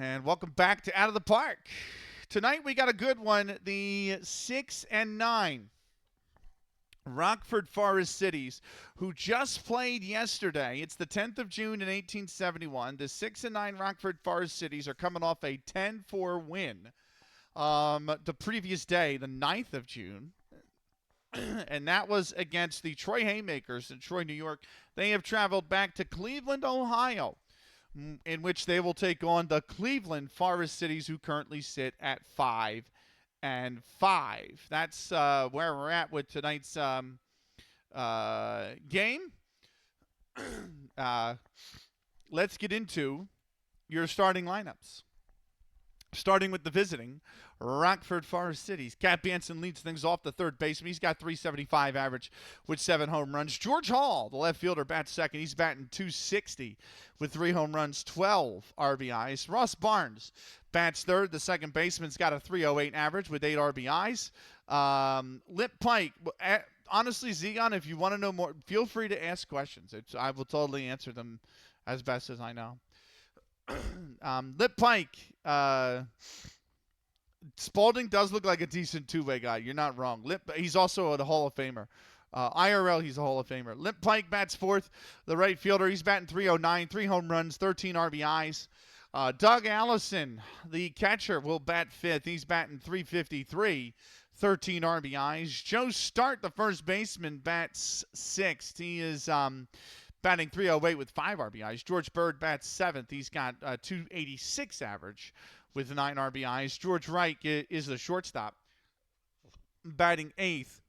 And welcome back to Out of the Park. Tonight we got a good one. The 6 and 9 Rockford Forest Citys, who just played yesterday. It's the 10th of June in 1871. The 6 and 9 Rockford Forest Citys are coming off a 10-4 win the previous day, the 9th of June. And that was against the Troy Haymakers in Troy, New York. They have traveled back to Cleveland, Ohio, in which they will take on the Cleveland Forest Citys, who currently sit at 5-5. That's where we're at with tonight's game. Let's get into your starting lineups. Starting with the visiting Rockford Forest Citys. Cap Anson leads things off, the third baseman. He's got .375 average with 7 home runs. George Hall, the left fielder, bats second. He's batting .260 with 3 home runs, 12 RBIs. Ross Barnes bats third. The second baseman's got a .308 average with 8 RBIs. Lip Pike, honestly, Zegon, if you want to know more, feel free to ask questions. I will totally answer them as best as I know. Lip Pike, Spalding does look like a decent two-way guy. You're not wrong. He's also a Hall of Famer. IRL, he's a Hall of Famer. Lip Pike bats fourth. The right fielder, he's batting .309, 3 home runs, 13 RBIs. Doug Allison, the catcher, will bat fifth. He's batting .353, 13 RBIs. Joe Start, the first baseman, bats sixth. He is batting .308 with 5 RBIs. George Bird bats seventh. He's got a .286 average with 9 RBIs. George Wright is the shortstop, batting eighth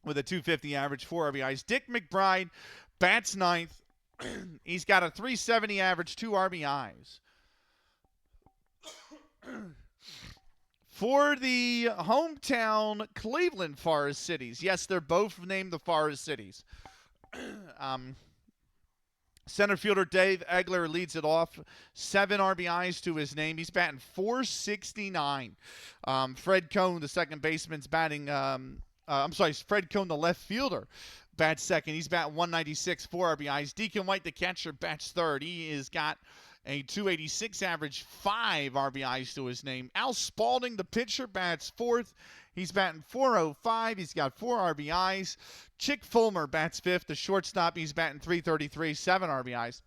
with a .250 average, 4 RBIs. Dick McBride bats ninth. He's got a .370 average, 2 RBIs. For the hometown Cleveland Forest Citys, yes, they're both named the Forest Citys. Center fielder Dave Egler leads it off. 7 RBIs to his name. He's batting .469. Fred Cohn, the second baseman's batting. Fred Cohn, the left fielder, bats second. He's batting .196, 4 RBIs. Deacon White, the catcher, bats third. He has got a .286 average, 5 RBIs to his name. Al Spalding, the pitcher, bats fourth. He's batting .405. He's got 4 RBIs. Chick Fulmer bats fifth. The shortstop, he's batting .333, 7 RBIs.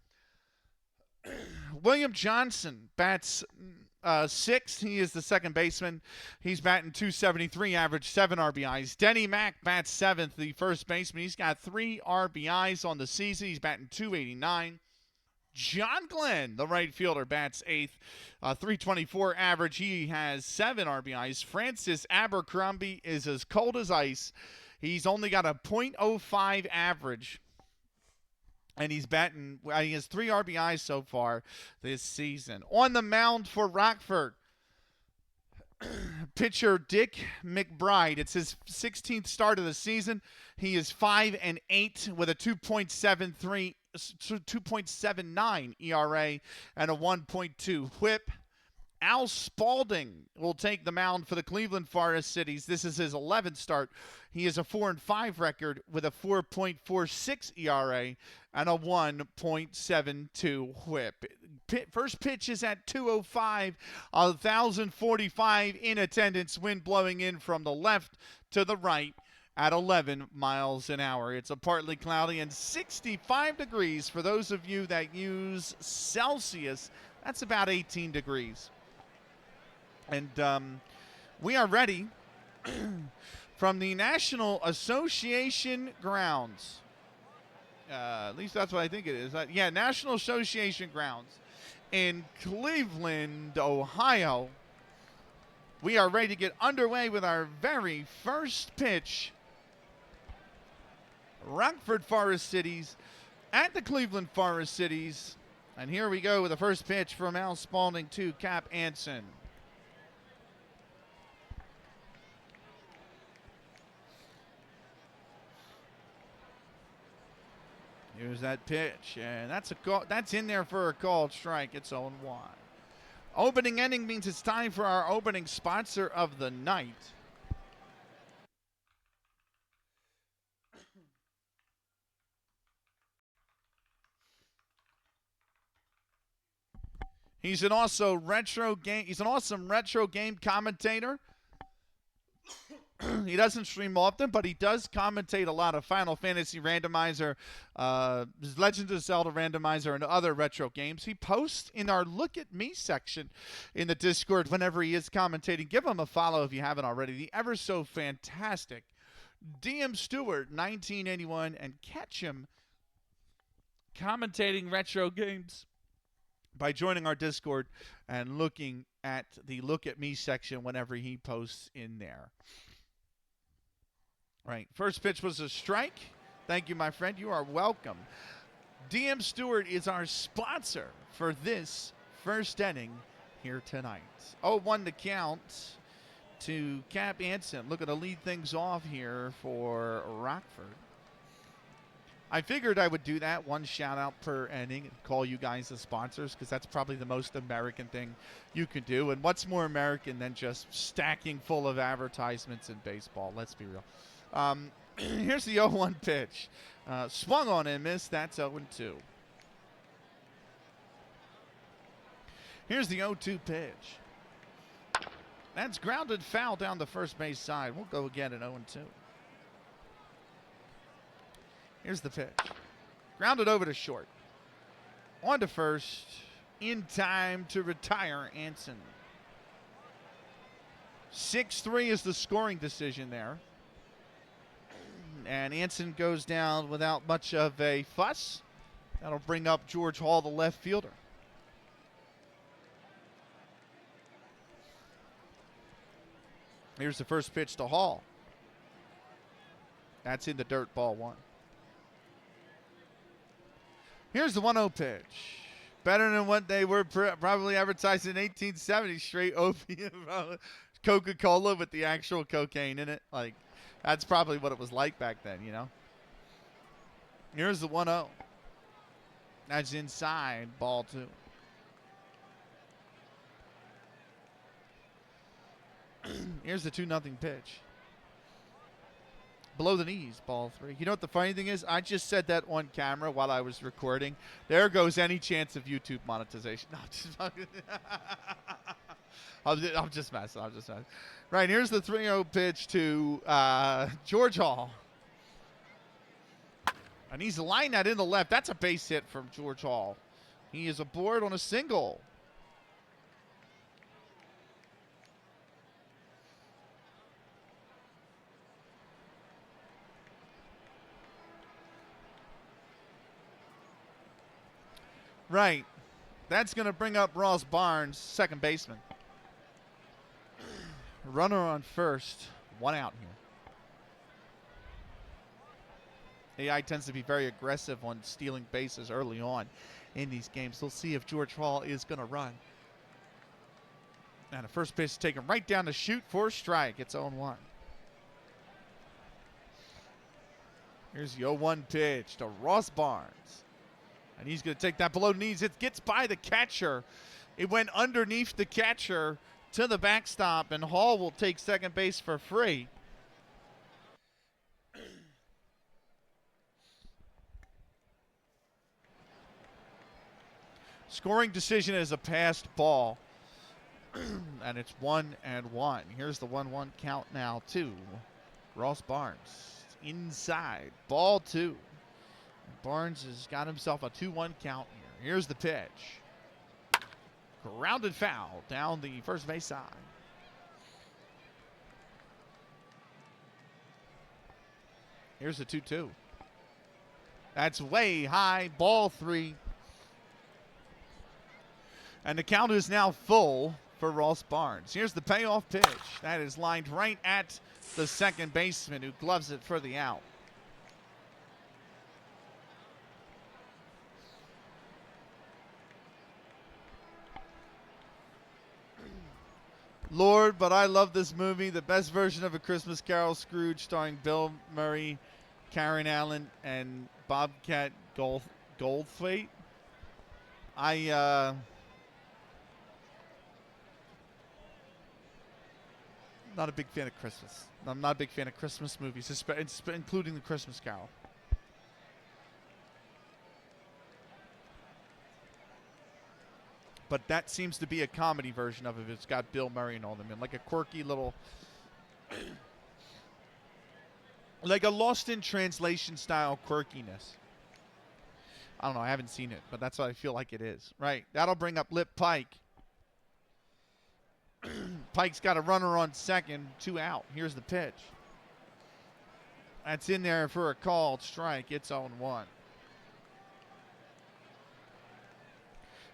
William Johnson bats sixth. He is the second baseman. He's batting .273, average, 7 RBIs. Denny Mack bats seventh. The first baseman, he's got 3 RBIs on the season. He's batting .289. John Glenn, the right fielder, bats eighth, .324 average. He has 7 RBIs. Francis Abercrombie is as cold as ice. He's only got a .05 average, and he has 3 RBIs so far this season. On the mound for Rockford, pitcher Dick McBride. It's his 16th start of the season. He is 5-8 with a 2.79 ERA and a 1.2 whip. Al Spalding will take the mound for the Cleveland Forest Citys. This is his 11th start. He has a 4-5 record with a 4.46 ERA and a 1.72 whip. First pitch is at 2:05, 1,045 in attendance, wind blowing in from the left to the right at 11 miles an hour. It's a partly cloudy and 65 degrees for those of you that use Celsius. That's about 18 degrees. And we are ready from the National Association grounds. At least that's what I think it is. National Association grounds in Cleveland, Ohio. We are ready to get underway with our very first pitch. Rockford Forest Citys at the Cleveland Forest Citys. And here we go with the first pitch from Al Spalding to Cap Anson. Here's that pitch, and that's in there for a called strike. It's 0-1. Opening inning means it's time for our opening sponsor of the night. He's an awesome retro game commentator. He doesn't stream often, but he does commentate a lot of Final Fantasy Randomizer, Legends of Zelda Randomizer, and other retro games. He posts in our Look at Me section in the Discord whenever he is commentating. Give him a follow if you haven't already. The ever so fantastic DM Stewart 1981, and catch him commentating retro games by joining our Discord and looking at the Look at Me section whenever he posts in there. Right. First pitch was a strike. Thank you, my friend. You are welcome. DM Stewart is our sponsor for this first inning here tonight. 0-1 to count to Cap Anson. Looking to lead things off here for Rockford. I figured I would do that, one shout-out per inning, and call you guys the sponsors, because that's probably the most American thing you can do. And what's more American than just stacking full of advertisements in baseball? Let's be real. Here's the 0-1 pitch. Swung on and missed. That's 0-2. Here's the 0-2 pitch. That's grounded foul down the first base side. We'll go again at 0-2. Here's the pitch. Grounded over to short. On to first. In time to retire Anson. 6-3 is the scoring decision there. And Anson goes down without much of a fuss. That'll bring up George Hall, the left fielder. Here's the first pitch to Hall. That's in the dirt, ball one. Here's the 1-0 pitch. Better than what they were probably advertised in 1870, straight opium, Coca-Cola with the actual cocaine in it. Like, that's probably what it was like back then, you know. Here's the 1-0. That's inside, ball two. Here's the 2-0 pitch. Below the knees, ball three. You know what the funny thing is? I just said that on camera while I was recording. There goes any chance of YouTube monetization. No, I'm just messing. Right, here's the 3-0 pitch to George Hall. And he's lined that in the left. That's a base hit from George Hall. He is aboard on a single. Right. That's going to bring up Ross Barnes, second baseman. Runner on first. One out here. AI tends to be very aggressive on stealing bases early on in these games. We'll see if George Hall is going to run. And a first pitch taken right down the chute for a strike. It's 0-1. Here's the 0-1 pitch to Ross Barnes. And he's going to take that below the knees. It gets by the catcher. It went underneath the catcher to the backstop, and Hall will take second base for free. Scoring decision is a passed ball. And it's 1-1. Here's the 1-1 count now to Ross Barnes. Inside. Ball two. Barnes has got himself a 2-1 count here. Here's the pitch. Grounded foul down the first base side. Here's the 2-2. That's way high. Ball three. And the count is now full for Ross Barnes. Here's the payoff pitch. That is lined right at the second baseman, who gloves it for the out. Lord, but I love this movie. The best version of A Christmas Carol, Scrooge, starring Bill Murray, Karen Allen, and Bobcat Goldthwait. Not a big fan of Christmas. I'm not a big fan of Christmas movies, including The Christmas Carol. But that seems to be a comedy version of it. It's got Bill Murray and all them in, like a quirky little, like a Lost in Translation style quirkiness. I don't know. I haven't seen it, but that's what I feel like it is. Right. That'll bring up Lip Pike. Pike's got a runner on second, 2 out. Here's the pitch. That's in there for a called strike. It's 0-1.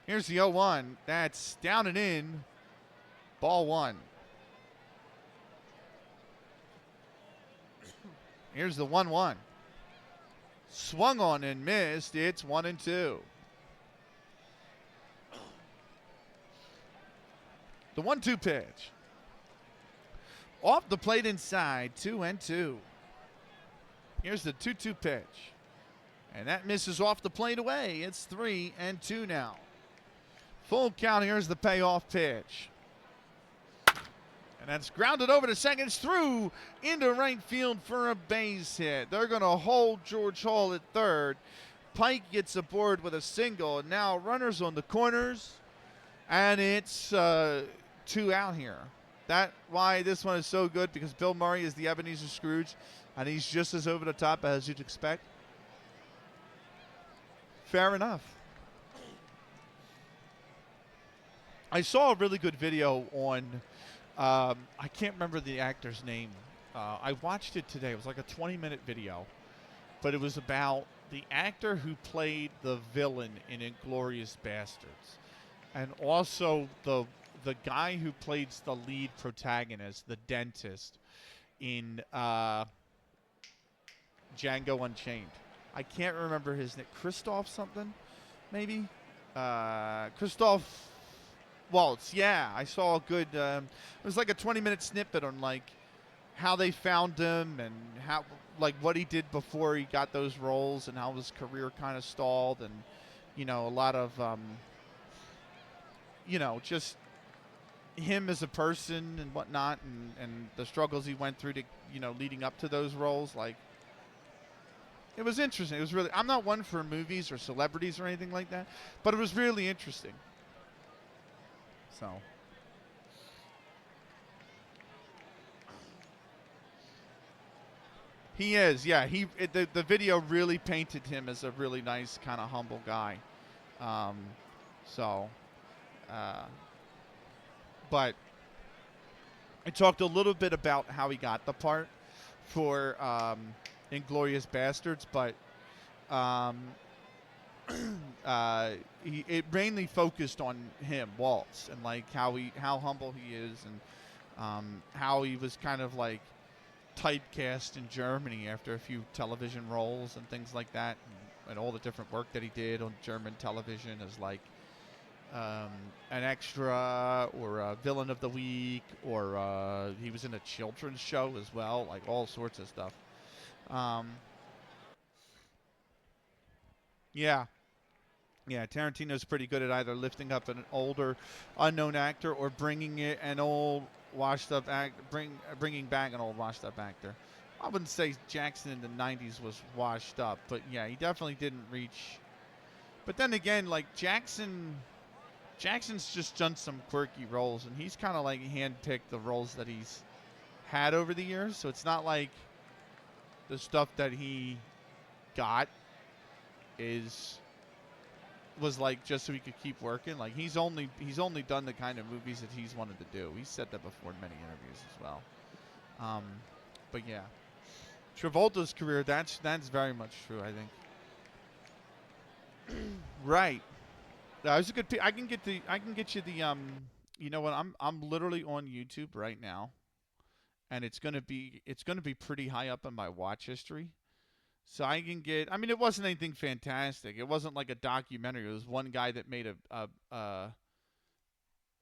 Here's the 0-1. That's down and in. Ball 1. Here's the 1-1. Swung on and missed. It's 1-2. The 1-2 pitch. Off the plate inside. 2-2. Here's the 2-2 pitch. And that misses off the plate away. It's 3-2 now. Full count. Here's the payoff pitch. And that's grounded over to second. It's through into right field for a base hit. They're going to hold George Hall at third. Pike gets aboard with a single. And now runners on the corners. And it's 2 out here. That's why this one is so good, because Bill Murray is the Ebenezer Scrooge. And he's just as over the top as you'd expect. Fair enough. I saw a really good video on, I can't remember the actor's name. I watched it today. It was like a 20-minute video. But it was about the actor who played the villain in Inglourious Basterds. And also the guy who plays the lead protagonist, the dentist, in Django Unchained. I can't remember his name. Christoph something, maybe? Christoph Waltz. Yeah, I saw a good, it was like a 20-minute snippet on like how they found him and how, like what he did before he got those roles and how his career kind of stalled, and, you know, a lot of, you know, just him as a person and whatnot, and the struggles he went through to, you know, leading up to those roles. Like, it was interesting. It was really, I'm not one for movies or celebrities or anything like that, but it was really interesting. So. He is, yeah. The video really painted him as a really nice, kind of humble guy. But I talked a little bit about how he got the part for Inglourious Basterds, but it mainly focused on him, Waltz, and like how humble he is, and how he was kind of like typecast in Germany after a few television roles and things like that, and all the different work that he did on German television as like an extra or a villain of the week, or he was in a children's show as well, like all sorts of stuff. Yeah, Tarantino's pretty good at either lifting up an older unknown actor or bringing it an old washed up bringing back an old washed up actor. I wouldn't say Jackson in the 90s was washed up, but yeah, he definitely didn't reach. But then again, like Jackson's just done some quirky roles, and he's kind of like handpicked the roles that he's had over the years. So it's not like the stuff that he got was like just so he could keep working. Like he's only done the kind of movies that he's wanted to do. He said that before in many interviews as well. But yeah, Travolta's career, that's very much true, I think. Right. That was a good. I can get you the You know what? I'm literally on YouTube right now, and it's gonna be pretty high up in my watch history. So I can get. I mean, it wasn't anything fantastic. It wasn't like a documentary. It was one guy that made a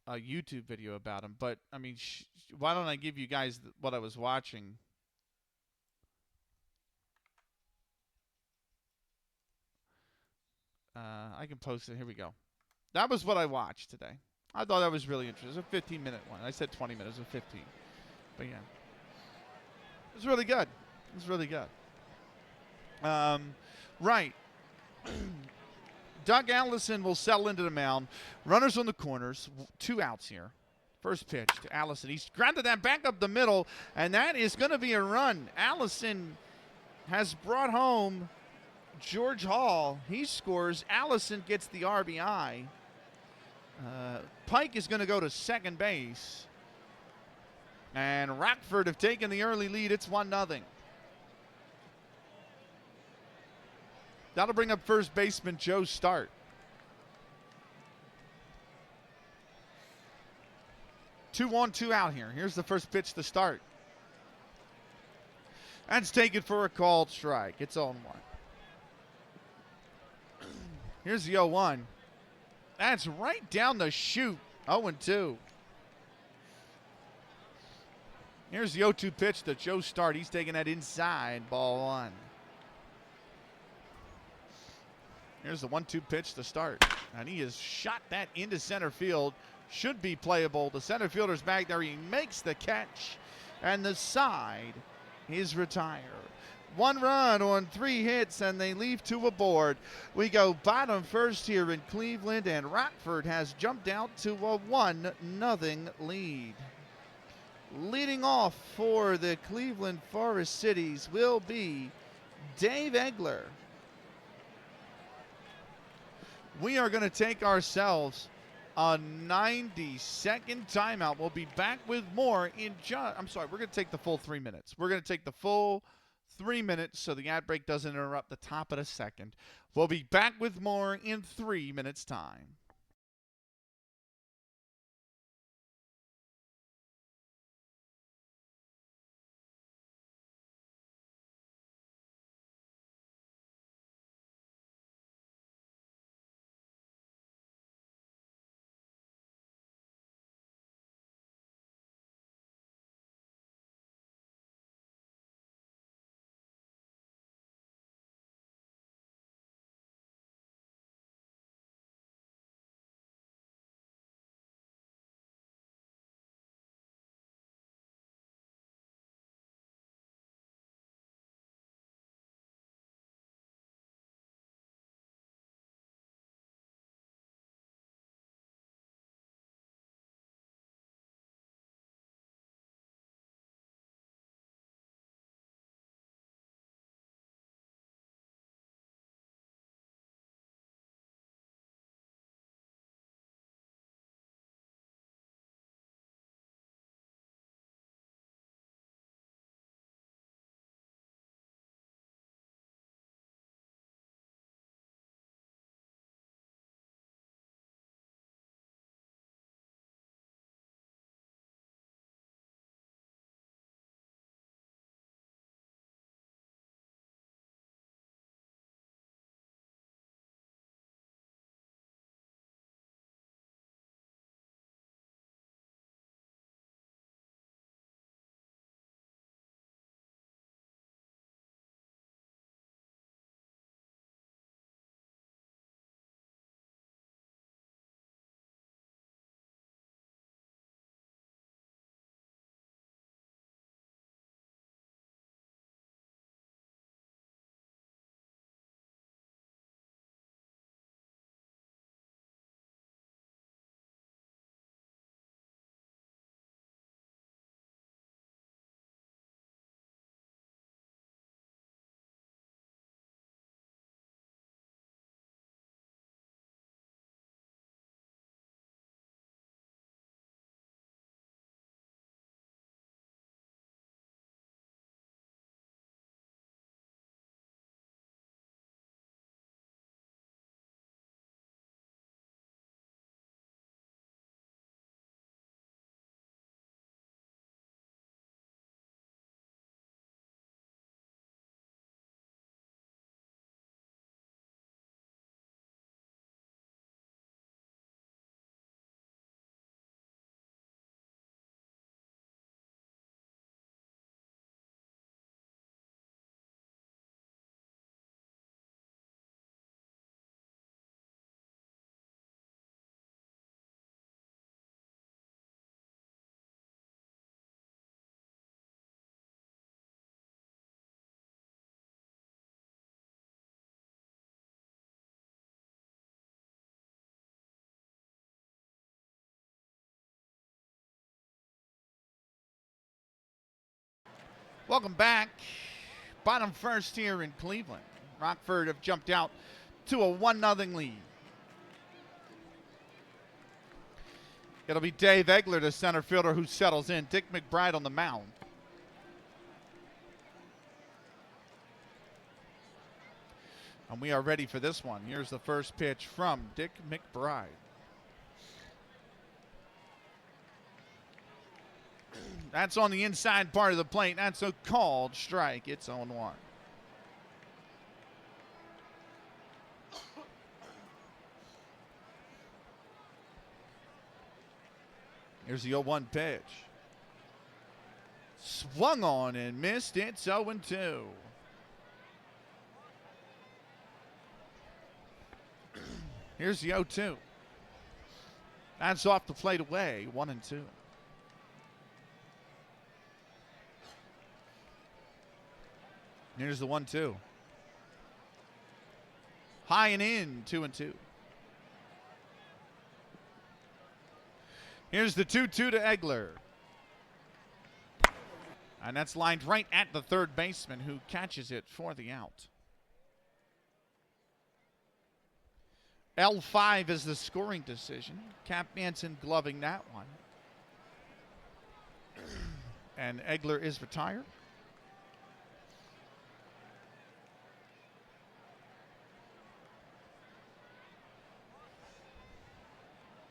YouTube video about him. But I mean, why don't I give you guys what I was watching? I can post it. Here we go. That was what I watched today. I thought that was really interesting. It was a 15-minute one. I said 20 minutes. It was 15. But yeah, it was really good. It was really good. Right. Doug Allison will settle into the mound. Runners on the corners. 2 outs here. First pitch to Allison. He's grounded that back up the middle, and that is going to be a run. Allison has brought home George Hall. He scores. Allison gets the RBI. Pike is going to go to second base. And Rockford have taken the early lead. It's 1-0. That'll bring up first baseman Joe Start. Two on, 2 out here. Here's the first pitch to Start. That's taken for a called strike. It's 0-1. Here's the 0-1. That's right down the chute. 0-2. Here's the 0-2 pitch to Joe Start. He's taking that inside. Ball 1. Here's the 1-2 pitch to Start. And he has shot that into center field. Should be playable. The center fielder's back there. He makes the catch. And the side is retired. 1 run on 3 hits, and they leave 2 aboard. We go bottom first here in Cleveland, and Rockford has jumped out to a 1-0 lead. Leading off for the Cleveland Forest Citys will be Dave Egler. We are going to take ourselves a 90-second timeout. We'll be back with more in we're going to take the full 3 minutes. We're going to take the full 3 minutes so the ad break doesn't interrupt the top of the second. We'll be back with more in 3 minutes' time. Welcome back. Bottom first here in Cleveland. Rockford have jumped out to a 1-0 lead. It'll be Dave Egler, the center fielder, who settles in. Dick McBride on the mound. And we are ready for this one. Here's the first pitch from Dick McBride. That's on the inside part of the plate. That's a called strike. It's 0-1. Here's the 0-1 pitch. Swung on and missed. It's 0-2. Here's the 0-2. That's off the plate away. 1-2. Here's the 1-2. High and in. 2-2. Here's the 2-2 to Egler. And that's lined right at the third baseman, who catches it for the out. L5 is the scoring decision. Cap Manson gloving that one. And Egler is retired.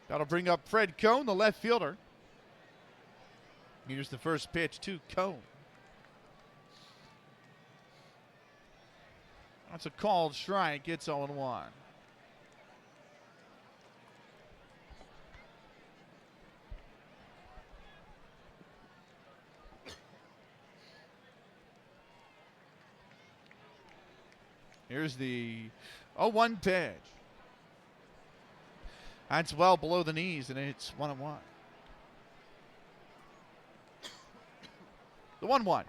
That'll bring up Fred Cone, the left fielder. Here's the first pitch to Cone. That's a called strike. It's 0-1. Here's the 0-1 pitch. That's well below the knees, and it's 1-1. The 1-1.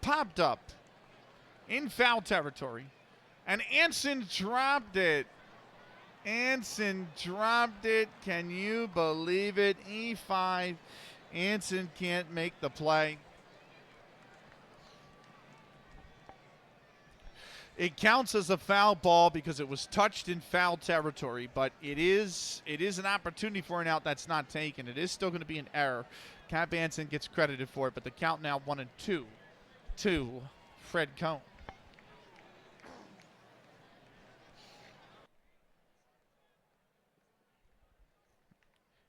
Popped up in foul territory, and Anson dropped it. Anson dropped it. Can you believe it? E5. Anson can't make the play. It counts as a foul ball because it was touched in foul territory, but it is an opportunity for an out that's not taken. It is still going to be an error. Cap Anson gets credited for it, but the count now 1-2 to Fred Cone.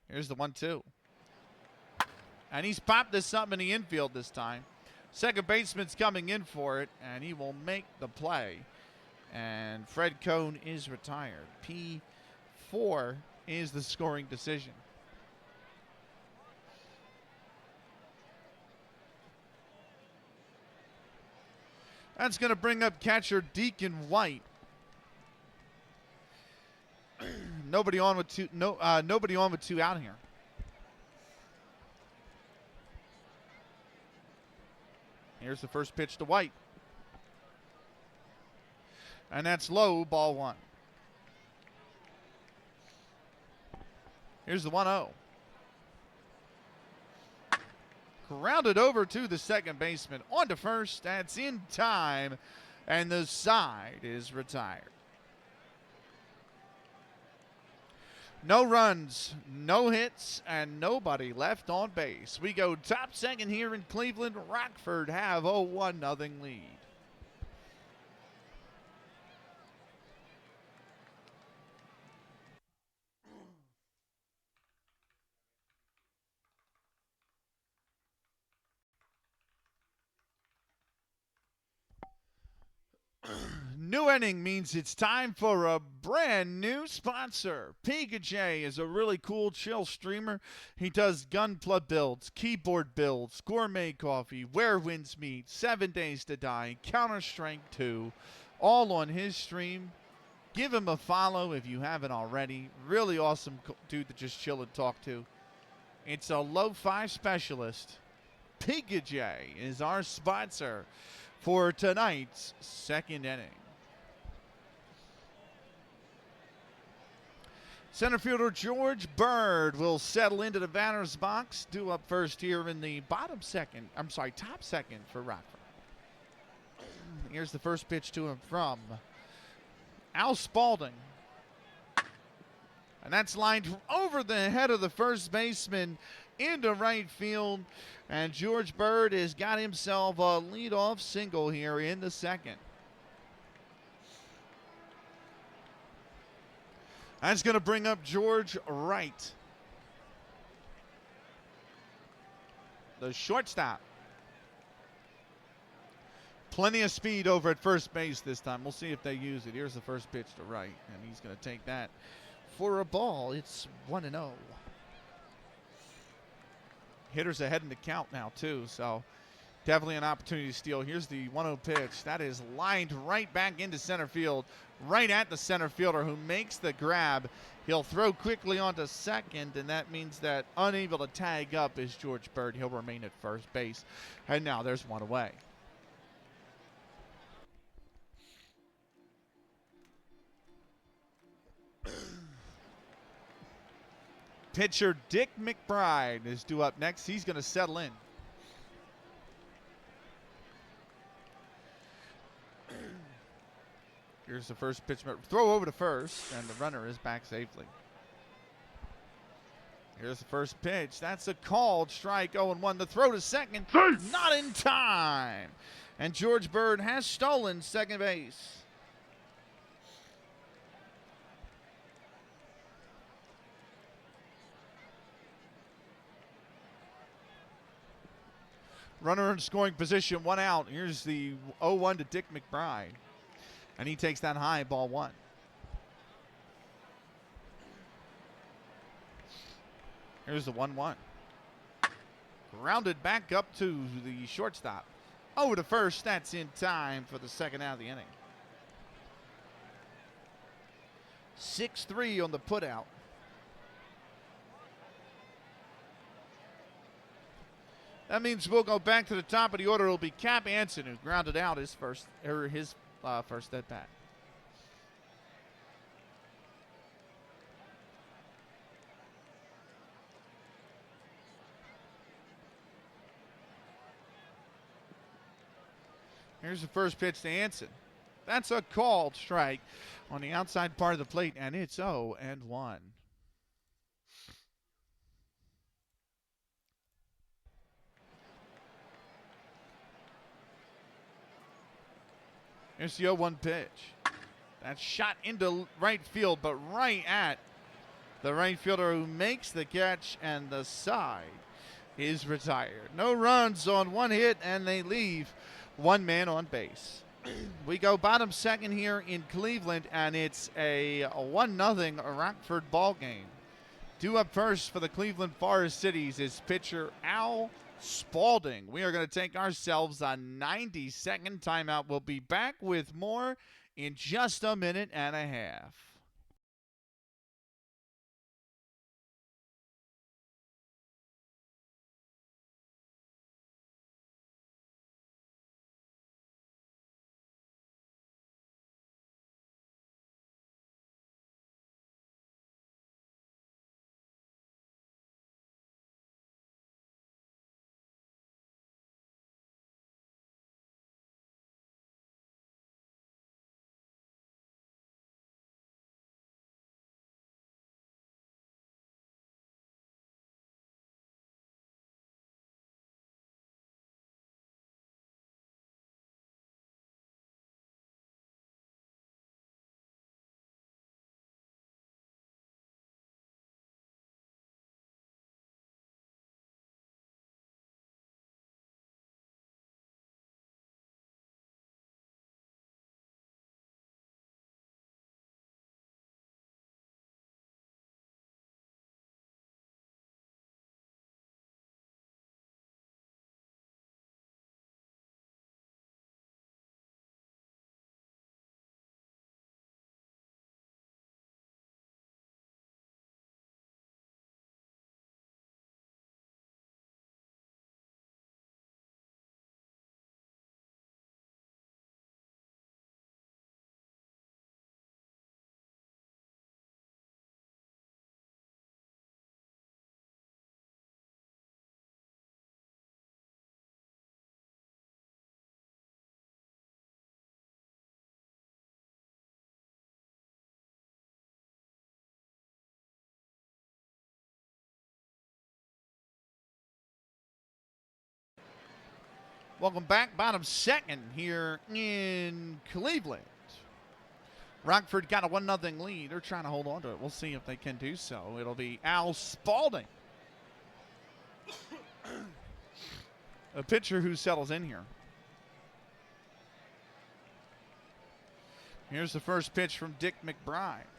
Here's the 1-2. And he's popped this up in the infield this time. Second baseman's coming in for it, and he will make the play. And Fred Cone is retired. P4 is the scoring decision. That's going to bring up catcher Deacon White. Nobody on with two out here. Here's the first pitch to White. And that's low, ball 1. Here's the 1-0. Grounded over to the second baseman. On to first. That's in time. And the side is retired. No runs, no hits, and nobody left on base. We go top second here in Cleveland. Rockford have a 1-0 lead. New inning means it's time for a brand new sponsor. Pikachu is a really cool chill streamer. He does Gunpla builds, keyboard builds, gourmet coffee, Where Winds Meet, 7 Days to Die, Counter-Strike 2, all on his stream. Give him a follow if you haven't already. Really awesome dude to just chill and talk to. It's a lo-fi specialist. Pikachu is our sponsor for tonight's second inning. Center fielder George Bird will settle into the batter's box, due up first here in the top second for Rockford. Here's the first pitch to him from Al Spalding. And that's lined over the head of the first baseman into right field. And George Bird has got himself a leadoff single here in the second. That's going to bring up George Wright, the shortstop. Plenty of speed over at first base this time. We'll see if they use it. Here's the first pitch to Wright, and he's going to take that for a ball. It's 1-0. Hitters ahead in the count now, too, so definitely an opportunity to steal. Here's the 1-0 pitch. That is lined right back into center field, right at the center fielder who makes the grab. He'll throw quickly onto second, and that means that unable to tag up is George Bird. He'll remain at first base. And now there's one away. Pitcher Dick McBride is due up next. He's going to settle in. Here's the first pitch. Throw over to first, and the runner is back safely. Here's the first pitch. That's a called strike. 0-1. The throw to second. Not in time. And George Bird has stolen second base. Runner in scoring position, 1 out. Here's the 0-1 to Dick McBride. And he takes that high, ball 1. Here's the 1-1. Grounded back up to the shortstop. Over to first, that's in time for the second out of the inning. 6-3 on the putout. That means we'll go back to the top of the order. It'll be Cap Anson, who grounded out his first at bat. Here's the first pitch to Anson. That's a called strike on the outside part of the plate, and it's 0-1. Here's the 0-1 pitch. That's shot into right field, but right at the right fielder who makes the catch, and the side is retired. No runs on one hit, and they leave one man on base. We go bottom second here in Cleveland, and it's a 1-0 Rockford ball game. Due up first for the Cleveland Forest Citys is pitcher Al Spalding. We are going to take ourselves a 90-second timeout. We'll be back with more in just a minute and a half. Welcome back. Bottom second here in Cleveland. Rockford got a 1-0 lead. They're trying to hold on to it. We'll see if they can do so. It'll be Al Spalding, a pitcher who settles in here. Here's the first pitch from Dick McBride.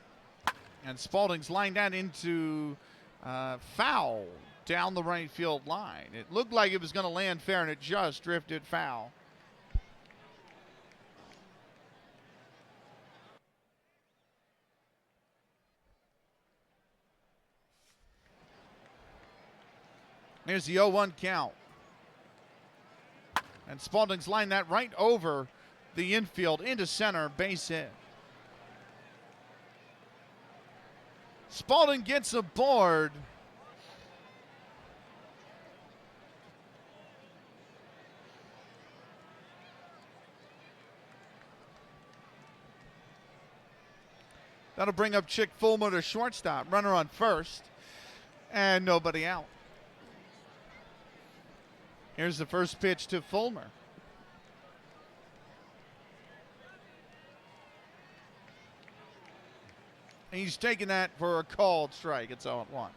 And Spalding's lined that into foul down the right field line. It looked like it was going to land fair, and it just drifted foul. Here's the 0-1 count. And Spalding's lined that right over the infield into center, base hit. Spalding gets aboard. That'll bring up Chick Fulmer to shortstop. Runner on first. And nobody out. Here's the first pitch to Fulmer. He's taking that for a called strike. It's 0-1.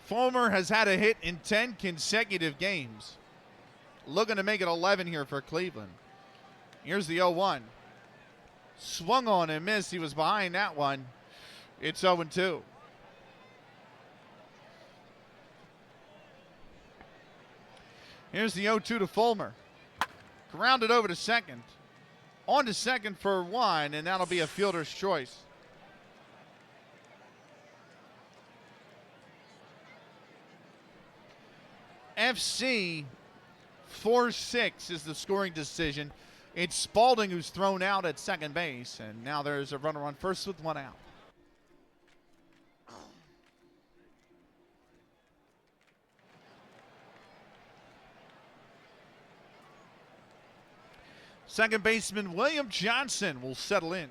Fulmer has had a hit in 10 consecutive games. Looking to make it 11 here for Cleveland. Here's the 0-1. Swung on and missed. He was behind that one. It's 0-2. Here's the 0-2 to Fulmer. Grounded over to second. On to second for 1, and that'll be a fielder's choice. FC 4-6 is the scoring decision. It's Spalding who's thrown out at second base, and now there's a runner on first with 1 out. Second baseman William Johnson will settle in.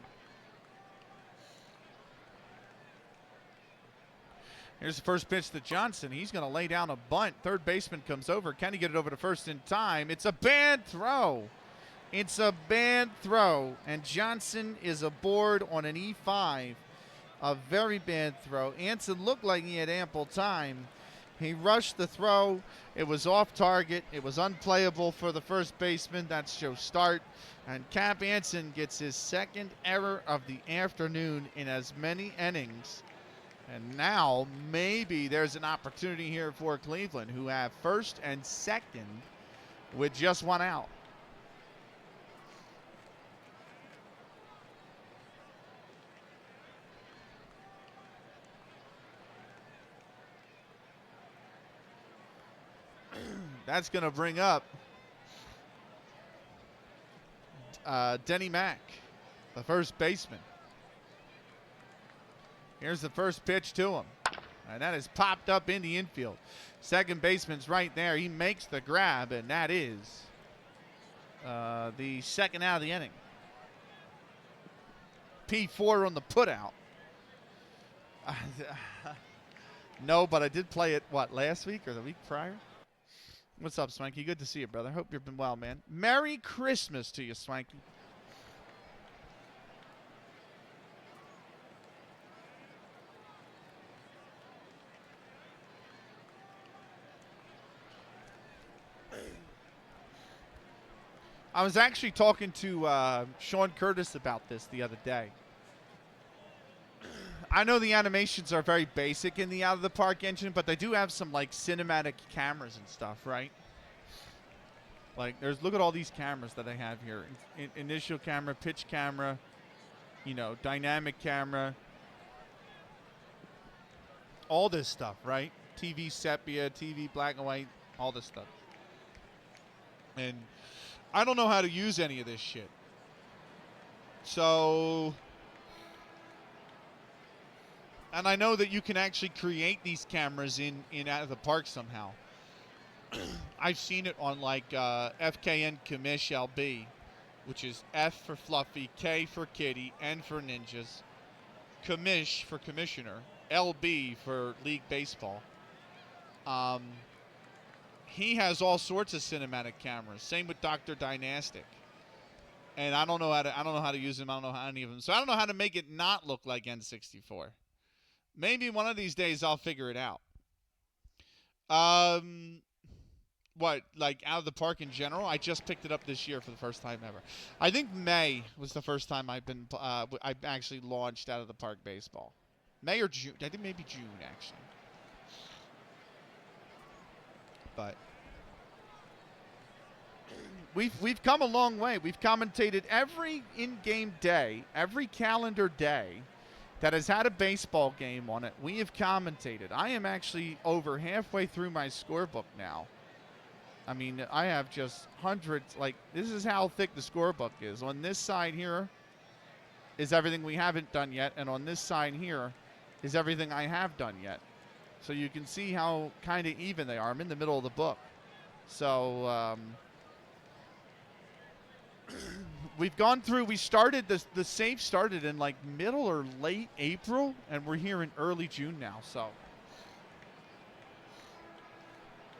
Here's the first pitch to Johnson. He's going to lay down a bunt. Third baseman comes over. Can he get it over to first in time? It's a bad throw. It's a bad throw. And Johnson is aboard on an E5. A very bad throw. Anson looked like he had ample time. He rushed the throw. It was off target. It was unplayable for the first baseman. That's Joe Start. And Cap Anson gets his second error of the afternoon in as many innings. And now maybe there's an opportunity here for Cleveland, who have first and second with just 1 out. That's going to bring up Denny Mack, the first baseman. Here's the first pitch to him. And that is popped up in the infield. Second baseman's right there. He makes the grab, and that is the second out of the inning. P4 on the putout. No, but I did play it, last week or the week prior? What's up, Swanky? Good to see you, brother. Hope you've been well, man. Merry Christmas to you, Swanky. I was actually talking to Sean Curtis about this the other day. I know the animations are very basic in the Out of the Park engine, but they do have some like cinematic cameras and stuff, right? Like look at all these cameras that I have here. Initial camera, pitch camera, dynamic camera. All this stuff, right? TV sepia, TV black and white, all this stuff. And I don't know how to use any of this shit. So, and I know that you can actually create these cameras in Out of the Park somehow. I've seen it on like FKN Commish LB, which is F for Fluffy, K for Kitty, N for Ninjas, Commish for Commissioner, LB for League Baseball. Um, he has all sorts of cinematic cameras. Same with Dr. Dynastic. And I don't know how to use them. I don't know how any of them. So I don't know how to make it not look like N64. Maybe one of these days I'll figure it out. What, like out of the park in general? I just picked it up this year for the first time ever. I think May was the first time I actually launched out of the park baseball. May or June? I think maybe June actually. But we've come a long way. We've commentated every in-game day, every calendar day that has had a baseball game on it. We have commentated. I am actually over halfway through my scorebook now. I mean, I have just hundreds. Like, this is how thick the scorebook is. On this side here is everything we haven't done yet, and on this side here is everything I have done yet. So you can see how kind of even they are. I'm in the middle of the book. So we've gone through, we started, the save started in like middle or late April, and we're here in early June now, so.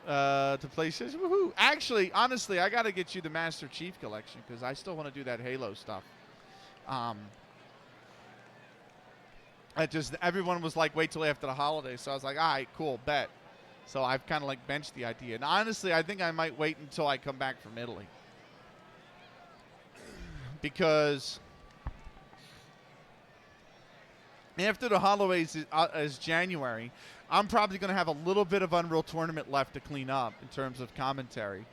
To play says, woohoo. Actually, honestly, I got to get you the Master Chief Collection because I still want to do that Halo stuff. Everyone was like, wait till after the holidays. So I was like, all right, cool, bet. So I've kind of like benched the idea. And honestly, I think I might wait until I come back from Italy. Because after the holidays is January, I'm probably going to have a little bit of Unreal Tournament left to clean up in terms of commentary.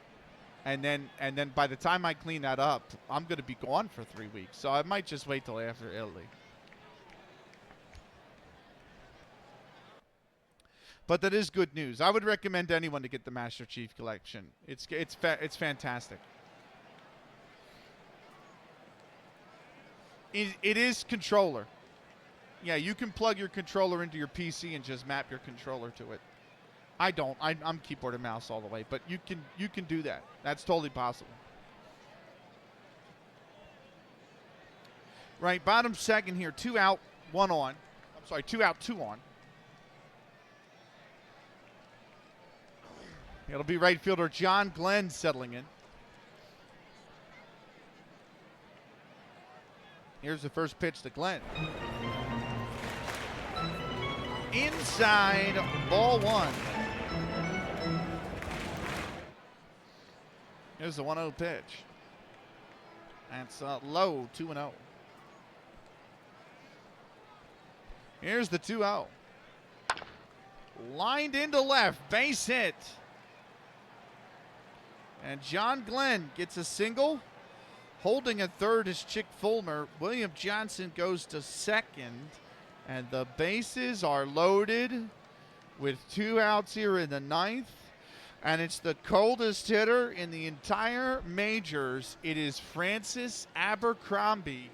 And then by the time I clean that up, I'm going to be gone for 3 weeks. So I might just wait till after Italy. But that is good news. I would recommend anyone to get the Master Chief Collection. It's fantastic. It is controller. Yeah, you can plug your controller into your PC and just map your controller to it. I don't. I'm keyboard and mouse all the way, but you can do that. That's totally possible. Right, bottom second here. 2 out, 1 on. I'm sorry, 2 out, 2 on. It'll be right fielder John Glenn settling in. Here's the first pitch to Glenn. Inside, ball 1. Here's the 1-0 pitch. That's low, 2-0. Here's the 2-0. Lined into left, base hit. And John Glenn gets a single. Holding at third is Chick Fulmer. William Johnson goes to second. And the bases are loaded with 2 outs here in the 9th. And it's the coldest hitter in the entire majors. It is Francis Abercrombie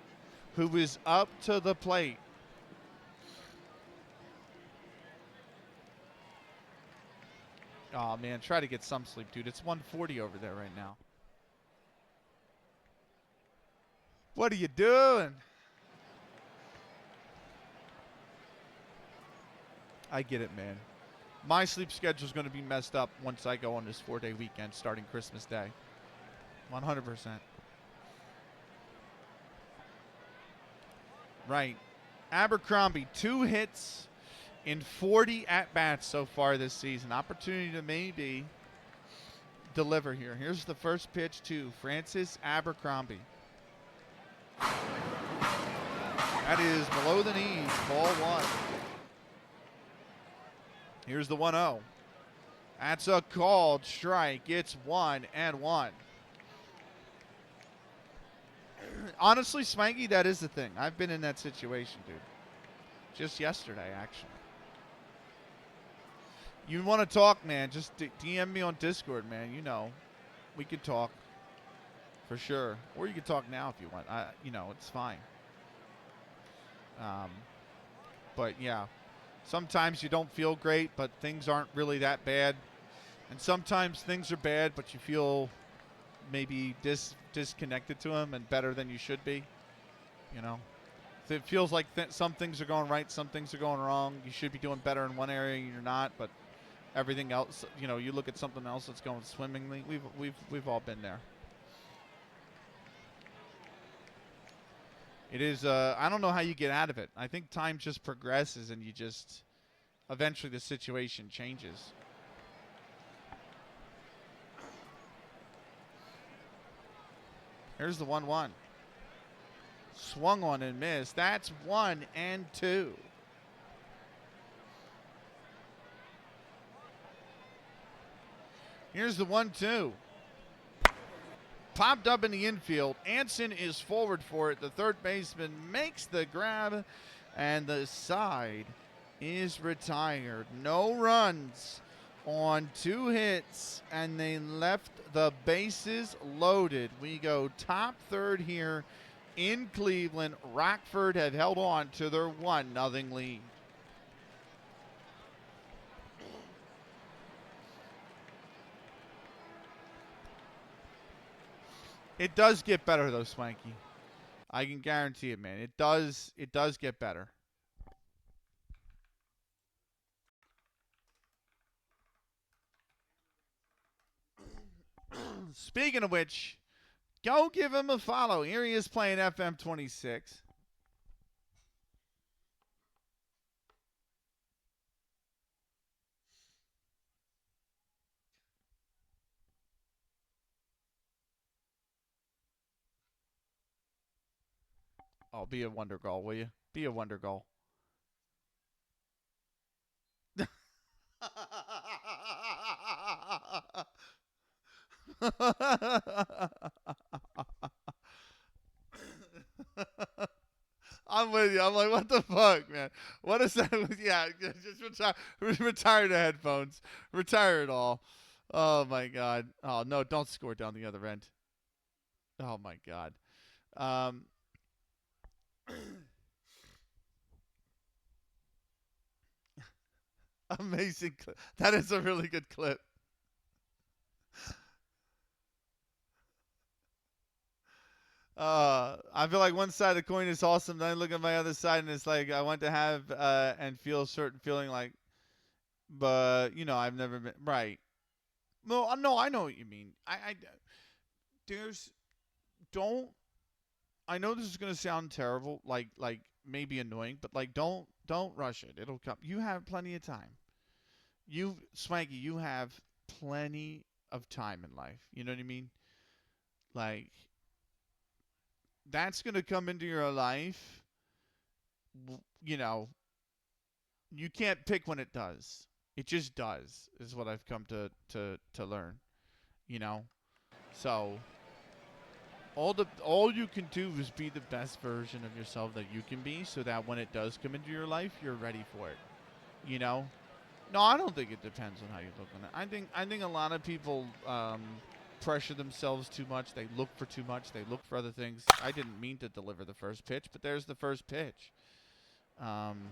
who is up to the plate. Oh, man, try to get some sleep, dude. It's 1:40 over there right now. What are you doing? I get it, man. My sleep schedule is going to be messed up once I go on this 4-day weekend starting Christmas Day. 100%. Right. Abercrombie, 2 hits in 40 at-bats so far this season. Opportunity to maybe deliver here. Here's the first pitch to Francis Abercrombie. That is below the knees, ball 1. Here's the 1-0. That's a called strike. It's 1-1. Honestly, Spanky, that is the thing. I've been in that situation, dude. Just yesterday, actually. You want to talk, man, just DM me on Discord, man. You know, we could talk for sure. Or you could talk now if you want. You know, it's fine. But, yeah. Sometimes you don't feel great, but things aren't really that bad. And sometimes things are bad, but you feel maybe disconnected to them and better than you should be. You know? It feels like some things are going right, some things are going wrong. You should be doing better in one area and you're not, but everything else, you look at something else that's going swimmingly. We've all been there. It is. I don't know how you get out of it. I think time just progresses, and you just eventually the situation changes. Here's the 1-1. Swung on and missed. That's 1 and 2. Here's the 1-2. Popped up in the infield. Anson is forward for it. The third baseman makes the grab, and the side is retired. No runs on 2 hits, and they left the bases loaded. We go top third here in Cleveland. Rockford have held on to their 1-0 lead. It does get better though, Swanky. I can guarantee it, man. It does get better. Speaking of which, go give him a follow. Here he is playing FM 26. Oh, be a wonder goal, will you? Be a wonder goal. I'm with you. I'm like, what the fuck, man? What is that? Yeah, just retire the headphones. Retire it all. Oh my god. Oh no, don't score down the other end. Oh my god. Um, amazing clip. That is a really good clip. I feel like one side of the coin is awesome. Then I look at my other side and it's like I want to have and feel a certain feeling like, but I've never been right. No, no, I know what you mean. There's don't. I know this is gonna sound terrible, like maybe annoying, but like don't rush it. It'll come. You have plenty of time. Swanky, you have plenty of time in life. You know what I mean? Like that's gonna come into your life. You know, you can't pick when it does. It just does. Is what I've come to learn. You know, so all you can do is be the best version of yourself that you can be, so that when it does come into your life, you're ready for it. You know. No, I don't think it depends on how you look on it. I think a lot of people pressure themselves too much. They look for too much. They look for other things. I didn't mean to deliver the first pitch, but there's the first pitch. And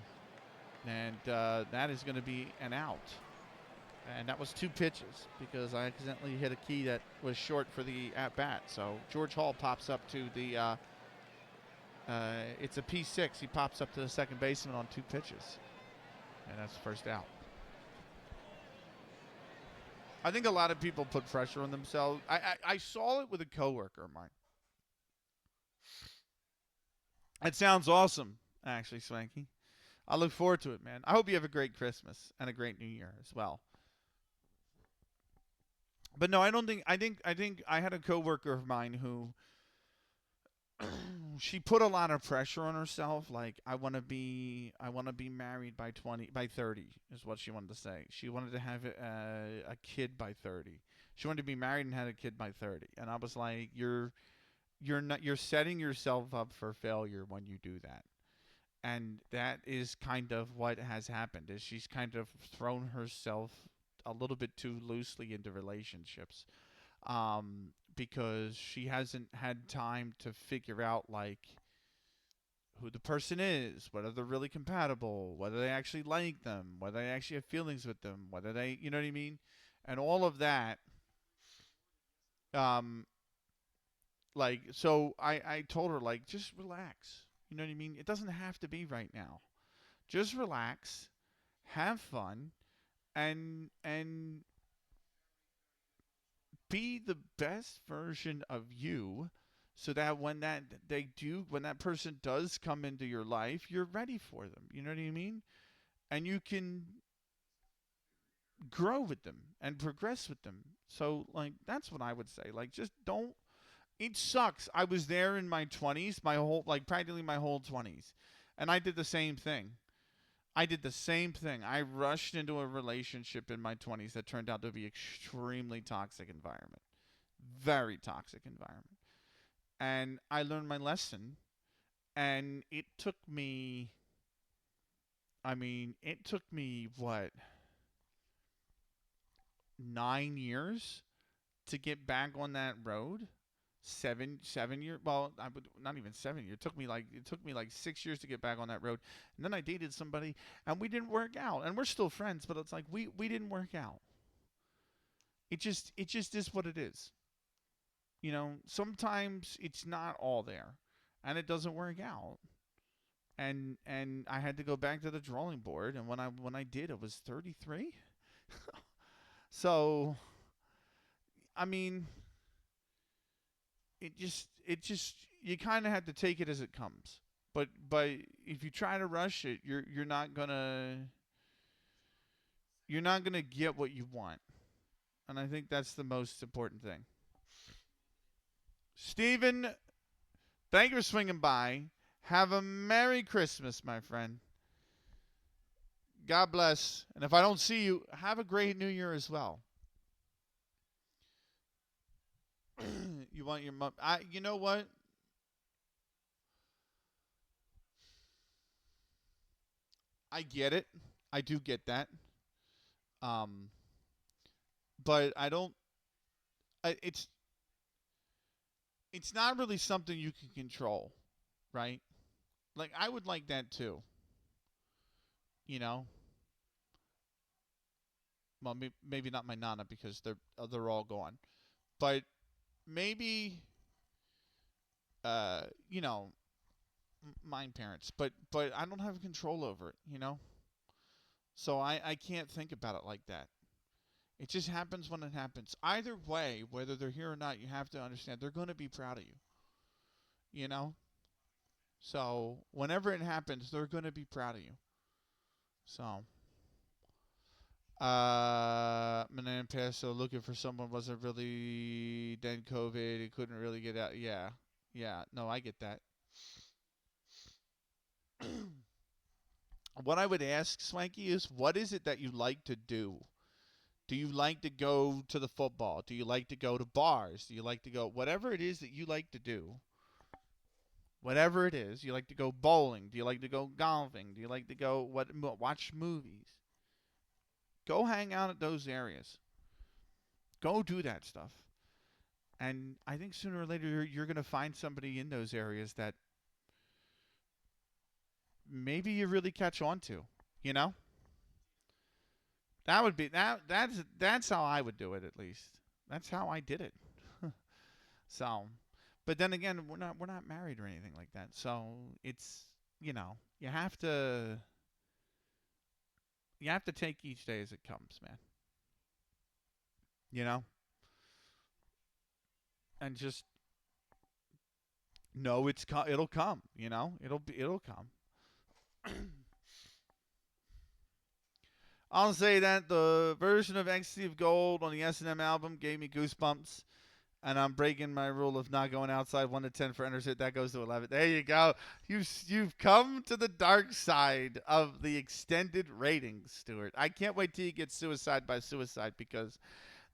that is going to be an out. And that was 2 pitches because I accidentally hit a key that was short for the at-bat. So George Hall pops up to the it's a P6. He pops up to the second baseman on 2 pitches. And that's the first out. I think a lot of people put pressure on themselves. I saw it with a coworker of mine. It sounds awesome, actually, Swanky. I look forward to it, man. I hope you have a great Christmas and a great New Year as well. But no, I don't think. I think I had a coworker of mine who she put a lot of pressure on herself. Like I want to be married by 30 is what she wanted to say. She wanted to have a kid by 30. She wanted to be married and had a kid by 30. And I was like, you're setting yourself up for failure when you do that. And that is kind of what has happened. Is she's kind of thrown herself a little bit too loosely into relationships, because she hasn't had time to figure out like who the person is, whether they're really compatible, whether they actually like them, whether they actually have feelings with them, whether they, you know what I mean, and all of that. Um, so I told her like just relax. You know what I mean? It doesn't have to be right now. Just relax, have fun, and be the best version of you, so that when that person does come into your life, you're ready for them. You know what I mean? And you can grow with them and progress with them. So like that's what I would say. Like just don't. It sucks. I was there in my 20s, practically my whole 20s, and I did the same thing. I rushed into a relationship in my 20s that turned out to be extremely toxic environment. Very toxic environment. And I learned my lesson, and it took me what, 9 years to get back on that road. 7 years. Well, I would not even 7 years. It took me like 6 years to get back on that road. And then I dated somebody, and we didn't work out. And we're still friends, but it's like we didn't work out. It just is what it is. Sometimes it's not all there, and it doesn't work out. And I had to go back to the drawing board. And when I did, it was 33. So I mean, it just you kind of have to take it as it comes. But if you try to rush it, you're not gonna get what you want. And I think that's the most important thing. Steven, thank you for swinging by. Have a Merry Christmas, my friend. God bless. And if I don't see you, have a great New Year as well. You want your mom? You know what? I get it. I do get that. Um, but I don't. It's not really something you can control, right? Like I would like that too. You know, well, maybe not my nana because they're all gone, but maybe uh, you know, mine parents. But I don't have control over it. So I can't think about it like that. It just happens when it happens. Either way, whether they're here or not, you have to understand they're going to be proud of you. You know. So whenever it happens, they're going to be proud of you. So Manan Paso looking for someone wasn't really then COVID. It couldn't really get out. Yeah. Yeah. No, I get that. What I would ask Swanky is, what is it that you like to do? Do you like to go to the football? Do you like to go to bars? Do you like to go, whatever it is that you like to do? Whatever it is, you like to go bowling? Do you like to go golfing? Do you like to go watch movies? Go hang out at those areas. Go do that stuff. And I think sooner or later you're going to find somebody in those areas that maybe you really catch on to. You know? That would be that's how I would do it, at least. That's how I did it. So, but then again, we're not married or anything like that. So, it's, you have to take each day as it comes, man. You know? And just know it'll come, it'll come. I'll say that the version of Ecstasy of Gold on the S&M album gave me goosebumps, and I'm breaking my rule of not going outside 1 to 10 for Enter. That goes to 11. There you go. You've come to the dark side of the extended ratings, Stuart. I can't wait till you get Suicide by Suicide, because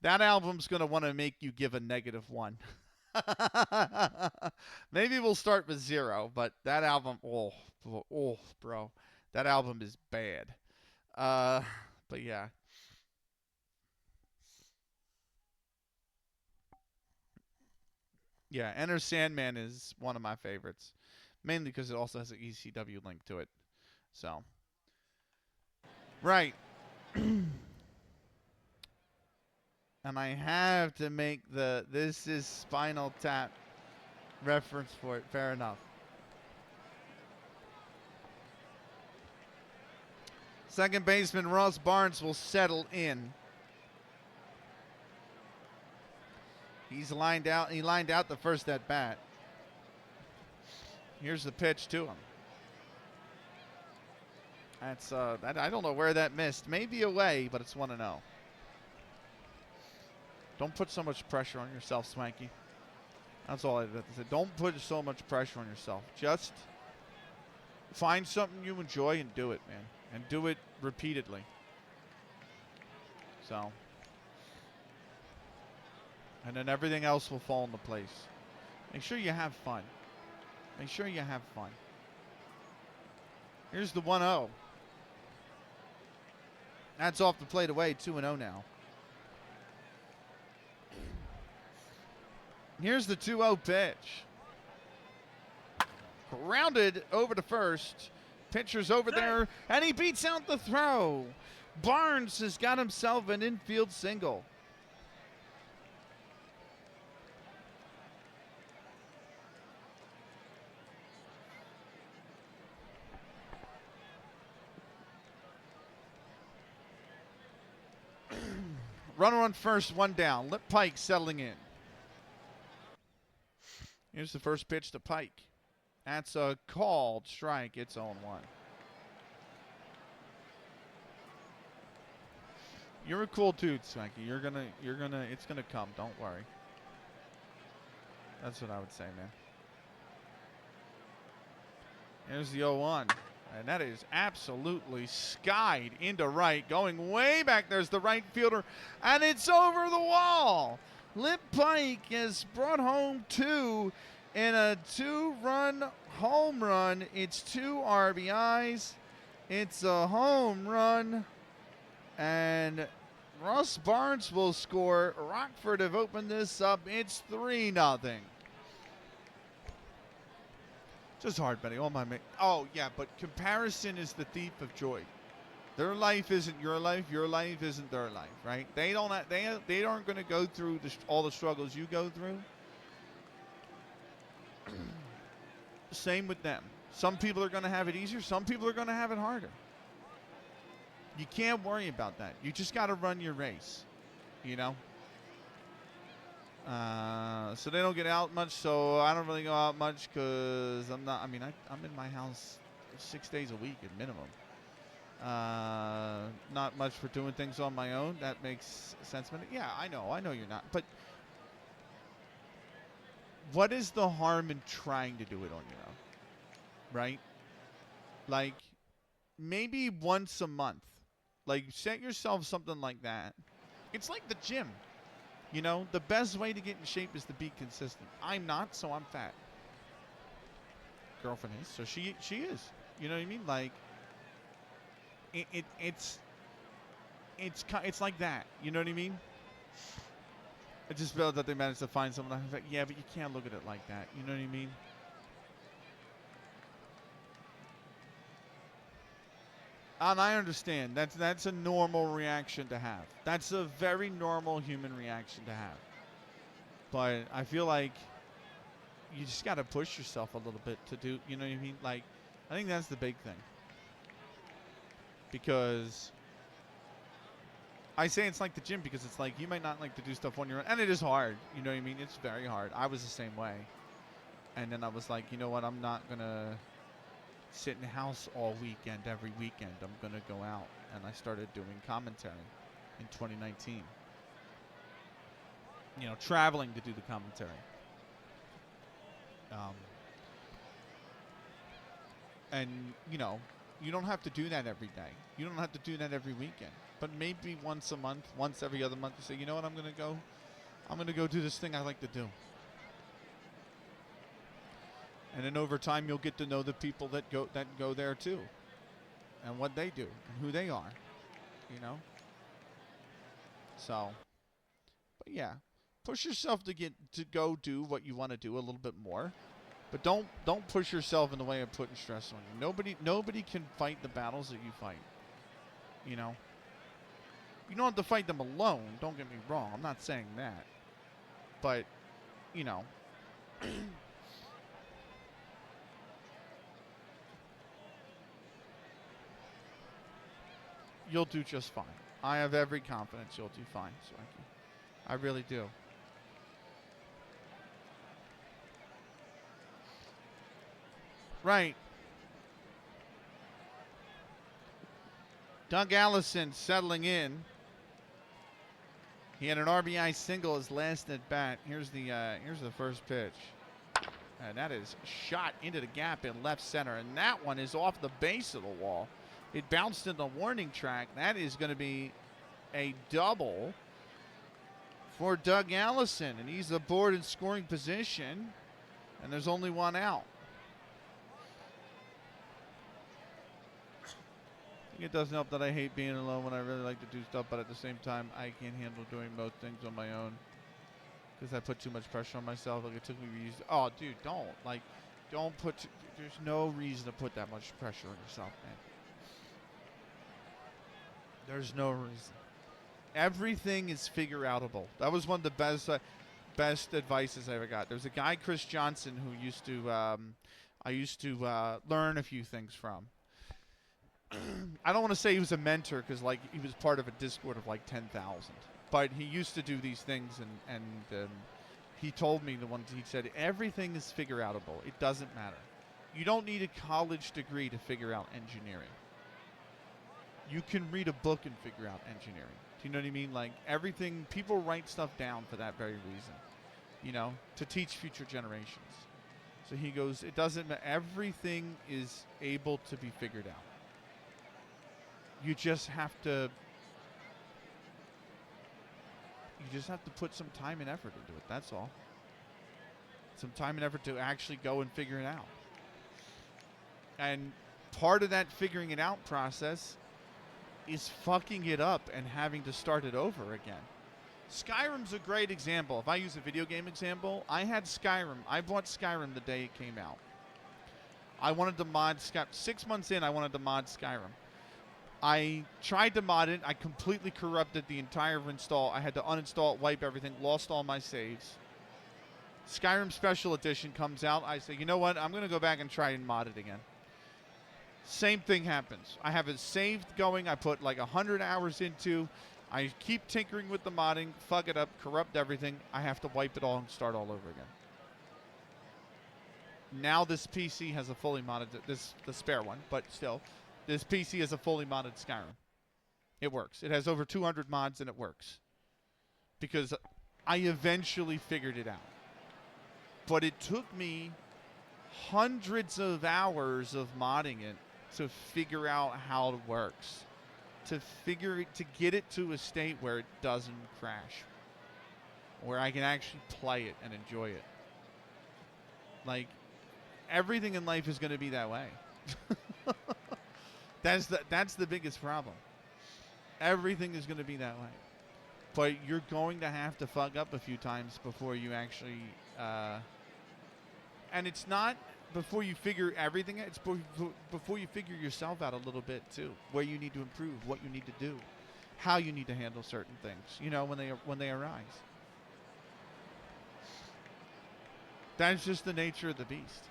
that album's going to want to make you give a -1. Maybe we'll start with 0, but that album, bro, that album is bad. Uh, but yeah. Yeah, Enter Sandman is one of my favorites, mainly because it also has an ECW link to it. So, right. And I have to make the "This is Spinal Tap" reference for it. Fair enough. Second baseman Ross Barnes will settle in. He's lined out. He lined out the first at bat. Here's the pitch to him. That's I don't know where that missed. Maybe away, but it's 1-0. Don't put so much pressure on yourself, Swanky. That's all I have to say. Don't put so much pressure on yourself. Just find something you enjoy and do it, man. And do it repeatedly. So. And then everything else will fall into place. Make sure you have fun. Make sure you have fun. Here's the 1-0. That's off the plate away, 2-0 now. Here's the 2-0 pitch. Grounded over to first. Pitcher's over there, and he beats out the throw. Barnes has got himself an infield single. Runner on first, one down. Lip Pike settling in. Here's the first pitch to Pike. That's a called strike. It's 0-1. You're a cool dude, Swanky. It's gonna come. Don't worry. That's what I would say, man. Here's the 0-1. And that is absolutely skied into right. Going way back. There's the right fielder. And it's over the wall. Lip Pike has brought home 2 in a 2-run home run. It's 2 RBIs. It's a home run. And Ross Barnes will score. Rockford have opened this up. It's 3-0. Just hard betting. Oh, yeah, but comparison is the thief of joy. Their life isn't your life. Your life isn't their life, right? They aren't going to go through all the struggles you go through. Same with them. Some people are going to have it easier. Some people are going to have it harder. You can't worry about that. You just got to run your race, you know? So they don't get out much, so I don't really go out much because I'm in my house 6 days a week at minimum. Not much for doing things on my own. That makes sense. Yeah, I know you're not. But what is the harm in trying to do it on your own? Right? Like, maybe once a month. Like, set yourself something like that. It's like the gym. You know, the best way to get in shape is to be consistent. I'm not, so I'm fat. Girlfriend is, so she is. You know what I mean? Like, it's like that. You know what I mean? I just felt that they managed to find someone. I was like, yeah, but you can't look at it like that. You know what I mean? And I understand. That's a normal reaction to have. That's a very normal human reaction to have. But I feel like you just got to push yourself a little bit to do, you know what I mean? Like, I think that's the big thing. Because I say it's like the gym because it's like you might not like to do stuff on your own. And it is hard. You know what I mean? It's very hard. I was the same way. And then I was like, you know what? I'm not going to sit in the house all weekend, every weekend. I'm going to go out. And I started doing commentary in 2019. You know, traveling to do the commentary. And, you know, you don't have to do that every day. You don't have to do that every weekend. But maybe once a month, once every other month, you say, you know what, I'm going to go do this thing I like to do. And then over time, you'll get to know the people that go there too, and what they do and who they are, you know. So, but yeah, push yourself to go do what you want to do a little bit more, but don't push yourself in the way of putting stress on you. Nobody can fight the battles that you fight. You know, you don't have to fight them alone. Don't get me wrong. I'm not saying that, but you know. You'll do just fine. I have every confidence you'll do fine, Swanky. I really do. Right. Doug Allison settling in. He had an RBI single his last at bat. Here's the first pitch. And that is shot into the gap in left center. And that one is off the base of the wall. It bounced in the warning track. That is going to be a double for Doug Allison. And he's aboard in scoring position. And there's only one out. It doesn't help that I hate being alone when I really like to do stuff, but at the same time, I can't handle doing most things on my own because I put too much pressure on myself. Like it took me years. Oh, dude, don't. Like, don't put. There's no reason to put that much pressure on yourself, man. There's no reason. Everything is figure-outable. That was one of the best advices I ever got. There's a guy, Chris Johnson, who used to I used to learn a few things from. I don't want to say he was a mentor because like he was part of a Discord of like 10,000, but he used to do these things and he told me he said everything is figure-outable. It doesn't matter. You don't need a college degree to figure out engineering. You can read a book and figure out engineering. Do you know what I mean? Like everything, people write stuff down for that very reason, you know, to teach future generations. So he goes, it doesn't matter. Everything is able to be figured out. You just have to put some time and effort into it. That's all. Some time and effort to actually go and figure it out. And part of that figuring it out process is fucking it up and having to start it over again. Skyrim's a great example. If I use a video game example, I had Skyrim. I bought Skyrim the day it came out. I wanted to mod Skyrim. 6 months in, I wanted to mod Skyrim. I tried to mod it. I completely corrupted the entire install. I had to uninstall it, wipe everything, lost all my saves. Skyrim Special Edition comes out. I say, you know what? I'm going to go back and try and mod it again. Same thing happens. I have it saved going. I put like 100 hours into. I keep tinkering with the modding, fuck it up, corrupt everything. I have to wipe it all and start all over again. Now this PC has a fully modded, the spare one, but still. This PC is a fully modded Skyrim. It works. It has over 200 mods and it works. Because I eventually figured it out. But it took me hundreds of hours of modding it to figure out how it works. To get it to a state where it doesn't crash. Where I can actually play it and enjoy it. Like, everything in life is going to be that way. That's the biggest problem. Everything is going to be that way. But you're going to have to fuck up a few times before you actually... and it's not before you figure everything out. It's before you figure yourself out a little bit, too. Where you need to improve, what you need to do, how you need to handle certain things, you know, when they arise. That's just the nature of the beast.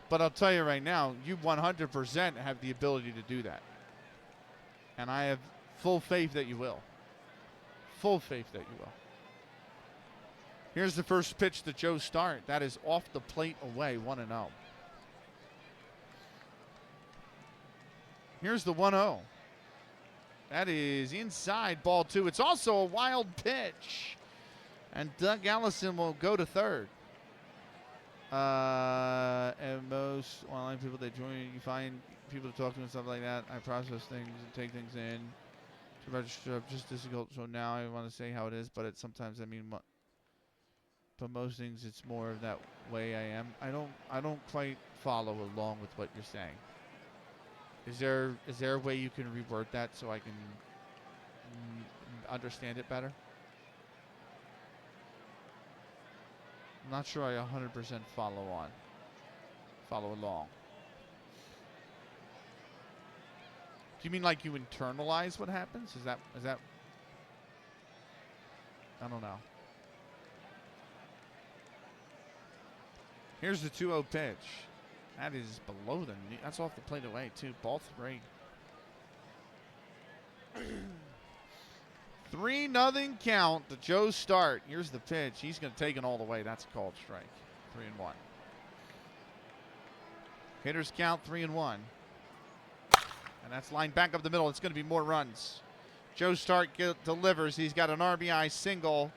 But I'll tell you right now, you 100% have the ability to do that. And I have full faith that you will. Full faith that you will. Here's the first pitch to Joe Start. That is off the plate away, 1-0. Here's the 1-0. That is inside, ball 2. It's also a wild pitch. And Doug Allison will go to third. And most online people that join, you find people to talk to and stuff like that. I process things and take things in to register. Just difficult. So now I want to say how it is, but sometimes I mean, but most things it's more of that way I am. I don't quite follow along with what you're saying. Is there a way you can reword that so I can understand it better? I'm not sure I 100% follow along. Do you mean like you internalize what happens? Is that I don't know. Here's the 2-0 pitch. That is below the knee. That's off the plate away, too. Ball 3. 3-0 count to Joe Start. Here's the pitch. He's going to take it all the way. That's a called strike. 3-1. Hitters count 3-1. And that's lined back up the middle. It's going to be more runs. Joe Start delivers. He's got an RBI single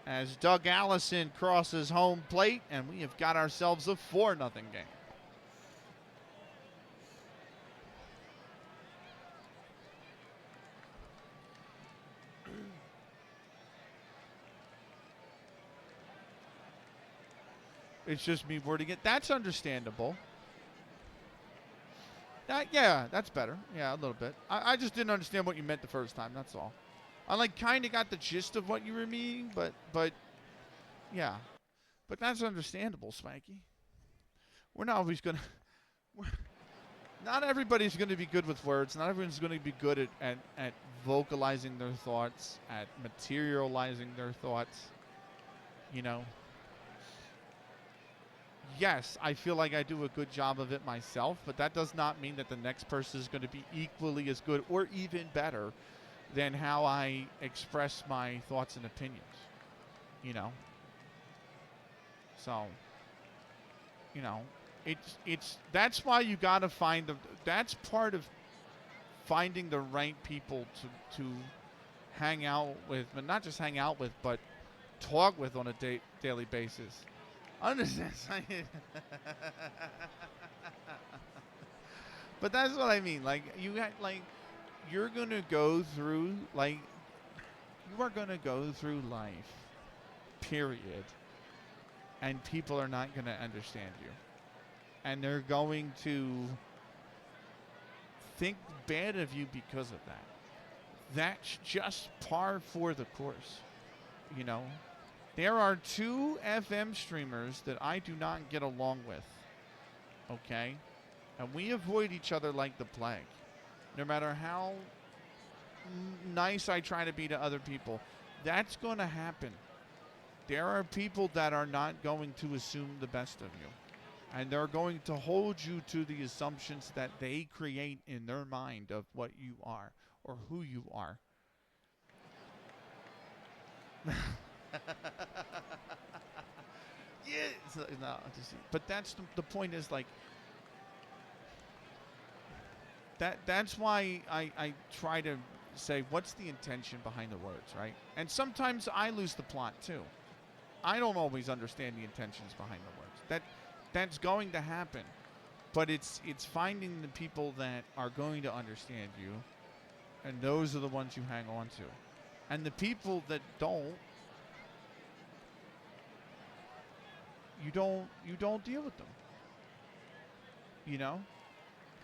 as Doug Allison crosses home plate, and we have got ourselves a 4-0 game. It's just me wording it. That's understandable. Yeah, that's better. Yeah, a little bit. I just didn't understand what you meant the first time. That's all. I kind of got the gist of what you were meaning, but yeah. But that's understandable, Spanky. We're not always going to... Not everybody's going to be good with words. Not everyone's going to be good at vocalizing their thoughts, at materializing their thoughts. You know. Yes, I feel like I do a good job of it myself, but that does not mean that the next person is going to be equally as good or even better than how I express my thoughts and opinions. You know? So, you know, that's why you got to find that's part of finding the right people to hang out with, but not just hang out with, but talk with on a daily basis. Understand? But that's what I mean. Like, you got, like, you're going to go through, like, you are going to go through life, period. And people are not going to understand you. And they're going to think bad of you because of that. That's just par for the course, you know? There are 2 FM streamers that I do not get along with, okay? And we avoid each other like the plague. No matter how nice I try to be to other people, that's going to happen. There are people that are not going to assume the best of you. And they're going to hold you to the assumptions that they create in their mind of what you are or who you are. Yeah, no, but that's the point is, like, that's why I try to say what's the intention behind the words, right? And sometimes I lose the plot too. I don't always understand the intentions behind the words. That's going to happen, but it's finding the people that are going to understand you, and those are the ones you hang on to, and the people that don't. You don't deal with them. You know?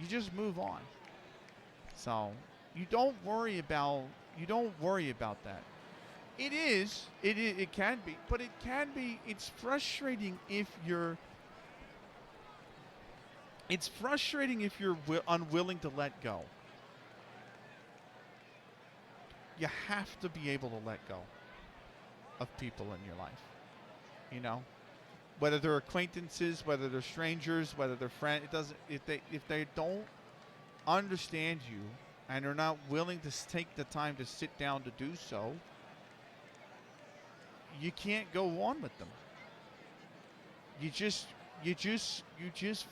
You just move on. So, you don't worry about that. It can be, but it's frustrating if you're unwilling to let go. You have to be able to let go of people in your life. You know? Whether they're acquaintances, whether they're strangers, whether they're friends, it doesn't. If they don't understand you and are not willing to take the time to sit down to do so, you can't go on with them. You just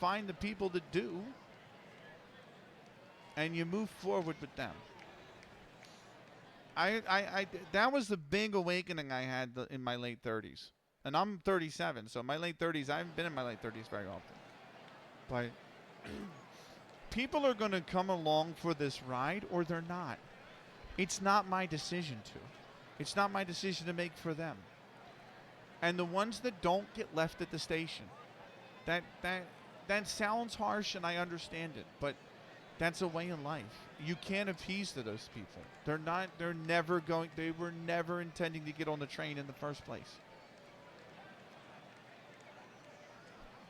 find the people that do, and you move forward with them. That was the big awakening I had in my late 30s. And I'm 37, so my late 30s, I haven't been in my late 30s very often. But people are going to come along for this ride, or they're not. It's not my decision to. It's not my decision to make for them. And the ones that don't get left at the station, that sounds harsh, and I understand it, but that's a way of life. You can't appease to those people. They were never intending to get on the train in the first place.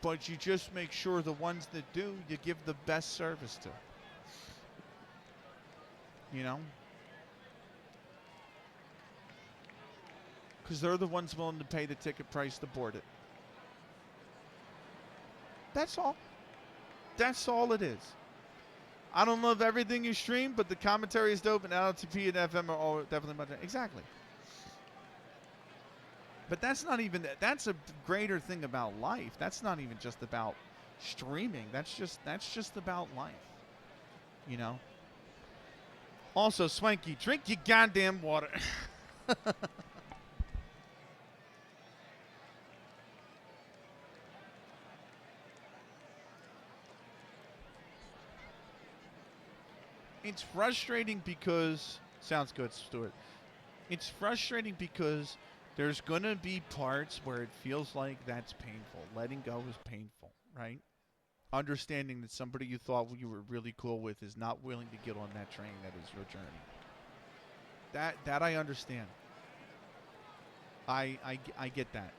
But you just make sure the ones that do, you give the best service to. You know? Because they're the ones willing to pay the ticket price to board it. That's all. That's all it is. I don't love everything you stream, but the commentary is dope, and LTP and FM are all definitely much. Exactly. But that's not even. That's a greater thing about life. That's not even just about streaming. That's just about life. You know. Also, Swanky, drink your goddamn water. It's frustrating because sounds good, Stuart. It's frustrating because there's gonna be parts where it feels like that's painful. Letting go is painful, right? Understanding that somebody you thought you were really cool with is not willing to get on that train that is your journey. That I understand. I get that.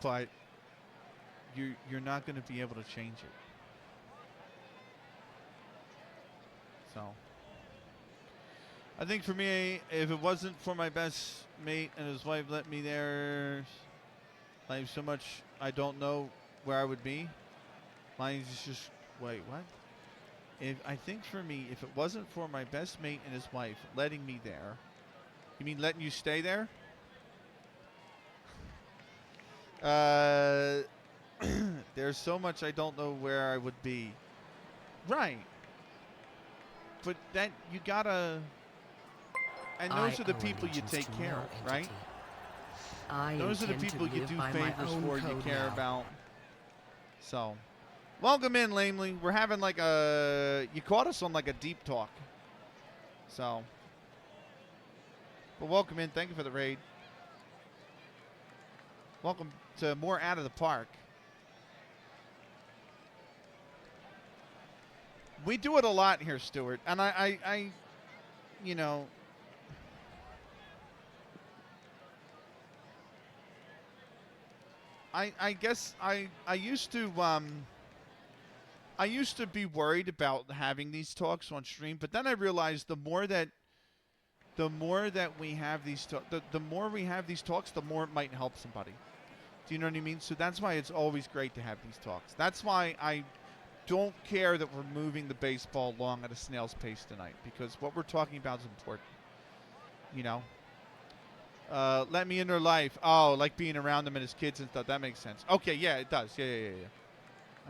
But you're not going to be able to change it. So I think for me, if it wasn't for my best mate and his wife let me there, like so much I don't know where I would be. Mine's just wait, what? I think for me, if it wasn't for my best mate and his wife letting me there, you mean letting you stay there? There's so much I don't know where I would be. Right. But that you gotta, and those are the people you take care of, right? Those are the people you do favors for, you care about. So, welcome in, Lamely. We're having like you caught us on like a deep talk. So, but welcome in. Thank you for the raid. Welcome to more Out of the Park. We do it a lot here, Stuart, and I you know, I guess I used to be worried about having these talks on stream, but then I realized the more that we have these the more we have these talks, the more it might help somebody. Do you know what I mean? So that's why it's always great to have these talks. That's why I don't care that we're moving the baseball along at a snail's pace tonight, because what we're talking about is important. You know? Let me in their life. Oh, like being around them and his kids and stuff. That makes sense. Okay, yeah, it does. Yeah.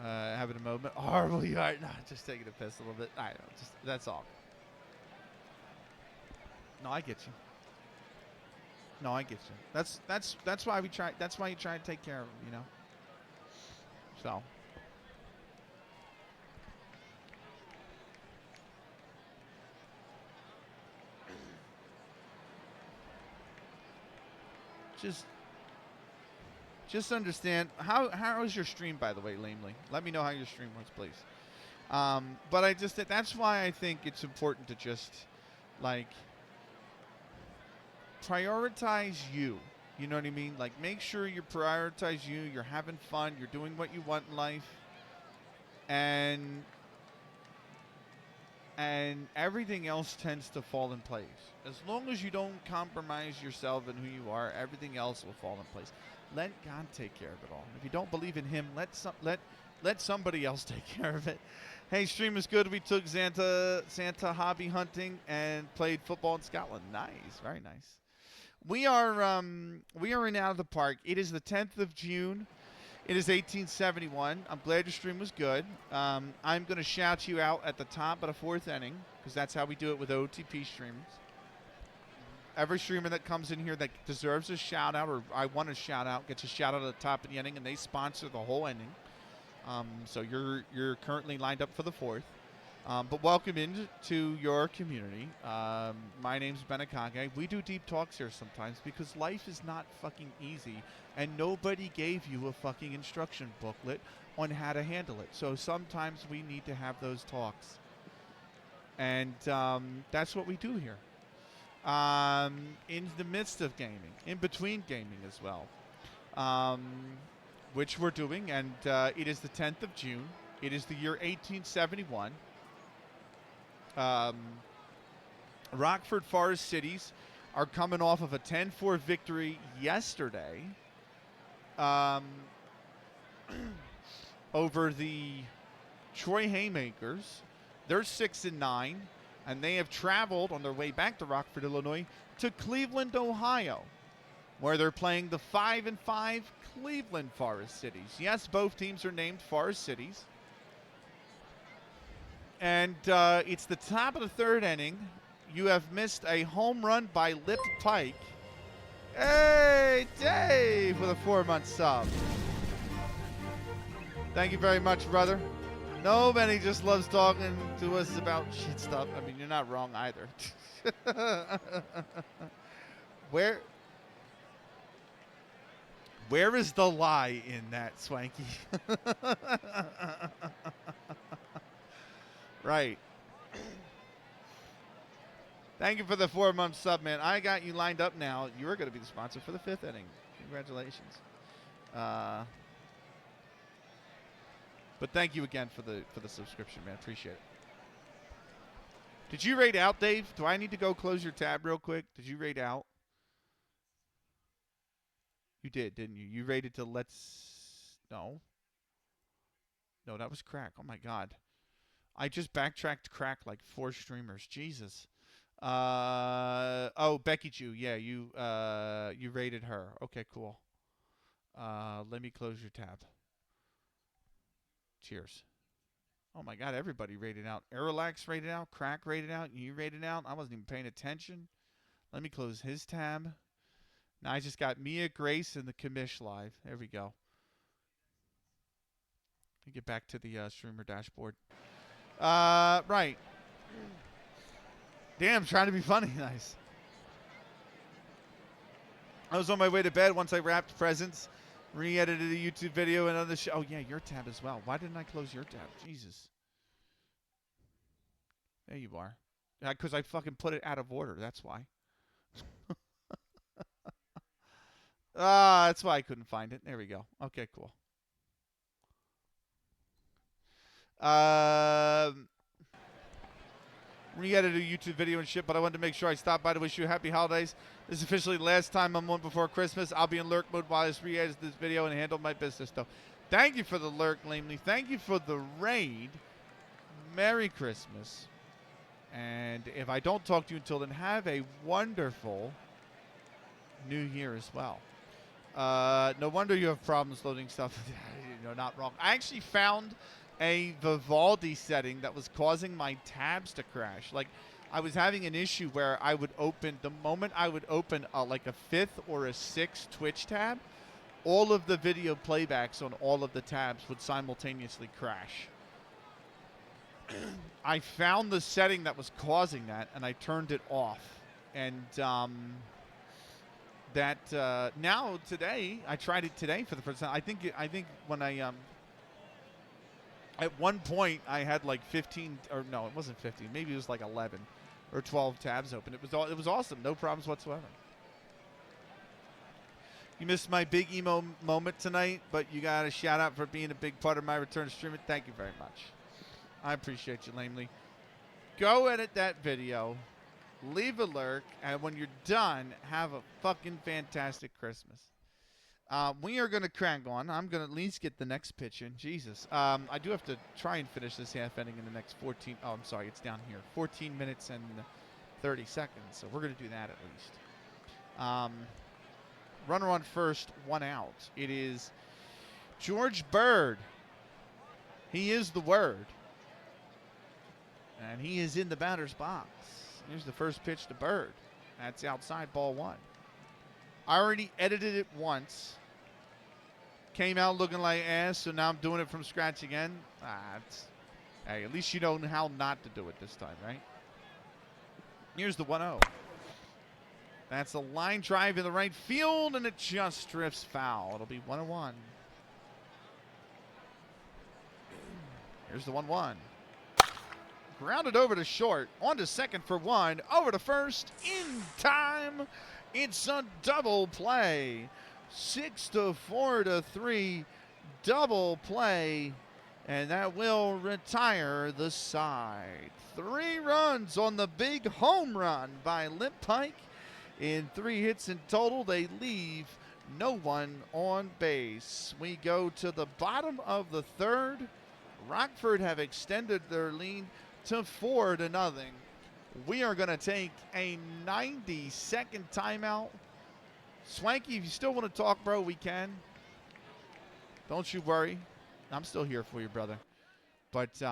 Having a moment. Horrible you are. No, just taking a piss a little bit. I don't know. Just, that's all. No, I get you. No, I get you. That's why we try. That's why you try to take care of them, you know? So. Just understand how is your stream, by the way, Lamely? Let me know how your stream was, please. But that's why I think it's important to just like prioritize you. You know what I mean? Like make sure you prioritize you. You're having fun. You're doing what you want in life, and everything else tends to fall in place. As long as you don't compromise yourself and who you are, everything else will fall in place. Let God take care of it all. If you don't believe in Him, let somebody else take care of it. Hey, stream is good. We took Santa hobby hunting and played football in Scotland. Nice, very nice. We are in Out of the Park. It is the 10th of June. It is 1871. I'm glad your stream was good. I'm going to shout you out at the top of the fourth inning, because that's how we do it with OOTP streamers. Every streamer that comes in here that deserves a shout out, or I want a shout out, gets a shout out at the top of the inning, and they sponsor the whole inning. So you're currently lined up for the fourth. But welcome into your community. My name's Benakage. We do deep talks here sometimes because life is not fucking easy, and nobody gave you a fucking instruction booklet on how to handle it. So sometimes we need to have those talks. And that's what we do here. In the midst of gaming, in between gaming as well, which we're doing, and it is the 10th of June. It is the year 1871. Rockford Forest Citys are coming off of a 10-4 victory yesterday over the Troy Haymakers. They're 6-9, and they have traveled on their way back to Rockford, Illinois, to Cleveland, Ohio, where they're playing the 5-5 Cleveland Forest Citys. Yes, both teams are named Forest Cities. And it's the top of the third inning. You have missed a home run by Lip Pike. Hey, Dave, with a 4-month sub. Thank you very much, brother. Nobody just loves talking to us about shit stuff. I mean, you're not wrong either. Where is the lie in that, Swanky? Right. Thank you for the 4-month sub, man. I got you lined up now. You're going to be the sponsor for the 5th inning. Congratulations. But thank you again for the subscription, man. Appreciate it. Did you raid out, Dave? Do I need to go close your tab real quick? Did you raid out? You did, didn't you? You raided to No. No, that was Crack. Oh, my God. I just backtracked Crack like 4 streamers. Jesus. Oh, Becky Jew. Yeah, you raided her. Okay, cool. Let me close your tab. Cheers. Oh my God, everybody rated out. Aerolax rated out. Crack rated out. You rated out. I wasn't even paying attention. Let me close his tab. Now I just got Mia, Grace, and the commish live. There we go. Let me get back to the streamer dashboard. Right. Damn, trying to be funny. Nice. I was on my way to bed once I wrapped presents. Re-edited a YouTube video and other show. Oh, yeah, your tab as well. Why didn't I close your tab? Jesus. There you are. Yeah, because I fucking put it out of order. That's why. That's why I couldn't find it. There we go. Okay, cool. Re-edited a YouTube video and shit, but I wanted to make sure I stopped by to wish you happy holidays. This is officially the last time I'm on before Christmas. I'll be in lurk mode while I re-edit this video and handle my business stuff. Thank you for the lurk, Lamely. Thank you for the raid. Merry Christmas. And if I don't talk to you until then, have a wonderful New Year as well. No wonder you have problems loading stuff. You know, not wrong. I actually found a Vivaldi setting that was causing my tabs to crash. Like, I was having an issue where I would open, the moment I would open like a 5th or a 6th Twitch tab, all of the video playbacks on all of the tabs would simultaneously crash. I found the setting that was causing that, and I turned it off. And now today, I tried it today for the first time. I think when I at one point, I had like 15, or no, it wasn't 15. Maybe it was like 11 or 12 tabs open. It was awesome. No problems whatsoever. You missed my big emo moment tonight, but you got a shout out for being a big part of my return to streaming. Thank you very much. I appreciate you, Lamely. Go edit that video, leave a lurk, and when you're done, have a fucking fantastic Christmas. We are going to crank on. I'm going to at least get the next pitch in. Jesus. I do have to try and finish this half inning in the next 14. Oh, I'm sorry. It's down here. 14 minutes and 30 seconds. So we're going to do that at least. Runner on first, 1 out. It is George Bird. He is the word. And he is in the batter's box. Here's the first pitch to Bird. That's outside, ball 1. I already edited it once. Came out looking like ass, so now I'm doing it from scratch again. Hey, at least you know how not to do it this time, right? Here's the 1-0. That's a line drive in the right field, and it just drifts foul. It'll be 1-1. Here's the 1-1. Grounded over to short. On to second for 1. Over to first. In time. It's a double play. 6-4-3. Double play. And that will retire the side. 3 runs on the big home run by Lip Pike. In 3 hits in total, they leave No one on base. We go to the bottom of the third. Rockford have extended their lead to 4-0. We are going to take a 90-second timeout. Swanky, if you still want to talk, bro, we can. Don't you worry. I'm still here for you, brother. But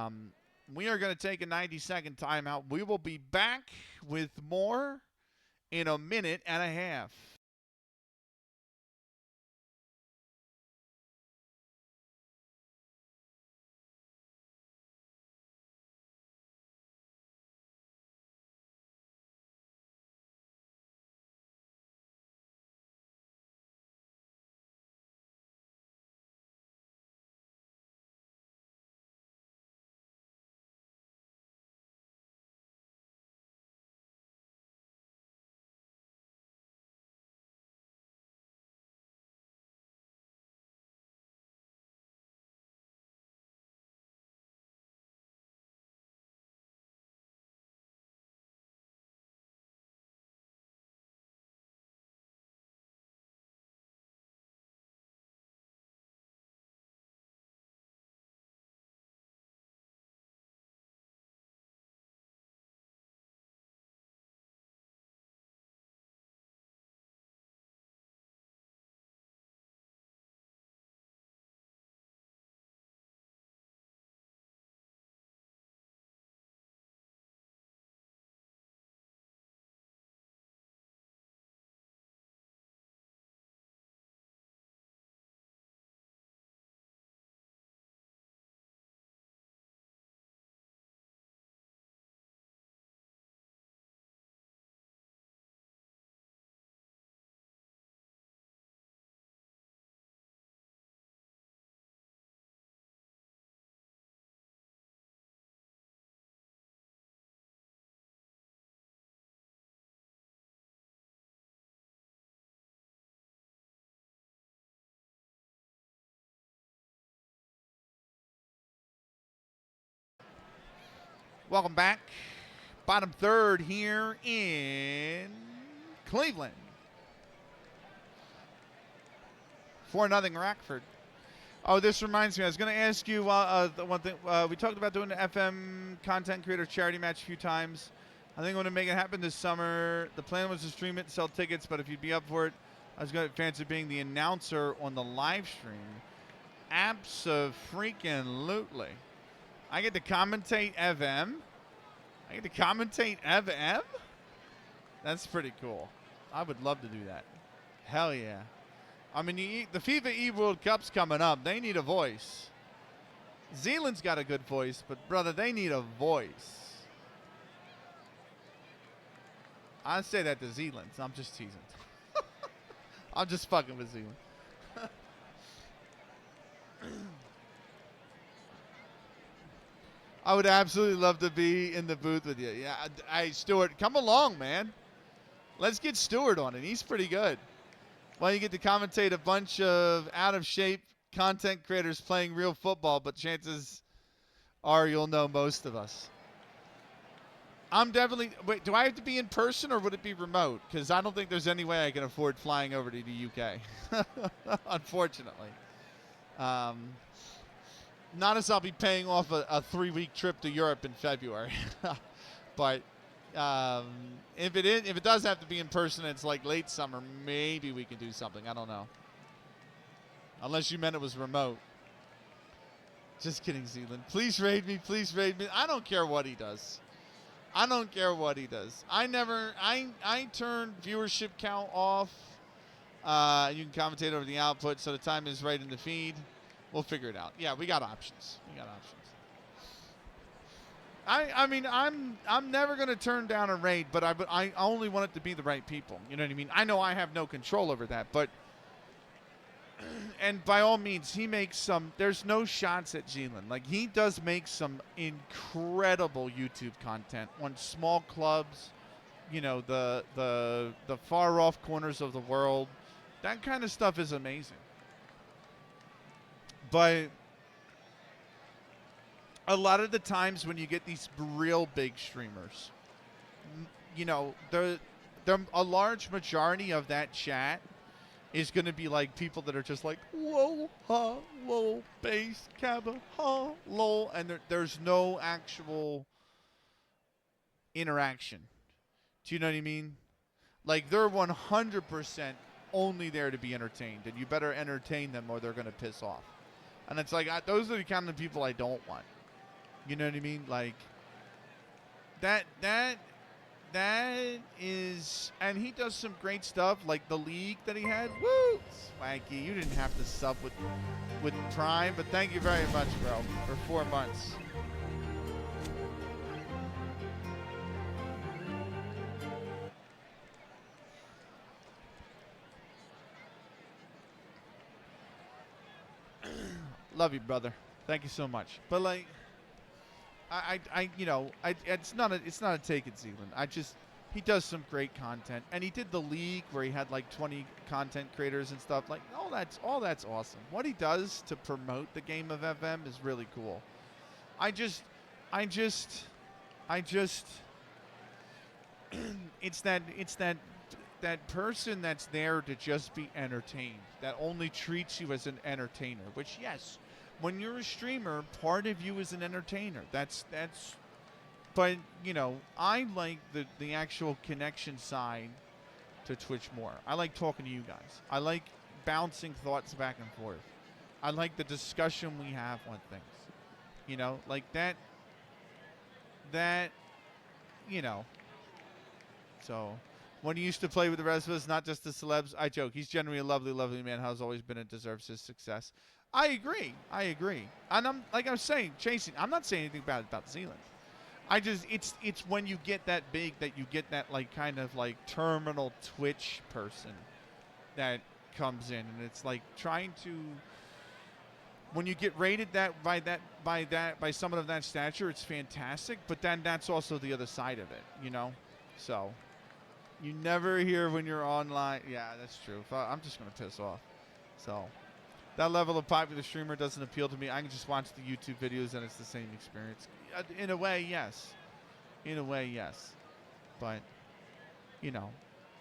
we are going to take a 90-second timeout. We will be back with more in a minute and a half. Welcome back. Bottom third here in Cleveland. 4-0 Rockford. Oh, this reminds me. I was going to ask you the one thing. We talked about doing the FM content creator charity match a few times. I think I'm going to make it happen this summer. The plan was to stream it, sell tickets, but if you'd be up for it, I was going to fancy being the announcer on the live stream. Abso-freaking-lutely. I get to commentate FM. I get to commentate FM? That's pretty cool. I would love to do that. Hell yeah. I mean, the FIFA E World Cup's coming up. They need a voice. Zealand's got a good voice, but brother, they need a voice. I say that to Zealand. I'm just teasing. I'm just fucking with Zealand. I would absolutely love to be in the booth with you. Yeah, hey, Stuart, come along, man. Let's get Stuart on it. He's pretty good. Well, you get to commentate a bunch of out-of-shape content creators playing real football, but chances are you'll know most of us. I'm definitely... Wait, do I have to be in person or would it be remote? Because I don't think there's any way I can afford flying over to the UK. Unfortunately. Not as I'll be paying off a 3-week trip to Europe in February. But if it does have to be in person, it's like late summer, maybe we can do something. I don't know. Unless you meant it was remote. Just kidding, Zealand. Please raid me. Please raid me. I don't care what he does. I don't care what he does. I turn viewership count off. You can commentate over the output so the time is right in the feed. We'll figure it out. Yeah, we got options. We got options. I mean, I'm never going to turn down a raid, but I only want it to be the right people. You know what I mean? I know I have no control over that, but and by all means, he makes some. There's no shots at Zealand. Like, he does make some incredible YouTube content on small clubs. You know, the far off corners of the world. That kind of stuff is amazing. But a lot of the times when you get these real big streamers, you know, a large majority of that chat is going to be like people that are just like, lol, ha, lol, bass, cabba, ha, lol, and there's no actual interaction. Do you know what I mean? Like, they're 100% only there to be entertained, and you better entertain them or they're going to piss off. And it's like, those are the kind of people I don't want. You know what I mean? Like, that is, and he does some great stuff, like the league that he had. Woo! Swanky, you didn't have to sub with Prime, but thank you very much, bro, for 4 months. Love you, brother. Thank you so much. But like, it's not a take at Zealand. He does some great content, and he did the league where he had like 20 content creators and stuff. Like, all that's awesome. What he does to promote the game of FM is really cool. I just, it's that person that's there to just be entertained, that only treats you as an entertainer. Which, yes, when you're a streamer, part of you is an entertainer. That's. But, you know, I like the actual connection side to Twitch more. I like talking to you guys. I like bouncing thoughts back and forth. I like the discussion we have on things. You know, like that, you know. So, when he used to play with the rest of us, not just the celebs, I joke. He's generally a lovely, lovely man, has always been and deserves his success. I agree. And I'm saying, Chasing, I'm not saying anything bad about Zealand. It's when you get that big that you get that like kind of like terminal Twitch person that comes in, and it's like trying to, when you get rated by someone of that stature, it's fantastic, but then that's also the other side of it, you know? So you never hear when you're online. Yeah, that's true. I'm just gonna piss off. So that level of popular streamer doesn't appeal to me. I can just watch the YouTube videos and it's the same experience. In a way, yes. But, you know,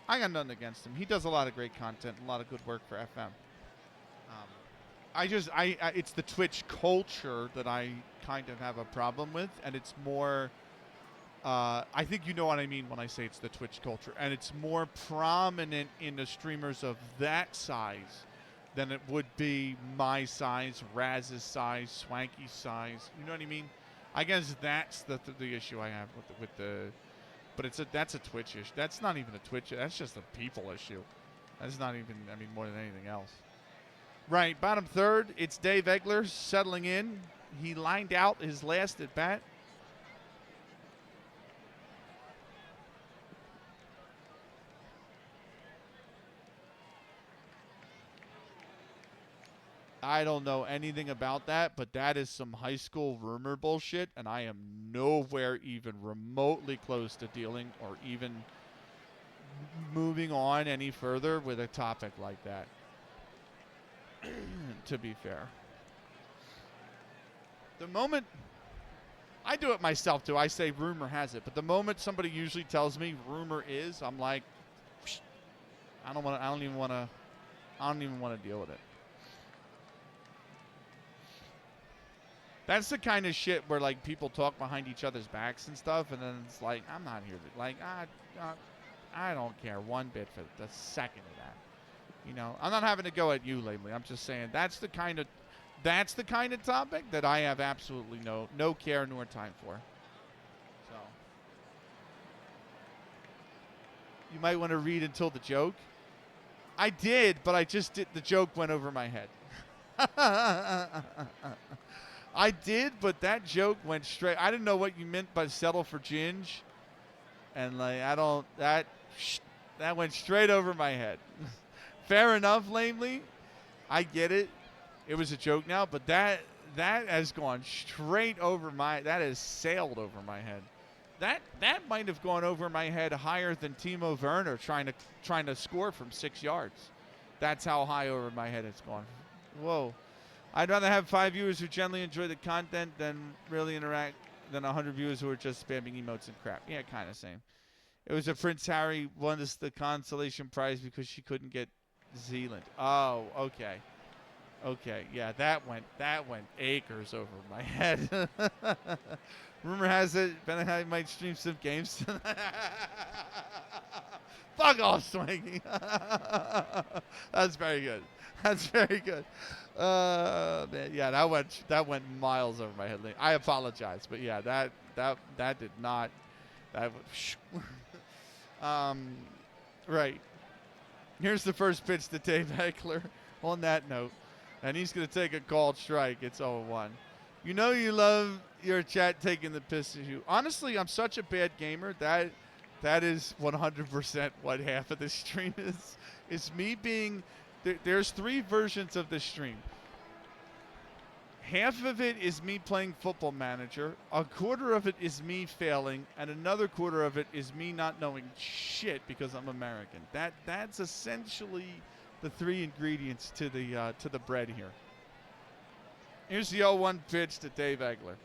I got nothing against him. He does a lot of great content, a lot of good work for FM. It's the Twitch culture that I kind of have a problem with, and it's more, I think you know what I mean when I say it's the Twitch culture, and it's more prominent in the streamers of that size than it would be my size, Raz's size, Swanky's size. You know what I mean? I guess that's the issue I have with the, but that's a Twitch issue. That's not even a Twitch. That's just a people issue. That's not even, I mean, more than anything else. Right, bottom third, it's Dave Egler settling in. He lined out his last at bat. I don't know anything about that, but that is some high school rumor bullshit, and I am nowhere even remotely close to dealing or even moving on any further with a topic like that, to be fair. The moment, I do it myself too, I say rumor has it, but the moment somebody usually tells me rumor is, I'm like, I don't even want to deal with it. That's the kind of shit where, like, people talk behind each other's backs and stuff, and then it's like, I'm not here to, like, I don't care one bit for the second of that. You know, I'm not having to go at you lately. I'm just saying that's the kind of topic that I have absolutely no care nor time for. So, you might want to read until the joke. I did, but the joke went over my head. I did, but that joke went straight. I didn't know what you meant by settle for ginge. And like, that went straight over my head. Fair enough, lamely. I get it. It was a joke now, but that has gone straight over that has sailed over my head. That might have gone over my head higher than Timo Werner trying to score from 6 yards. That's how high over my head it's gone. Whoa. I'd rather have 5 viewers who generally enjoy the content than really interact than 100 viewers who are just spamming emotes and crap. Yeah, kind of same. It was a Prince Harry won us the consolation prize because she couldn't get Zealand. Oh, okay. Okay, yeah, that went acres over my head. Rumor has it Ben I might stream some games tonight. Fuck off, Swanky. That's very good. That's very good. Man, yeah, that went miles over my head. I apologize, but yeah, that did not. That was, right. Here's the first pitch to Dave Eckler. On that note, and he's going to take a called strike. It's 0-1. You know you love your chat taking the piss at you. Honestly, I'm such a bad gamer that is 100% what half of this stream is. It's me being there's 3 versions of this stream. Half of it is me playing Football Manager, a quarter of it is me failing, and another quarter of it is me not knowing shit because I'm American. That's essentially the 3 ingredients to the bread here. Here's the 0-1 pitch to Dave Eckler.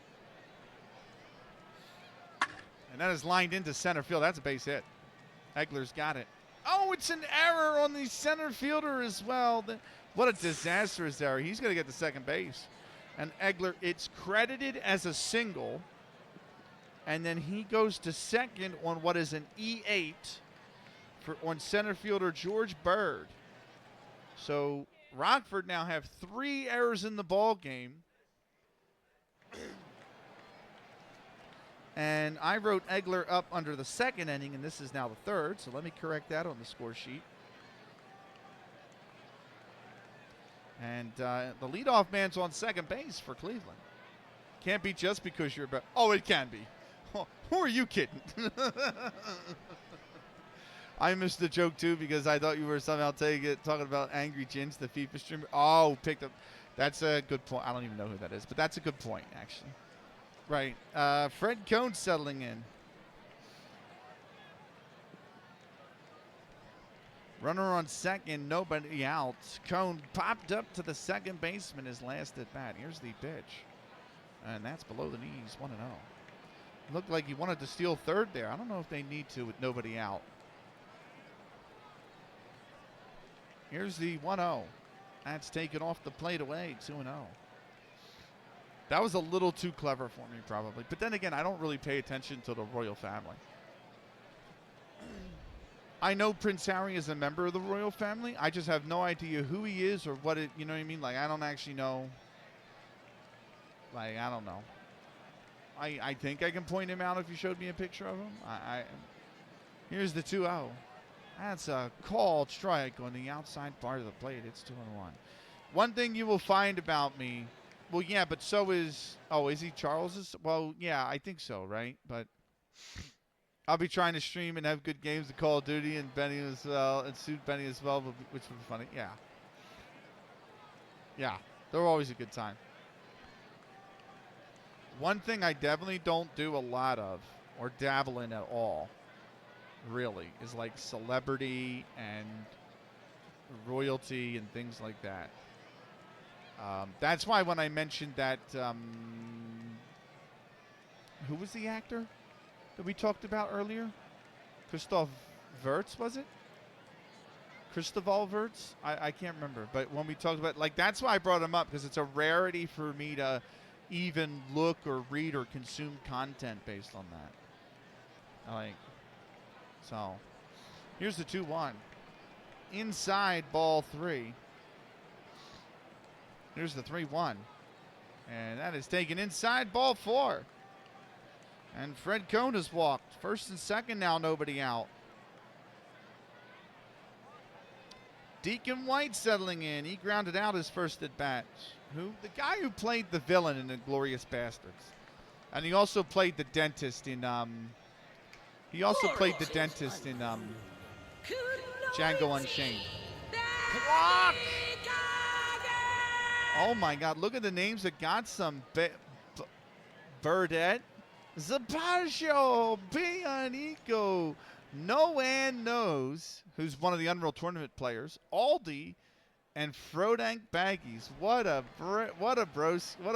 And that is lined into center field. That's a base hit. Eckler's got it. Oh, it's an error on the center fielder as well. What a disastrous error. He's going to get to second base. And Eckler, it's credited as a single. And then he goes to second on what is an E8 on center fielder George Bird. So Rockford now have 3 errors in the ball game. And I wrote Eckler up under the second inning, and this is now the third. So let me correct that on the score sheet. And the leadoff man's on second base for Cleveland. Can't be just because you're about. Oh, it can be. Oh, who are you kidding? I missed the joke too because I thought you were somehow talking about Angry Ginge, the FIFA streamer. Oh, picked up. That's a good point. I don't even know who that is, but that's a good point actually. Right. Fred Cohn settling in. Runner on second, nobody out. Cohn popped up to the second baseman his last at bat. Here's the pitch. And that's below the knees, 1-0. Looked like he wanted to steal third there. I don't know if they need to with nobody out. Here's the 1-0. That's taken off the plate away, 2-0. That was a little too clever for me probably. But then again, I don't really pay attention to the royal family. I know Prince Harry is a member of the royal family. I just have no idea who he is or what it, you know what I mean? Like, I don't actually know. Like, I don't know. I think I can point him out if you showed me a picture of him. Here's the 2-0. That's a called strike on the outside part of the plate. It's 2-1. One thing you will find about me, well, yeah, but so is, oh, is he Charles's? Well, yeah, I think so, right? But I'll be trying to stream and have good games of Call of Duty and Benny as well, and suit Benny as well, which would be funny. Yeah. Yeah, they're always a good time. One thing I definitely don't do a lot of, or dabble in at all, really, is like celebrity and royalty and things like that. That's why when I mentioned that, who was the actor that we talked about earlier? Christoph Wirtz, was it? Christoval Wirtz? I can't remember. But when we talked about, like, that's why I brought him up, because it's a rarity for me to even look or read or consume content based on that. Like, so here's the 2-1. Inside, ball 3. Here's the 3-1. And that is taken inside, ball 4. And Fred Cohn has walked. First and second now, nobody out. Deacon White settling in. He grounded out his first at bat. Who? The guy who played the villain in Inglourious Bastards. And he also played the dentist in Django Unchained. Block! Oh my God, look at the names that got some. Burdette, Zapasio, Bionico, Noan Knows, who's one of the Unreal Tournament players, Aldi, and Frodank Baggies. What a broski. What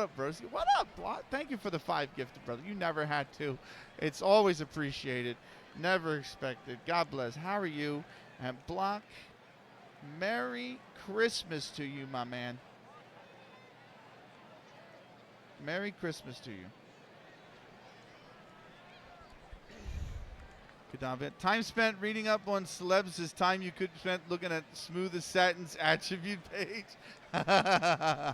up, Block? Thank you for the 5 gifted, brother. You never had to. It's always appreciated. Never expected. God bless. How are you? And Block, Merry Christmas to you, my man. Merry Christmas to you. Time spent reading up on celebs is time you could spend looking at Smoothest Satin's attribute page. How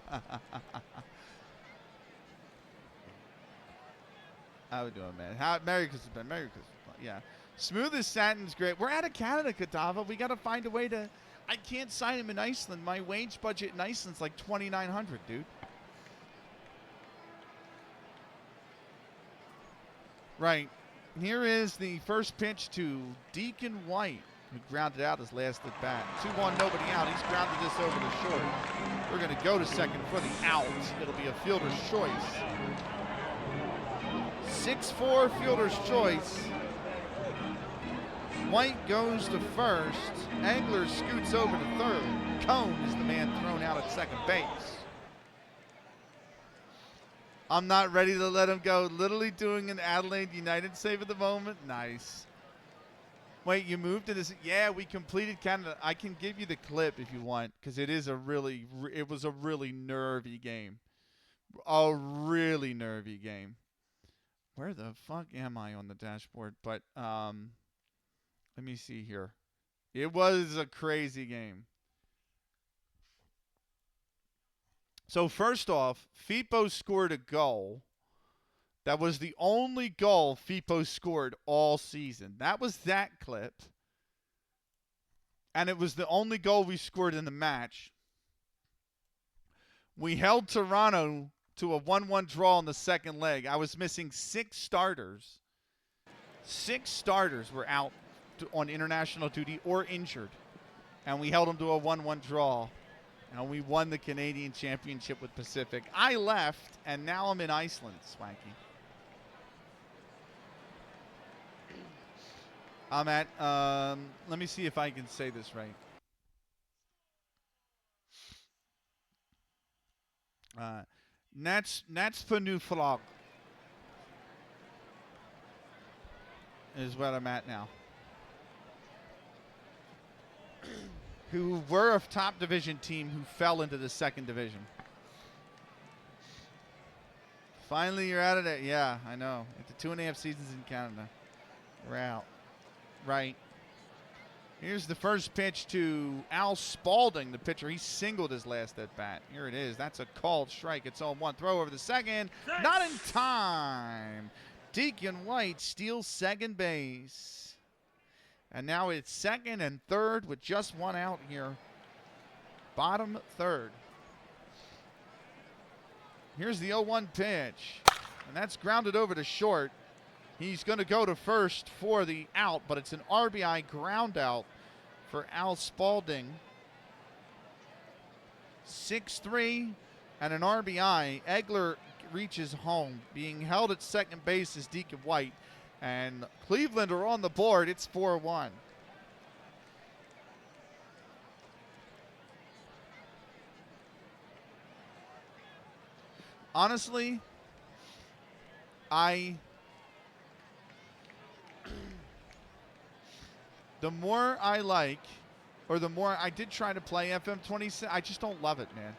we doing, man? Merry Christmas, man. Merry Christmas. Yeah. Smoothest Satin's great. We're out of Canada, Kadava. We got to find a way to... I can't sign him in Iceland. My wage budget in Iceland's like $2,900, dude. Right. Here is the first pitch to Deacon White, who grounded out his last at bat. 2-1, nobody out. He's grounded this over the short. We're going to go to second for the out. It'll be a fielder's choice. 6-4 fielder's choice. White goes to first. Engler scoots over to third. Cone is the man thrown out at second base. I'm not ready to let him go. Literally doing an Adelaide United save at the moment. Nice. Wait, you moved to this? Yeah, we completed Canada. I can give you the clip if you want, because it was a really nervy game. A really nervy game. Where the fuck am I on the dashboard? But let me see here. It was a crazy game. So first off, Fipo scored a goal. That was the only goal Fipo scored all season. That was that clip. And it was the only goal we scored in the match. We held Toronto to a 1-1 draw in the second leg. I was missing 6 starters. 6 starters were out on international duty or injured. And we held them to a 1-1 draw. And we won the Canadian Championship with Pacific. I left, and now I'm in Iceland, Swanky. I'm at, let me see if I can say this right. Natspanuflog is where I'm at now. Who were a top division team who fell into the second division. Finally, you're out of it. Yeah, I know. After 2.5 seasons in Canada. We're out. Right. Here's the first pitch to Al Spalding, the pitcher. He singled his last at bat. Here it is. That's a called strike. It's 0-1. Throw over the second. Nice. Not in time. Deacon White steals second base. And now it's second and third with just 1 out here. Bottom third. Here's the 0-1 pitch. And that's grounded over to short. He's going to go to first for the out, but it's an RBI ground out for Al Spalding. 6-3 and an RBI. Egler reaches home. Being held at second base is Deacon White. And Cleveland are on the board. It's 4-1. Honestly, the more I like, or the more I did try to play FM26, I just don't love it, man.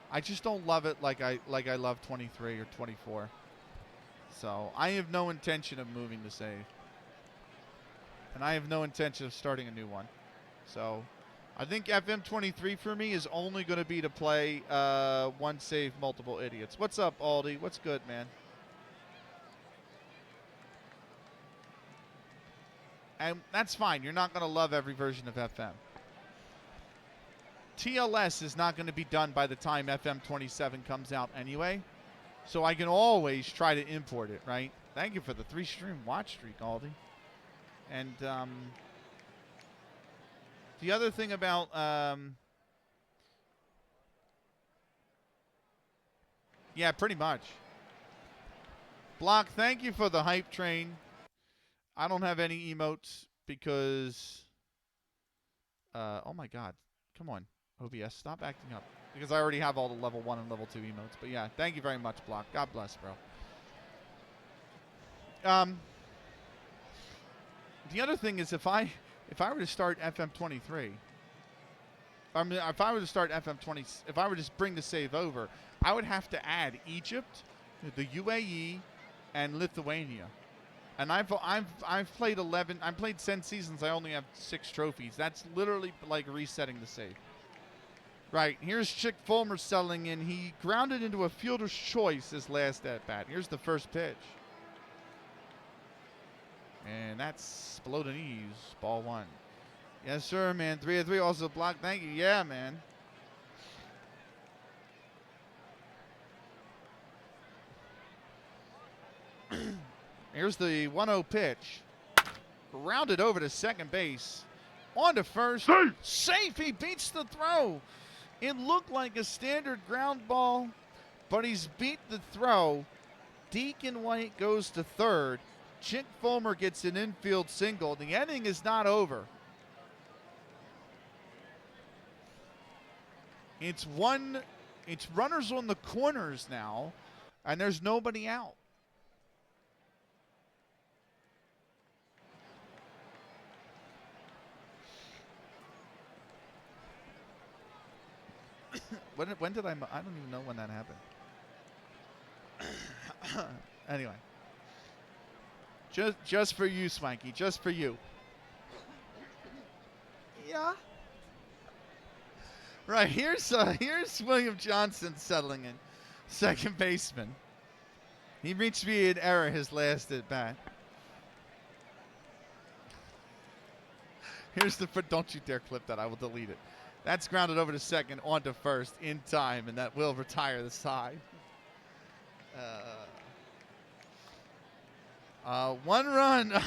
I just don't love it like I love 23 or 24. So I have no intention of moving to save. And I have no intention of starting a new one. So I think FM23 for me is only going to be to play one save, multiple idiots. What's up, Aldi? What's good, man? And that's fine. You're not going to love every version of FM. TLS is not going to be done by the time FM27 comes out anyway. So I can always try to import it, right? Thank you for the 3-stream watch streak, Aldi. And the other thing about yeah, pretty much. Block, thank you for the hype train. I don't have any emotes because oh my god. Come on, OBS, stop acting up. Because I already have all the level 1 and level 2 emotes. But yeah, thank you very much, Block. God bless, bro. The other thing is if I were to start FM23, I mean, if I were to start FM20, if I were to just bring the save over, I would have to add Egypt, the UAE, and Lithuania. And I've played 11. I've played 10 seasons. I only have 6 trophies. That's literally like resetting the save. Right, here's Chick Fulmer settling in. He grounded into a fielder's choice his last at bat. Here's the first pitch. And that's below the knees, ball 1. Yes, sir, man. 3-3 also blocked. Thank you. Yeah, man. Here's the 1-0 pitch. Rounded over to second base. On to first. Safe. He beats the throw. It looked like a standard ground ball, but he's beat the throw. Deacon White goes to third. Chick Fulmer gets an infield single. The inning is not over. It's runners on the corners now, and there's nobody out. When did I don't even know when that happened. Anyway. Just for you, Swanky. Just for you. Yeah. Right, here's William Johnson settling in. Second baseman. He reached me an error his last at bat. Here's the don't you dare clip that. I will delete it. That's grounded over to second, on to first in time, and that will retire the side. 1 run.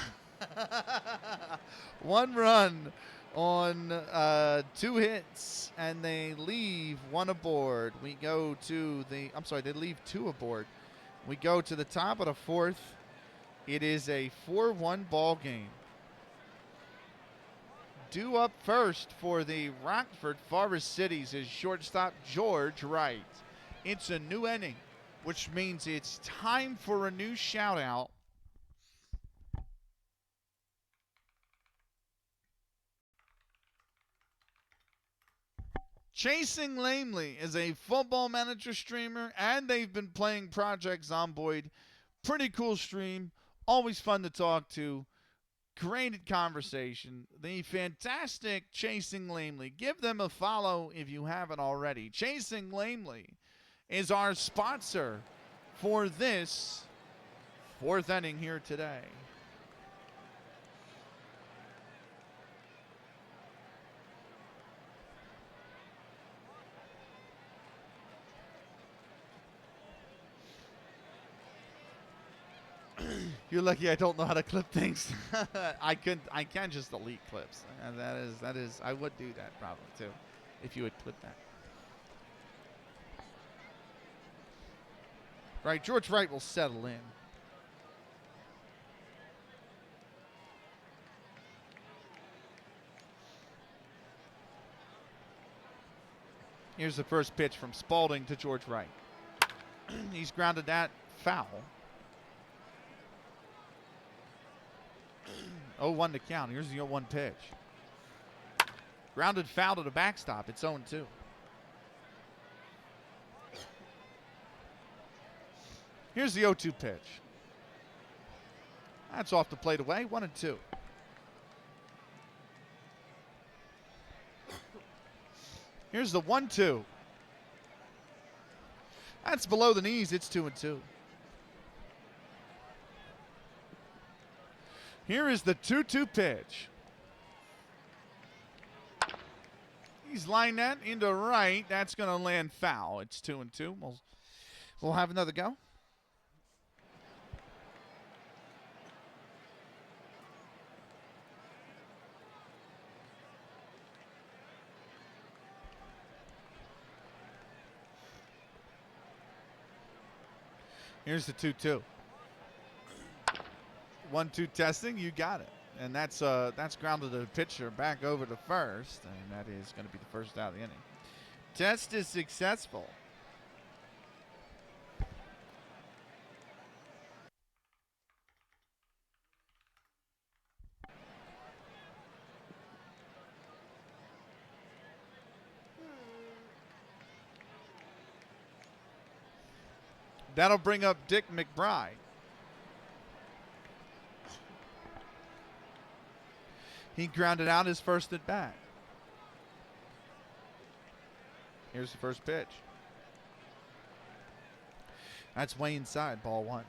1 run on 2 hits, and they leave 1 aboard. We go to the, they leave 2 aboard. We go to the top of the 4th. It is a 4-1 ball game. Due up first for the Rockford Forest Citys is shortstop George Wright. It's a new inning, which means it's time for a new shout-out. Chasing Lamely is a Football Manager streamer, and they've been playing Project Zomboid. Pretty cool stream. Always fun to talk to. Great conversation. The fantastic Chasing Lamely. Give them a follow if you haven't already. Chasing Lamely is our sponsor for this 4th inning here today. You're lucky I don't know how to clip things. I can just delete clips. And that is I would do that probably too, if you would clip that. Right, George Wright will settle in. Here's the first pitch from Spalding to George Wright. He's grounded that foul. 0-1 to count. Here's the 0-1 pitch. Grounded foul to the backstop. It's 0-2. Here's the 0-2 pitch. That's off the plate away. 1-2. Here's the 1-2. That's below the knees. It's 2-2. Here is the 2-2 pitch. He's lined that into right. That's going to land foul. It's 2-2. We'll have another go. Here's the 2-2. 1-2 testing, you got it. And that's grounded the pitcher back over to first, and that is going to be the first out of the inning. Test is successful. That'll bring up Dick McBride. He grounded out his first at bat. Here's the first pitch. That's way inside, ball one.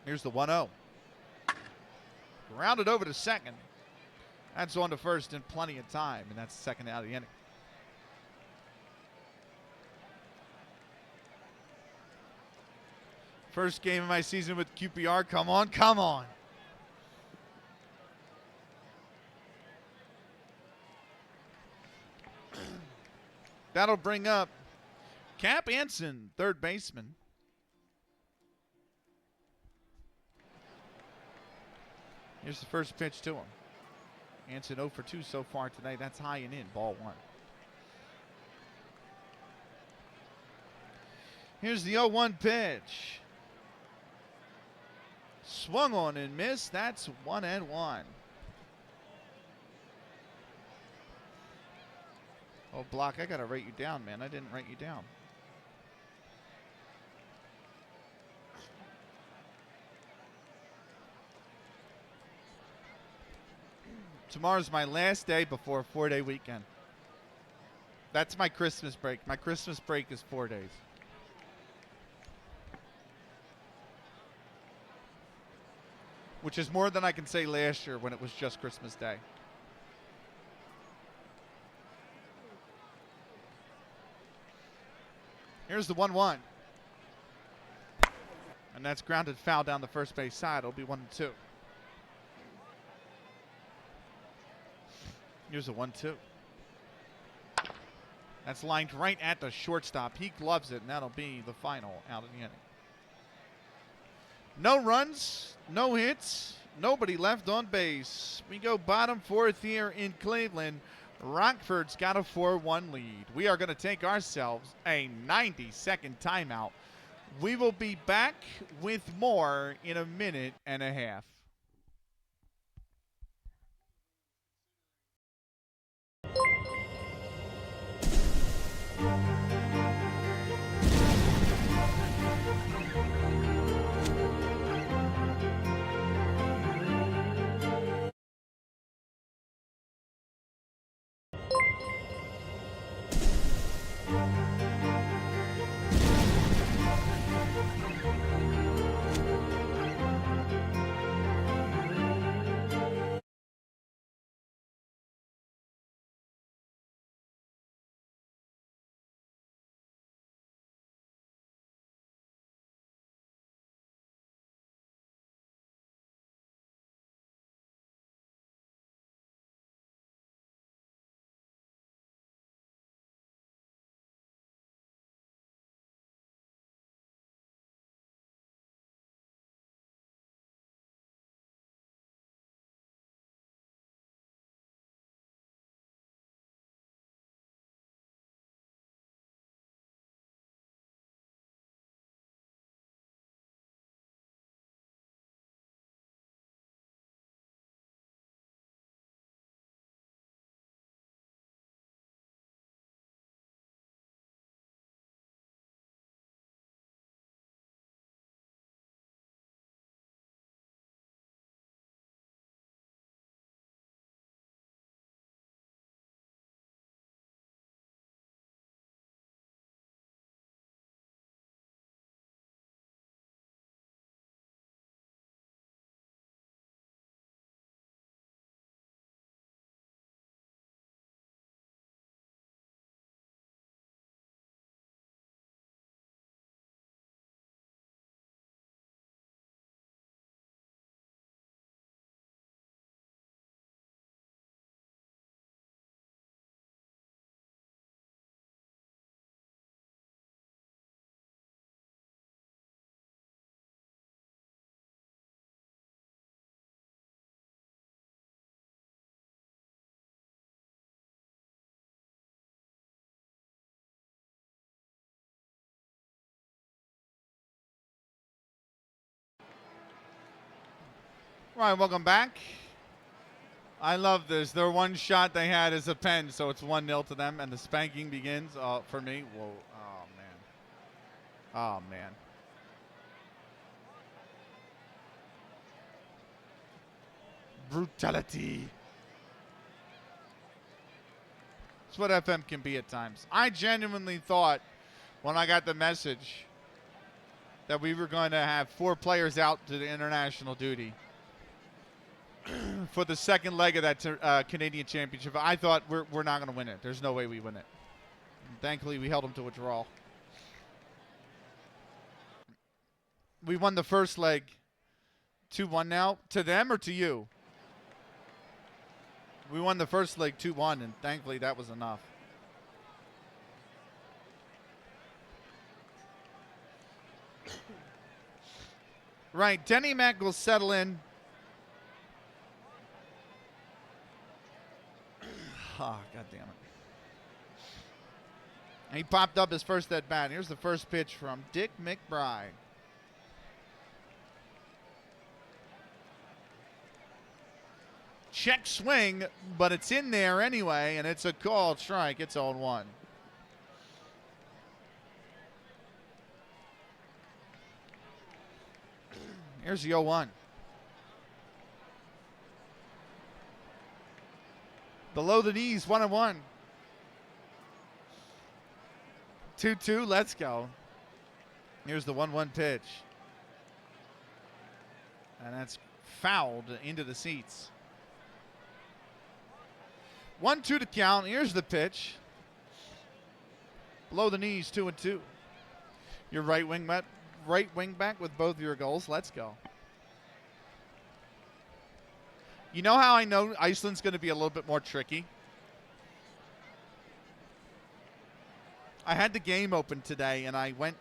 Here's the 1-0. Grounded over to second. That's on to first in plenty of time, and that's the second out of the inning. First game of my season with QPR. Come on, come on. That'll bring up Cap Anson, third baseman. Here's the first pitch to him. Anson 0 for 2 so far today. That's high and in, ball one. Here's the 0-1 pitch. Swung on and missed. That's 1-1. Oh, Block, I got to write you down, man. I didn't write you down. Tomorrow's my last day before a 4-day weekend. That's my Christmas break. My Christmas break is 4 days. Which is more than I can say last year when it was just Christmas Day. Here's the 1-1. And that's grounded foul down the first base side. It'll be 1-2. Here's a 1-2. That's lined right at the shortstop. He gloves it, and that'll be the final out of the inning. No runs, no hits, nobody left on base. We go bottom fourth here in Cleveland. Rockford's got a 4-1 lead. We are going to take ourselves a 90-second timeout. We will be back with more in a minute and a half. All right, welcome back. I love this. Their one shot they had is a pen, so it's 1-0 to them, and the spanking begins for me. Whoa. Oh, man. Oh, man. Brutality. That's what FM can be at times. I genuinely thought when I got the message that we were going to have 4 players out to the international duty for the second leg of that Canadian Championship. I thought we're not going to win it. There's no way we win it. And thankfully, we held them to a draw. We won the first leg 2-1 now. To them or to you? We won the first leg 2-1, and thankfully that was enough. Right, Denny Mack will settle in. Oh, God damn it. And he popped up his first at bat. Here's the first pitch from Dick McBride. Check swing, but it's in there anyway, and it's a called strike. It's 0-1. Here's the 0-1. Below the knees, 1-1. 2-2, let's go. Here's the 1-1 pitch. And that's fouled into the seats. 1-2 to count. Here's the pitch. Below the knees, 2-2. Your right wing back with both your goals. Let's go. You know how I know Iceland's going to be a little bit more tricky? I had the game open today, and I went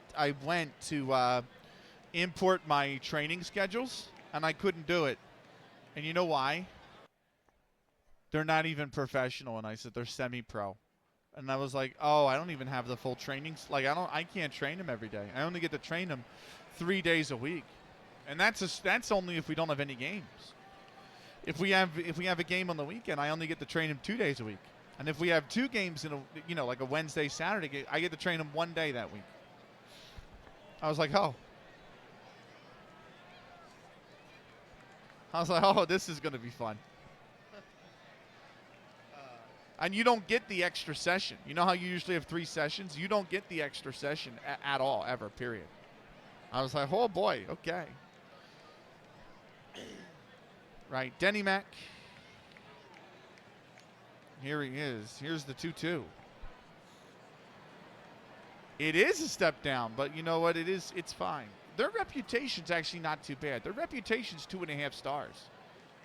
to import my training schedules, and I couldn't do it. And you know why? They're not even professional, and I said they're semi-pro. And I was like, oh, I don't even have the full trainings. Like I can't train them every day. I only get to train them 3 days a week, and that's only if we don't have any games. If we have a game on the weekend, I only get to train them 2 days a week. And if we have 2 games in like a Wednesday, Saturday, I get to train them 1 day that week. I was like, oh. This is going to be fun. And you don't get the extra session. You know how you usually have 3 sessions? You don't get the extra session at all, ever, period. I was like, oh, boy, okay. Right, Denny Mack. Here he is. Here's the 2-2. It is a step down, but you know what? It's fine. Their reputation's actually not too bad. Their reputation's 2.5 stars.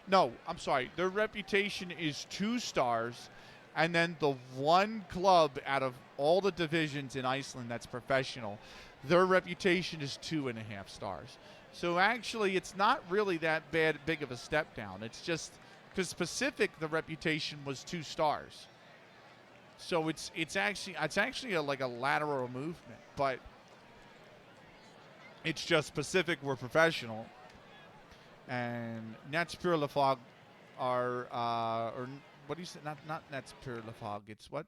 No, I'm sorry. Their reputation is 2 stars, and then the one club out of all the divisions in Iceland that's professional, their reputation is 2.5 stars. So actually, it's not really that big of a step down. It's just because Pacific, the reputation was 2 stars. So it's actually like a lateral movement, but it's just Pacific were professional, and Nets Pure Lafog are or what do you say? Not Nets Pure Lafog. It's what?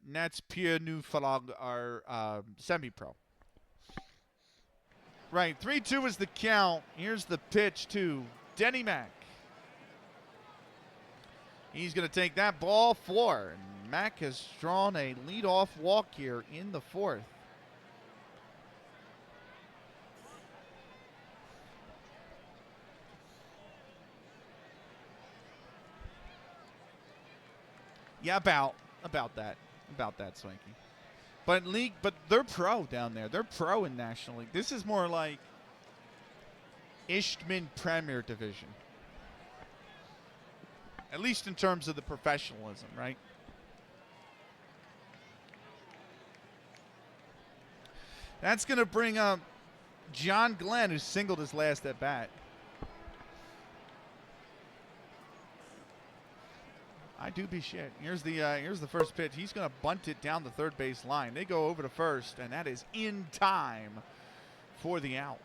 Nets Pure New Falag are semi-pro. Right, 3-2 is the count. Here's the pitch to Denny Mack. He's going to take that ball 4. And Mack has drawn a leadoff walk here in the 4th. Yeah, about that, Swanky. But they're pro down there. They're pro in National League. This is more like Eastman Premier Division. At least in terms of the professionalism, right? That's going to bring up John Glenn, who singled his last at bat. I do be shit. Here's the first pitch. He's going to bunt it down the third base line. They go over to first, and that is in time for the out.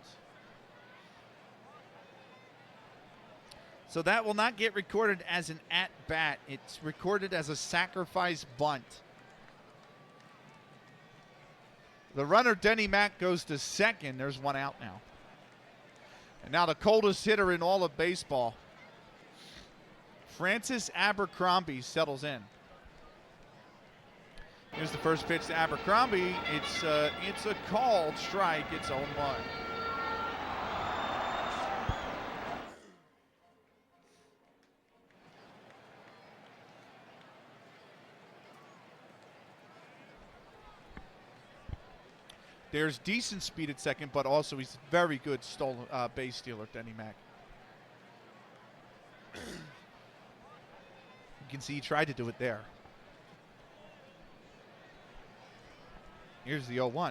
So that will not get recorded as an at-bat. It's recorded as a sacrifice bunt. The runner, Denny Mack, goes to second. There's one out now. And now the coldest hitter in all of baseball, Francis Abercrombie, settles in. Here's the first pitch to Abercrombie. It's a called strike. It's 0-1. There's decent speed at second, but also he's very good base stealer, Denny Mack. You can see he tried to do it there. Here's the 0-1.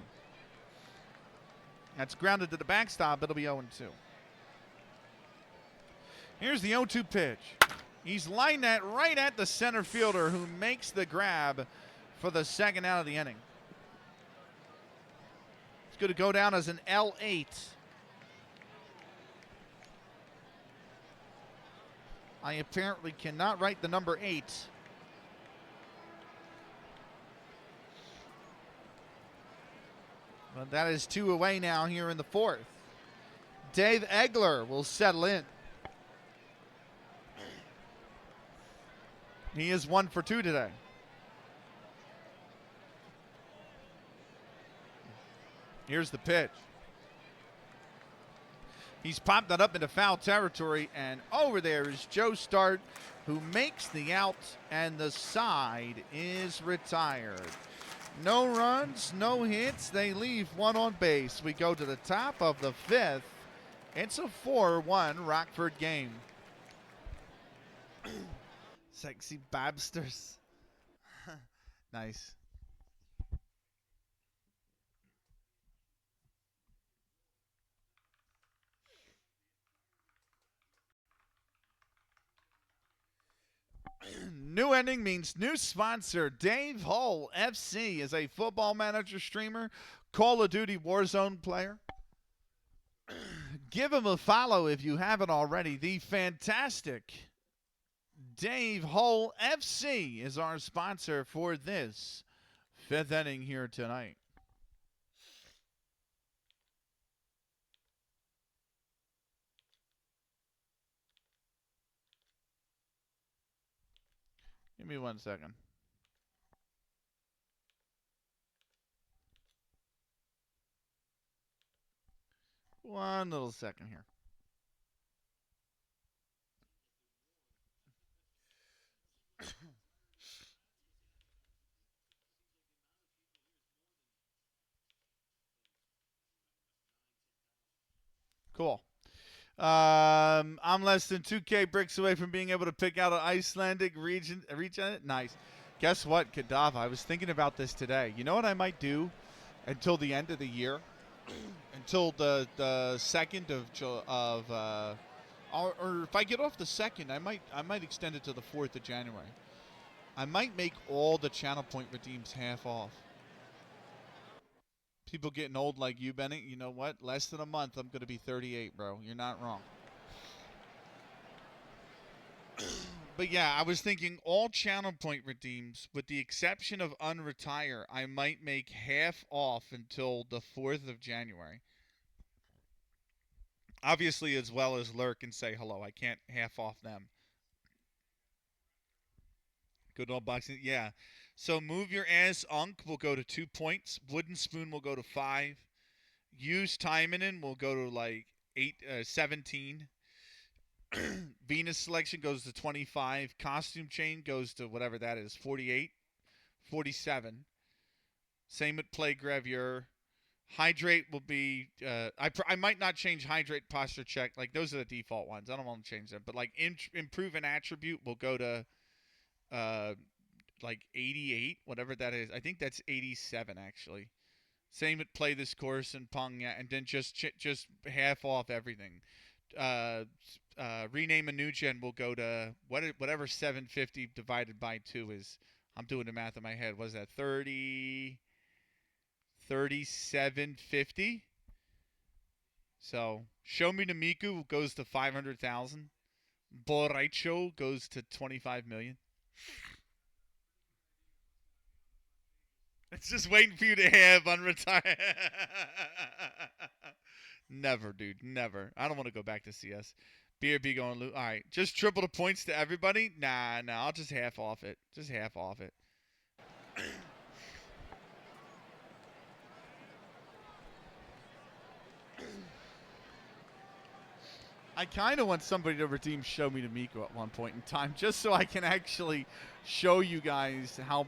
That's grounded to the backstop. It'll be 0-2. Here's the 0-2 pitch. He's lined that right at the center fielder, who makes the grab for the second out of the inning. It's going to go down as an L8. I apparently cannot write the number 8. But that is 2 away now here in the 4th. Dave Egler will settle in. He is 1 for 2 today. Here's the pitch. He's popped that up into foul territory, and over there is Joe Start, who makes the out, and the side is retired. No runs, no hits. They leave one on base. We go to the top of the 5th. It's a 4-1 Rockford game. Sexy Babsters. Nice. New ending means new sponsor. Dave Hull FC is a Football Manager streamer, Call of Duty Warzone player. Give him a follow if you haven't already. The fantastic Dave Hull FC is our sponsor for this 5th inning here tonight. Give me 1 second. One little second here. Cool. I'm less than 2K bricks away from being able to pick out an Icelandic region. Nice. Guess what, Kadava? I was thinking about this today. You know what I might do until the end of the year? Until the 2nd or if I get off the 2nd, I might extend it to the 4th of January. I might make all the channel point redeems half off. People getting old like you, Bennett. You know what? Less than a month, I'm going to be 38, bro. You're not wrong. But yeah, I was thinking all channel point redeems, with the exception of unretire, I might make half off until the 4th of January. Obviously, as well as lurk and say hello. I can't half off them. Good old boxing. Yeah. So move your ass Unk will go to 2 points. Wooden Spoon will go to 5. Use Timinin will go to like 17. Venus Selection goes to 25. Costume Chain goes to whatever that is, 48. 47. Same with Play Gravure. Hydrate will be, I might not change Hydrate, Posture Check. Like, those are the default ones. I don't want to change them. But, like, Improve an Attribute will go to, like 88, whatever that is. I think that's 87 actually. Same with Play This Course and Pong, and then just half off everything. Rename a new gen will go to whatever 750 divided by 2 is. I'm doing the math in my head. What is that? 3750. So Show Me to Miku goes to 500,000. Borracho goes to $25 million. It's just waiting for you to have unretired. Never, dude. Never. I don't want to go back to CS. BRB going loot. All right. Just triple the points to everybody? Nah. I'll just half off it. Just half off it. I kind of want somebody to redeem Show Me to Miko at one point in time, just so I can actually show you guys how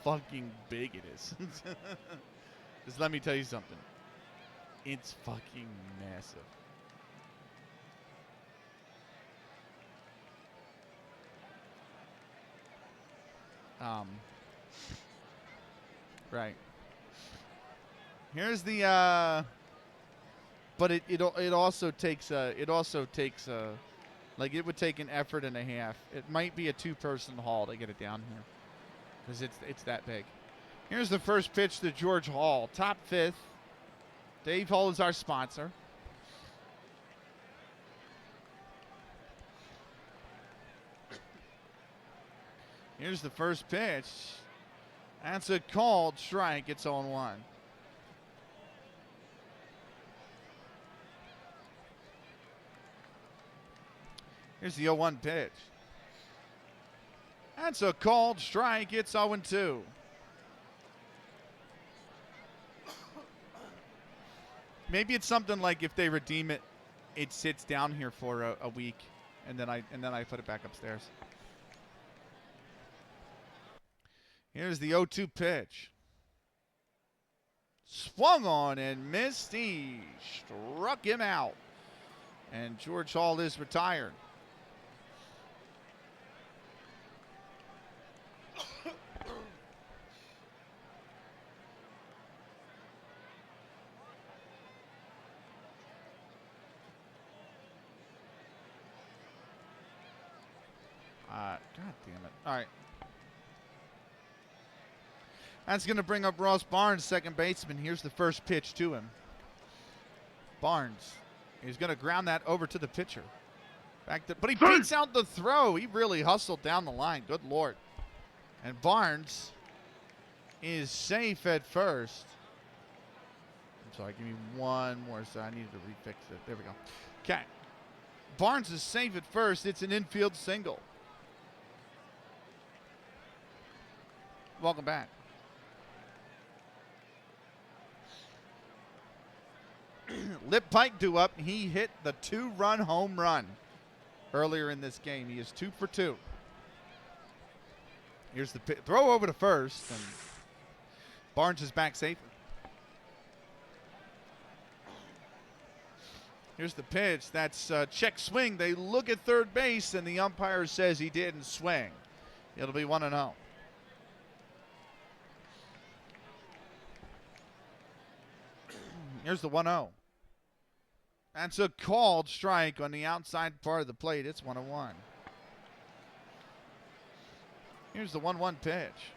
fucking big it is. Just let me tell you something. It's fucking massive. Right. Here's the but it also takes like it would take an effort and a half. It might be a 2-person haul to get it down here, because it's that big. Here's the first pitch to George Hall, top 5th. Dave Hall is our sponsor. Here's the first pitch. That's a called strike. It's 0-1. Here's the 0-1 pitch. That's a called strike. It's 0-2. Maybe it's something like if they redeem it, it sits down here for a week, and then I put it back upstairs. Here's the 0-2 pitch. Swung on and missed. He struck him out. And George Hall is retired. God damn it. All right. That's going to bring up Ross Barnes, second baseman. Here's the first pitch to him. Barnes is going to ground that over to the pitcher. But he beats out the throw. He really hustled down the line. Good Lord. And Barnes is safe at first. I'm sorry, give me one more. So I needed to refix it. There we go. Okay. Barnes is safe at first. It's an infield single. Welcome back. Lip Pike due up. He hit the 2-run home run earlier in this game. He is 2 for 2. Here's the throw over to first, and Barnes is back safely. Here's the pitch. That's check swing. They look at third base, and the umpire says he didn't swing. It'll be 1-0. Here's the 1-0. That's a called strike on the outside part of the plate. It's 1-1. Here's the 1-1 pitch.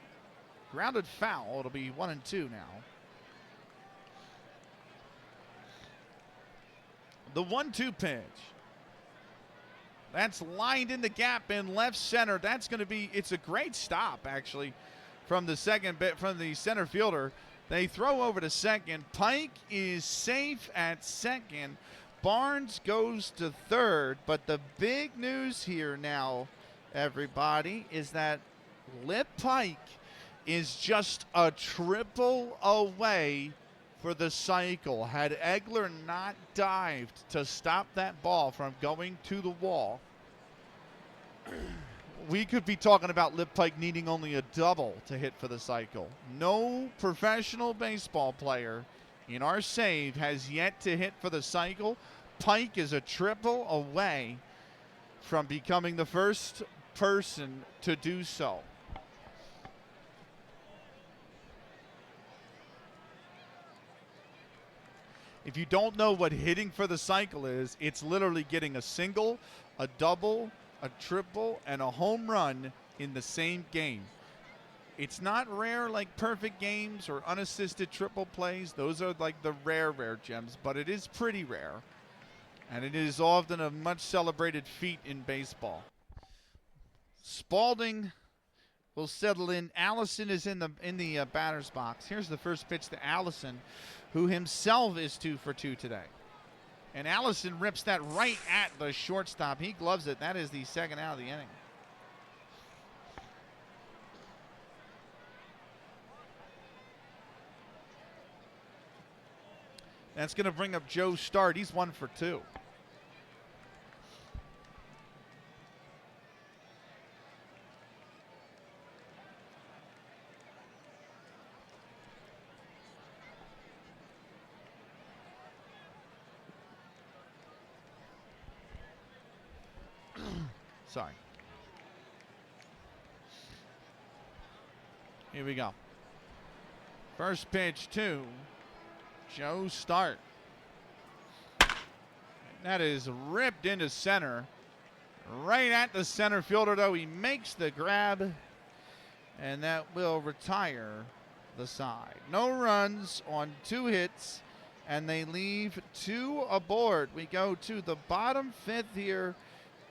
Grounded foul. It'll be 1-2 now. The 1-2 pitch. That's lined in the gap in left center. That's going to be, it's a great stop actually from the center fielder. They throw over to second. Pike is safe at second. Barnes goes to third. But the big news here now, everybody, is that Lip Pike is just a triple away for the cycle. Had Egler not dived to stop that ball from going to the wall, we could be talking about Lip Pike needing only a double to hit for the cycle. No professional baseball player in our save has yet to hit for the cycle. Pike is a triple away from becoming the first person to do so. If you don't know what hitting for the cycle is, it's literally getting a single, a double, a triple, and a home run in the same game. It's not rare like perfect games or unassisted triple plays. Those are like the rare gems, but it is pretty rare. And it is often a much celebrated feat in baseball. Spalding will settle in. Allison is in the batter's box. Here's the first pitch to Allison, who himself is 2 for 2 today. And Allison rips that right at the shortstop. He gloves it. That is the second out of the inning. That's going to bring up Joe Start. He's 1 for 2. Sorry. Here we go. First pitch to Joe Start. That is ripped into center. Right at the center fielder, though. He makes the grab, and that will retire the side. No runs on 2 hits, and they leave 2 aboard. We go to the bottom 5th here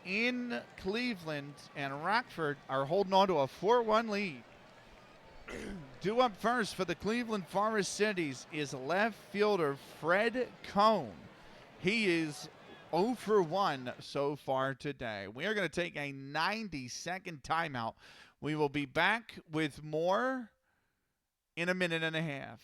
in Cleveland, and Rockford are holding on to a 4-1 lead. Due up first for the Cleveland Forest Citys is left fielder Fred Cone. He is 0 for 1 so far today. We are going to take a 90-second timeout. We will be back with more in a minute and a half.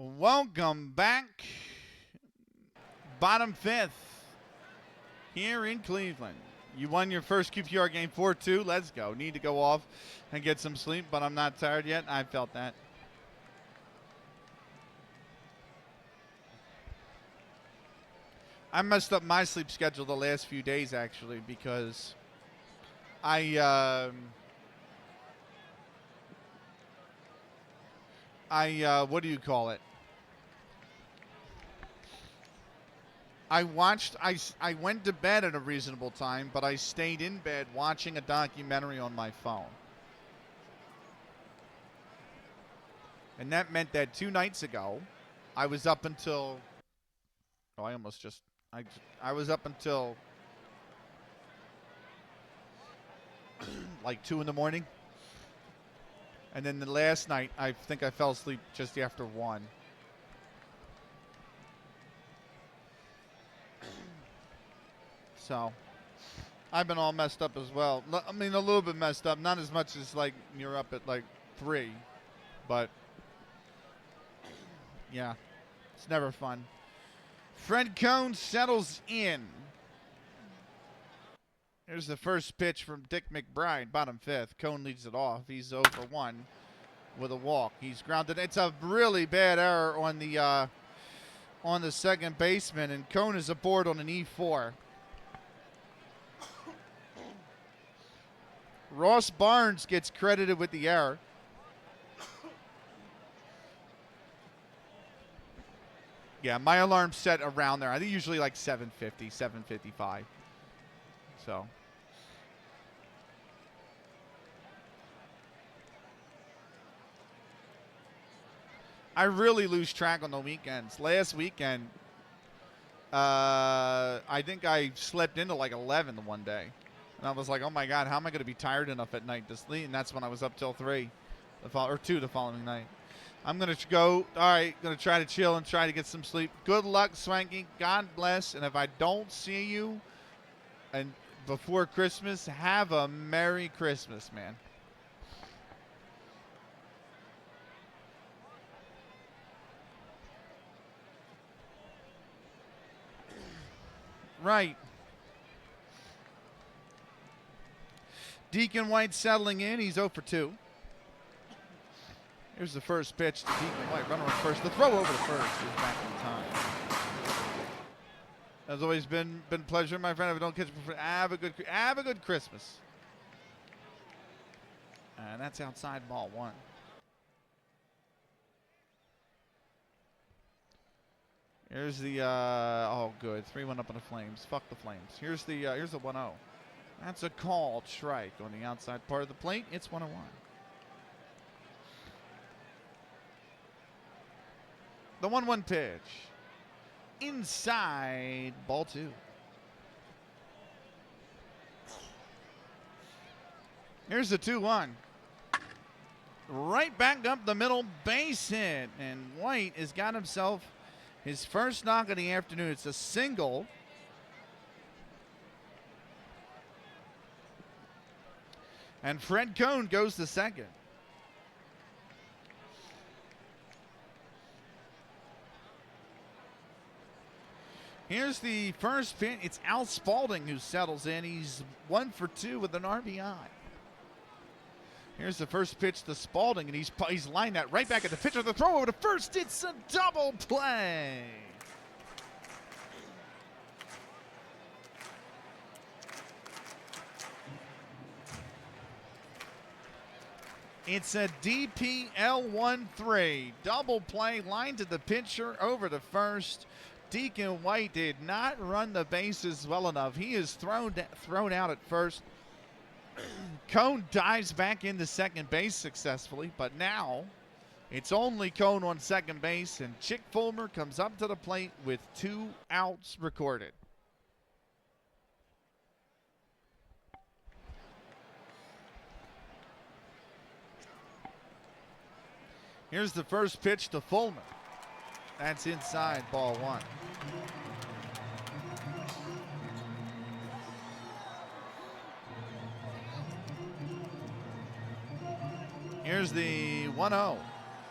Welcome back. Bottom 5th here in Cleveland. You won your first QPR game 4-2. Let's go. Need to go off and get some sleep, but I'm not tired yet. I felt that. I messed up my sleep schedule the last few days, actually, because what do you call it? I went to bed at a reasonable time, but I stayed in bed watching a documentary on my phone. And that meant that 2 nights ago, I was up until, I was up until like 2 in the morning. And then the last night, I think I fell asleep just after 1. So, I've been all messed up as well. I mean, a little bit messed up. Not as much as, like, you're up at, like, 3. But, yeah, it's never fun. Fred Cone settles in. Here's the first pitch from Dick McBride, bottom 5th. Cone leads it off. He's 0 for 1 with a walk. He's grounded. It's a really bad error on the on the second baseman, and Cone is aboard on an E4. Ross Barnes gets credited with the error. Yeah, my alarm's set around there. I think usually like 7:50, 7:55. So. I really lose track on the weekends. Last weekend, I think I slept into like 11 the one day. And I was like, oh my God, how am I going to be tired enough at night to sleep? And that's when I was up till 3 or 2 the following night. I'm going to go, all right, going to try to chill and try to get some sleep. Good luck, Swanky. God bless. And if I don't see you and before Christmas, have a Merry Christmas, man. Right. Deacon White settling in. He's 0 for 2. Here's the first pitch to Deacon White. Runner on first. The throw over to first is back in time. As always, been a pleasure, my friend. If I don't catch you, have a good Christmas. And that's outside ball 1. Here's the oh good 3-1 up on the Flames. Fuck the Flames. Here's the 1-0. That's a called strike on the outside part of the plate. It's 1-1. The 1-1 pitch. Inside ball 2. Here's the 2-1. Right back up the middle, base hit. And White has got himself his first knock of the afternoon. It's a single. And Fred Cone goes to second. Here's the first pitch. It's Al Spalding who settles in. He's 1 for 2 with an RBI. Here's the first pitch to Spalding, and he's lined that right back at the pitcher. The throw over to first. It's a double play. It's a DPL-1-3. Double play, line to the pitcher, over to first. Deacon White did not run the bases well enough. He is thrown out at first. Cone dives back into second base successfully, but now it's only Cone on second base, and Chick Fulmer comes up to the plate with 2 outs recorded. Here's the first pitch to Fulmer. That's inside ball 1. Here's the 1-0.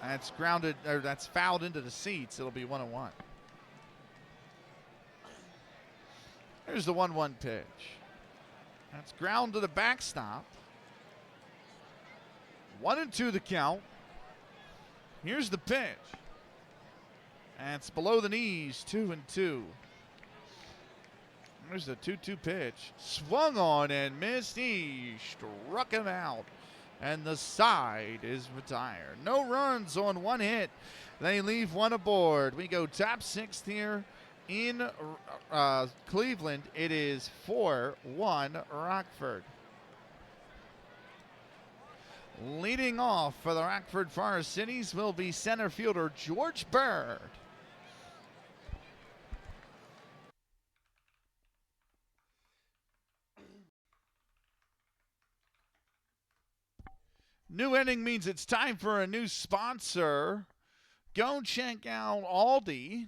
That's grounded, or that's fouled into the seats. It'll be 1-1. Here's the 1-1 pitch. That's ground to the backstop. 1-2 the count. Here's the pitch. That's below the knees, 2-2. There's the 2-2 pitch. Swung on and missed. He struck him out. And the side is retired. No runs on 1 hit. They leave 1 aboard. We go top 6th here in Cleveland. It is 4-1 Rockford. Leading off for the Rockford Forest Citys will be center fielder George Bird. New inning means it's time for a new sponsor. Go check out Aldi.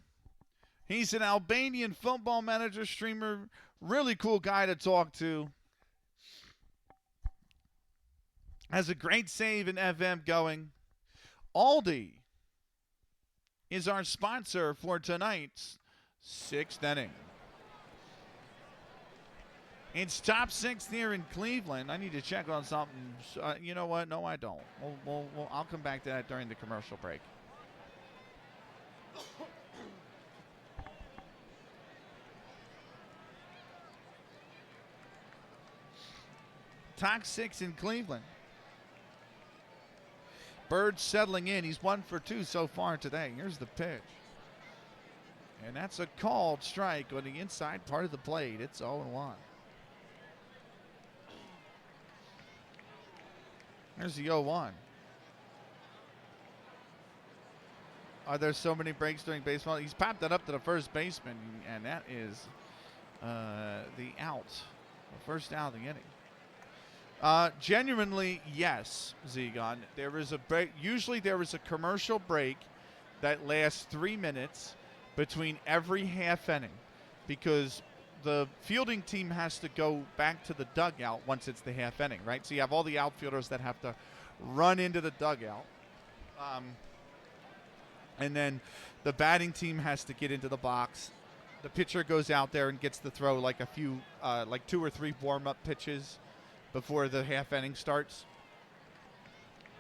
He's an Albanian football manager, streamer, really cool guy to talk to. Has a great save in FM going. Aldi is our sponsor for tonight's 6th inning. It's top 6th here in Cleveland. I need to check on something. You know what? No, I don't. I'll come back to that during the commercial break. Talk 6 in Cleveland. Bird settling in. He's 1 for 2 so far today. Here's the pitch. And that's a called strike on the inside part of the plate. It's 0-1. There's the 0-1. Are there so many breaks during baseball? He's popped that up to the first baseman, and that is the out. The first out of the inning. Genuinely, yes, Zegon. There is a break. Usually there is a commercial break that lasts 3 minutes between every half inning because the fielding team has to go back to the dugout once it's the half inning, right? So you have all the outfielders that have to run into the dugout. And then the batting team has to get into the box. The pitcher goes out there and gets to throw like a few, like 2 or 3 warm-up pitches before the half inning starts.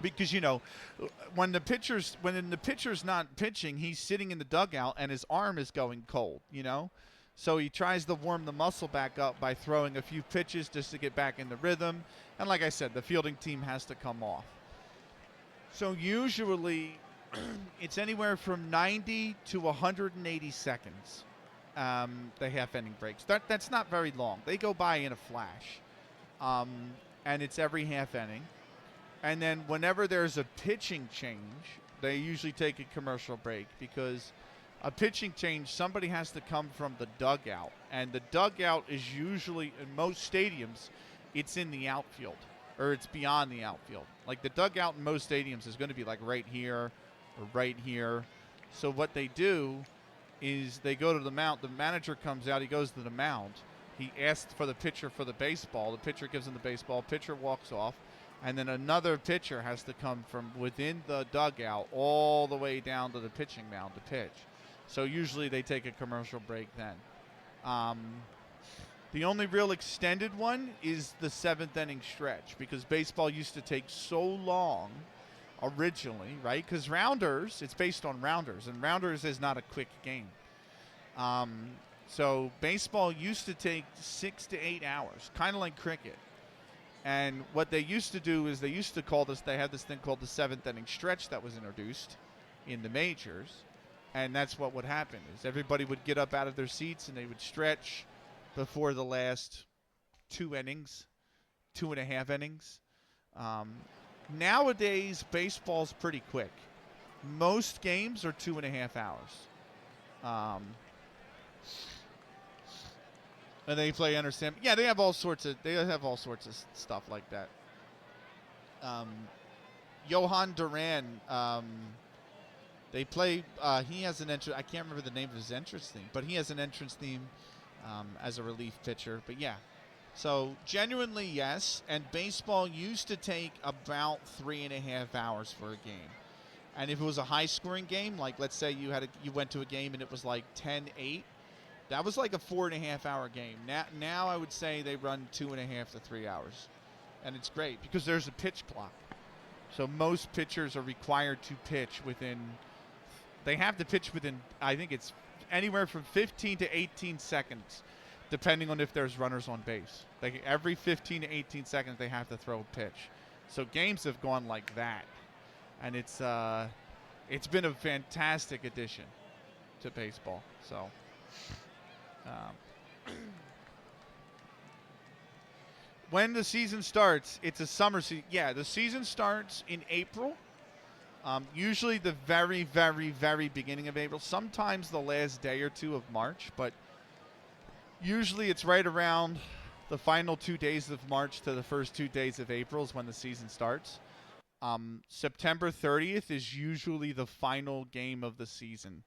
Because, you know, when the pitcher's not pitching, he's sitting in the dugout and his arm is going cold, you know? So he tries to warm the muscle back up by throwing a few pitches just to get back in the rhythm. And like I said, the fielding team has to come off. So usually it's anywhere from 90 to 180 seconds, the half inning breaks. That's not very long. They go by in a flash. And it's every half inning. And then whenever there's a pitching change, they usually take a commercial break because a pitching change, somebody has to come from the dugout. And the dugout is usually, in most stadiums, it's in the outfield or it's beyond the outfield. Like the dugout in most stadiums is going to be like right here or right here. So what they do is they go to the mound. The manager comes out. He goes to the mound. He asks for the pitcher for the baseball. The pitcher gives him the baseball. Pitcher walks off. And then another pitcher has to come from within the dugout all the way down to the pitching mound to pitch. So usually they take a commercial break then. The only real extended one is the 7th inning stretch because baseball used to take so long originally, right? Because rounders, it's based on rounders, and rounders is not a quick game. So baseball used to take 6 to 8 hours, kind of like cricket. And what they used to do is they used to call this, they had this thing called the 7th inning stretch that was introduced in the majors. And that's what would happen is everybody would get up out of their seats and they would stretch before the last 2 innings, 2.5 innings. Nowadays, baseball's pretty quick. Most games are 2.5 hours. And they play understand. Yeah, they have all sorts of stuff like that. Johan Duran, they play. He has an entrance. I can't remember the name of his entrance theme, but he has an entrance theme as a relief pitcher. But yeah, so genuinely yes. And baseball used to take about 3.5 hours for a game. And if it was a high-scoring game, like let's say you went to a game and it was like 10-8. That was like a 4.5-hour game. Now I would say they run 2.5 to 3 hours. And it's great because there's a pitch clock. So most pitchers are required to pitch within, they have to pitch within, I think it's anywhere from 15 to 18 seconds, depending on if there's runners on base. Like every 15 to 18 seconds, they have to throw a pitch. So games have gone like that. And it's been a fantastic addition to baseball. So. When the season starts, it's a summer season. Yeah, the season starts in April. Usually the very, very, very beginning of April. Sometimes the last day or 2 of March, but usually it's right around the final 2 days of March to the first 2 days of April is when the season starts. September 30th is usually the final game of the season.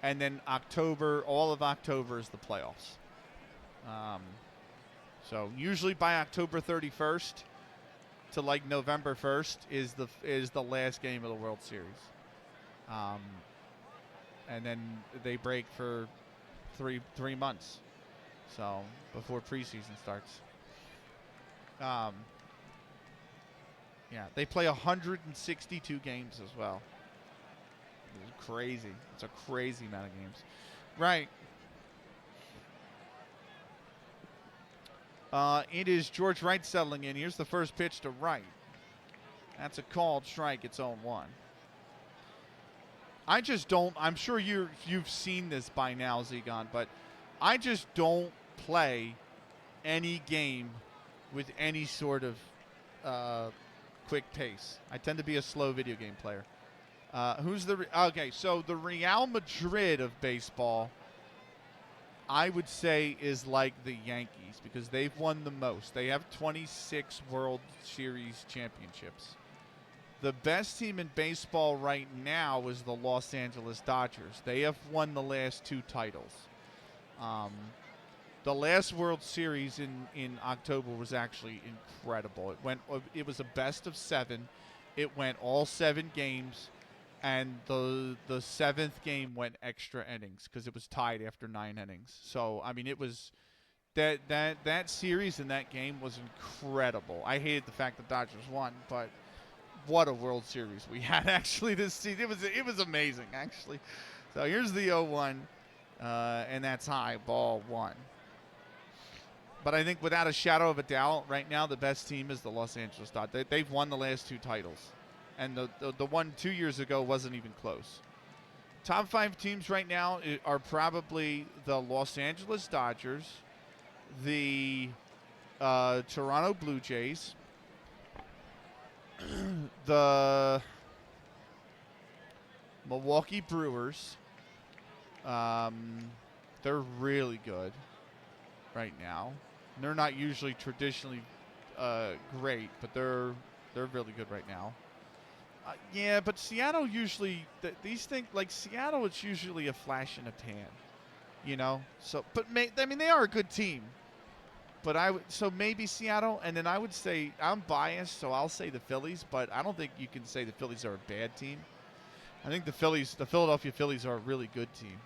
And then October, all of October is the playoffs. So usually by October 31st to like November 1st is the last game of the World Series. And then they break for three months. So before preseason starts. Yeah, they play 162 games as well. It's crazy. It's a crazy amount of games. Right. It is George Wright settling in. Here's the first pitch to Wright. That's a called strike. It's 0-1. I just don't. I'm sure you've seen this by now, Zegon, but I just don't play any game with any sort of quick pace. I tend to be a slow video game player. Okay, so the Real Madrid of baseball, I would say, is like the Yankees because they've won the most. They have 26 World Series championships. The best team in baseball right now is the Los Angeles Dodgers. They have won the last 2 titles. The last World Series in October was actually incredible. It was a best of 7. It went all 7 games, and the 7th game went extra innings because it was tied after 9 innings. So I mean, it was that series in that game was incredible. I hated the fact the Dodgers won, but what a World Series we had actually this season. It was amazing actually. So here's the 0-1, and that's high, ball 1. But I think without a shadow of a doubt, right now the best team is the Los Angeles Dodgers. They've won the last 2 titles, and the one 2 years ago wasn't even close. Top 5 teams right now are probably the Los Angeles Dodgers, the Toronto Blue Jays, the Milwaukee Brewers. They're really good right now. They're not usually traditionally great, but they're really good right now. Yeah, but Seattle usually these things like Seattle, it's usually a flash in a pan, you know. So, but I mean they are a good team. But so maybe Seattle, and then I would say I'm biased, so I'll say the Phillies. But I don't think you can say the Phillies are a bad team. I think the Philadelphia Phillies are a really good team.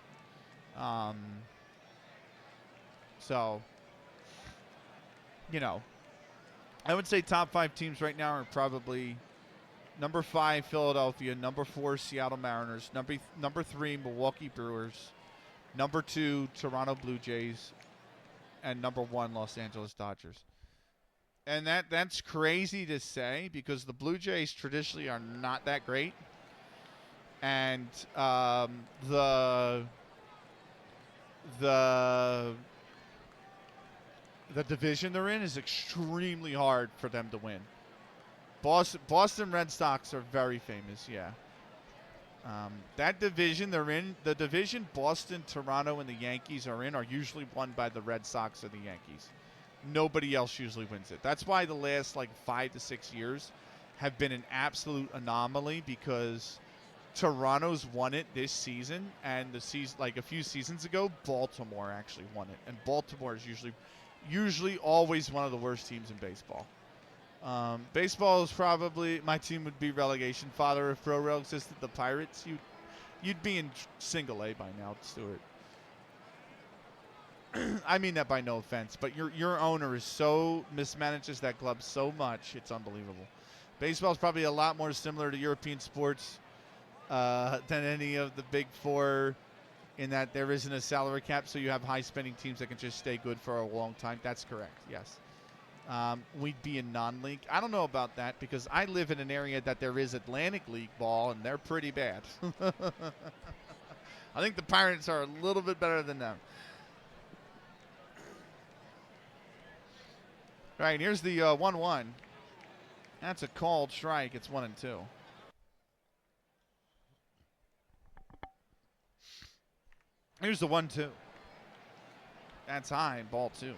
So, you know, I would say top 5 teams right now are probably number 5 Philadelphia, number 4 Seattle Mariners, number 3 Milwaukee Brewers, number 2 Toronto Blue Jays, and number 1 Los Angeles Dodgers. And that's crazy to say because the Blue Jays traditionally are not that great, and the division they're in is extremely hard for them to win. Boston Red Sox are very famous, yeah. That division they're in, the division Boston, Toronto, and the Yankees are in, are usually won by the Red Sox or the Yankees. Nobody else usually wins it. That's why the last like 5 to 6 years have been an absolute anomaly because Toronto's won it this season, and the season like a few seasons ago, Baltimore actually won it, and Baltimore is usually always one of the worst teams in baseball. Baseball is probably my team would be relegation fodder if Pro Rel existed. The Pirates, you'd be in single A by now, Stuart. I mean that by no offense, but your owner is so mismanages that club so much, it's unbelievable. Baseball is probably a lot more similar to European sports than any of the big 4, in that there isn't a salary cap, so you have high spending teams that can just stay good for a long time. That's correct, yes. We'd be in non-league. I don't know about that because I live in an area that there is Atlantic League ball, and they're pretty bad. I think the Pirates are a little bit better than them. All right, here's the 1-1. That's a called strike. It's 1-2. Here's the 1-2. That's high, ball 2.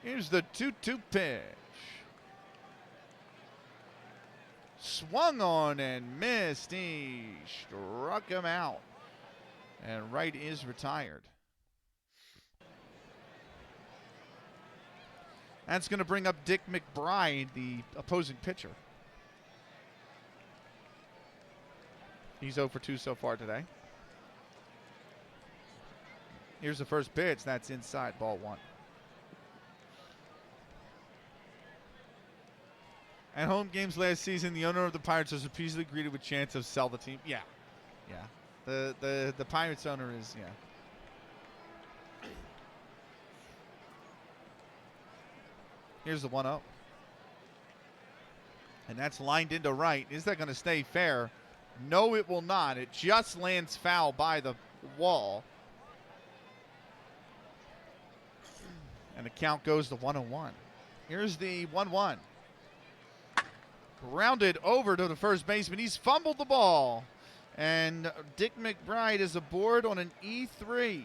Here's the 2-2 pitch. Swung on and missed. He struck him out. And Wright is retired. That's going to bring up Dick McBride, the opposing pitcher. He's 0 for 2 so far today. Here's the first pitch. That's inside, ball 1. At home games last season, the owner of the Pirates was repeatedly greeted with chants of sell the team. Yeah. The Pirates owner is, yeah. Here's the 1-0. And that's lined into right. Is that going to stay fair? No, it will not. It just lands foul by the wall. And the count goes to 1-1. Here's the 1-1. Grounded over to the first baseman. He's fumbled the ball. And Dick McBride is aboard on an E3.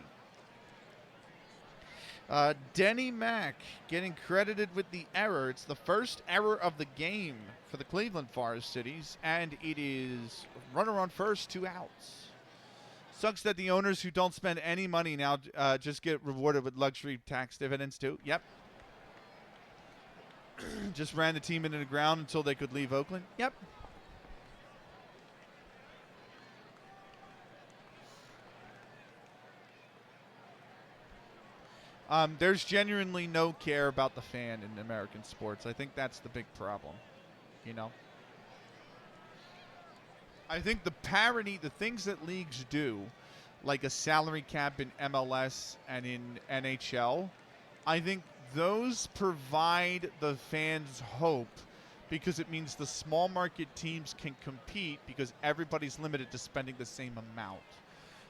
Denny Mack getting credited with the error. It's the first error of the game for the Cleveland Forest Citys, and it is runner on first, 2 outs. Sucks that the owners who don't spend any money now just get rewarded with luxury tax dividends too. Yep. Just ran the team into the ground until they could leave Oakland. Yep. There's genuinely no care about the fan in American sports. I think that's the big problem, you know? I think the parity, the things that leagues do, like a salary cap in MLS and in NHL, I think those provide the fans hope because it means the small market teams can compete because everybody's limited to spending the same amount.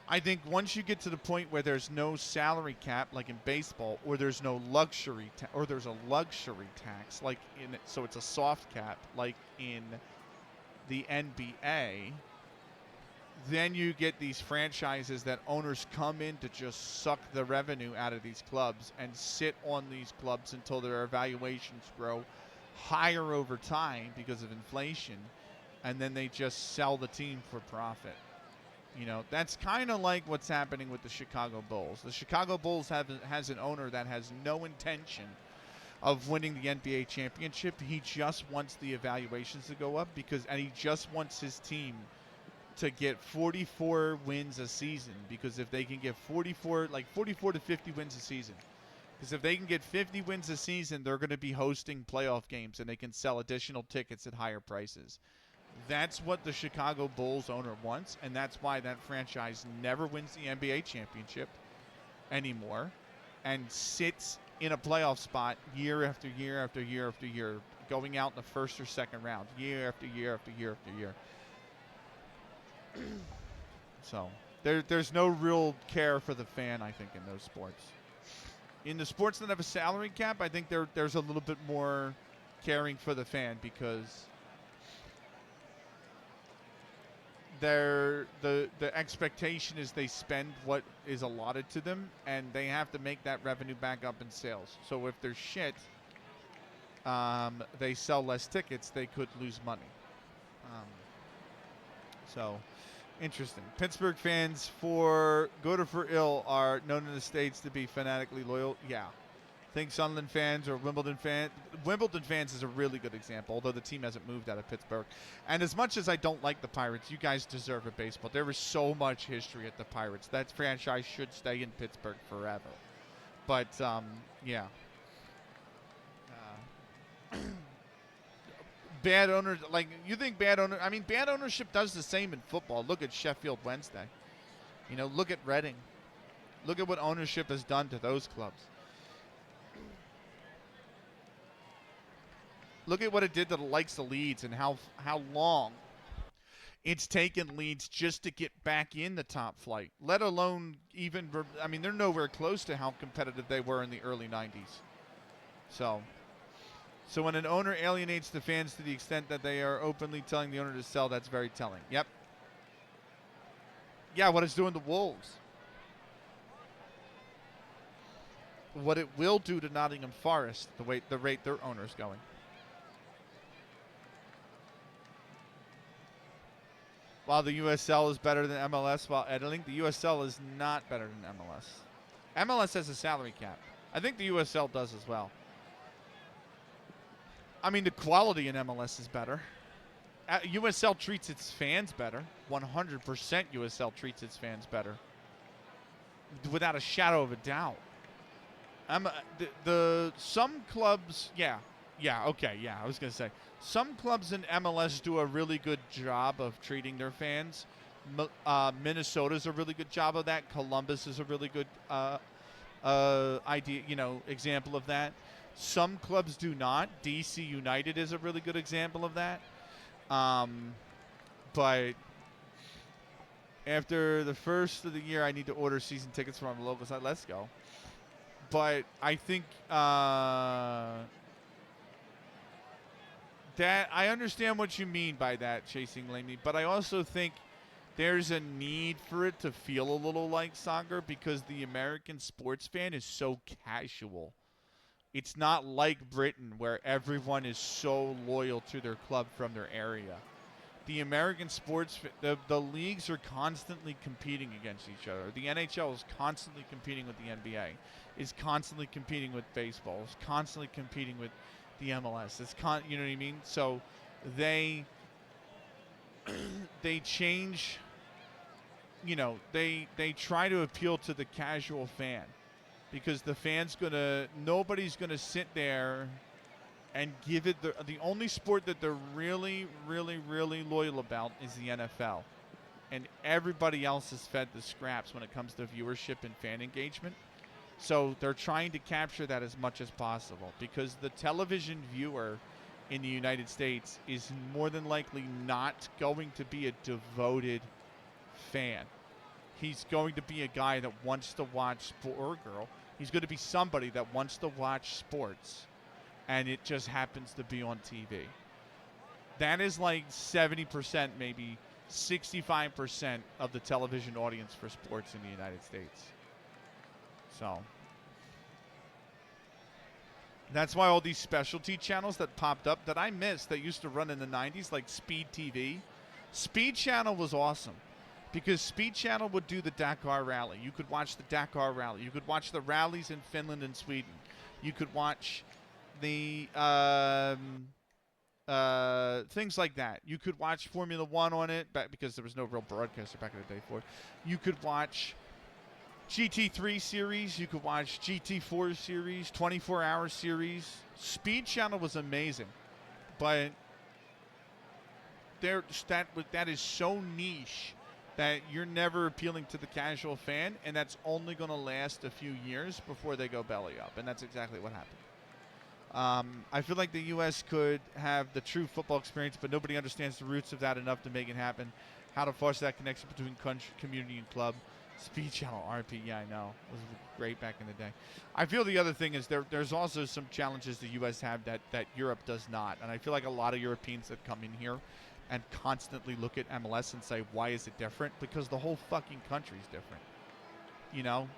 I think once you get to the point where there's no salary cap, like in baseball, or there's no luxury, or there's a luxury tax, like in, so it's a soft cap, like in the NBA, then you get these franchises that owners come in to just suck the revenue out of these clubs and sit on these clubs until their evaluations grow higher over time because of inflation, and then they just sell the team for profit. You know, that's kind of like what's happening with the Chicago Bulls. The Chicago Bulls has an owner that has no intention of winning the NBA championship. He just wants the evaluations to go up and he just wants his team to get 44 wins a season, because if they can get 44 to 50 wins a season, because if they can get 50 wins a season, they're going to be hosting playoff games and they can sell additional tickets at higher prices. That's what the Chicago Bulls owner wants, and that's why that franchise never wins the NBA championship anymore and sits in a playoff spot year after year after year after year, going out in the first or second round, year after year after year after year. So there's no real care for the fan, I think, in those sports. In the sports that have a salary cap, I think there's a little bit more caring for the fan, because the expectation is they spend what is allotted to them, and they have to make that revenue back up in sales. So if they're shit, they sell less tickets, they could lose money. So interesting. Pittsburgh fans, for good or for ill, are known in the States to be fanatically loyal. Yeah. Think Sunderland fans or Wimbledon fans. Wimbledon fans is a really good example, although the team hasn't moved out of Pittsburgh. And as much as I don't like the Pirates, you guys deserve a baseball. There is so much history at the Pirates. That franchise should stay in Pittsburgh forever. But, yeah. Bad owners, like, you think bad owner, I mean, bad ownership does the same in football. Look at Sheffield Wednesday. You know, look at Reading. Look at what ownership has done to those clubs. Look at what it did to the likes of Leeds and how long it's taken Leeds just to get back in the top flight, let alone even, I mean, they're nowhere close to how competitive they were in the early 90s. So when an owner alienates the fans to the extent that they are openly telling the owner to sell, that's very telling. Yep. Yeah, what it's doing to Wolves. What it will do to Nottingham Forest, the rate their owner's going. While the USL is better than MLS while editing, the USL is not better than MLS. MLS has a salary cap. I think the USL does as well. I mean, the quality in MLS is better. USL treats its fans better. 100% USL treats its fans better. Without a shadow of a doubt. Some clubs, yeah, okay, I was going to say. Some clubs in MLS do a really good job of treating their fans. Minnesota's a really good job of that. Columbus is a really good example of that. Some clubs do not. DC United is a really good example of that. But after the first of the year, I need to order season tickets from a local site. Let's go. But I think that I understand what you mean by that, Chasing Lamey, but I also think there's a need for it to feel a little like soccer because the American sports fan is so casual. It's not like Britain where everyone is so loyal to their club from their area. The American sports, the leagues are constantly competing against each other. The NHL is constantly competing with the NBA, is constantly competing with baseball, is constantly competing with the MLS. You know what I mean? So they change. You know, they try to appeal to the casual fan because the fan's nobody's gonna sit there and give it the only sport that they're really, really, really loyal about is the NFL. And everybody else is fed the scraps when it comes to viewership and fan engagement. So they're trying to capture that as much as possible because the television viewer in the United States is more than likely not going to be a devoted fan. He's going to be a guy that wants to watch or girl. He's going to be somebody that wants to watch sports, and it just happens to be on TV. That is like 70%, maybe 65% of the television audience for sports in the United States. So that's why all these specialty channels that popped up that I missed that used to run in the 90s, like Speed TV. Speed Channel was awesome because Speed Channel would do the Dakar Rally. You could watch the Dakar Rally. You could watch the rallies in Finland and Sweden. You could watch the things like that. You could watch Formula One on it because there was no real broadcaster back in the day for it. You could watch GT3 series. You could watch GT4 series, 24-hour series. Speed Channel was amazing, but that is so niche that you're never appealing to the casual fan, and that's only going to last a few years before they go belly up, and that's exactly what happened. I feel like the U.S. could have the true football experience, but nobody understands the roots of that enough to make it happen. How to foster that connection between country, community, and club. Speed Channel RP, yeah, I know. It was great back in the day. I feel the other thing is there's also some challenges the U.S. have that Europe does not. And I feel like a lot of Europeans that come in here and constantly look at MLS and say, why is it different? Because the whole fucking country is different. You know?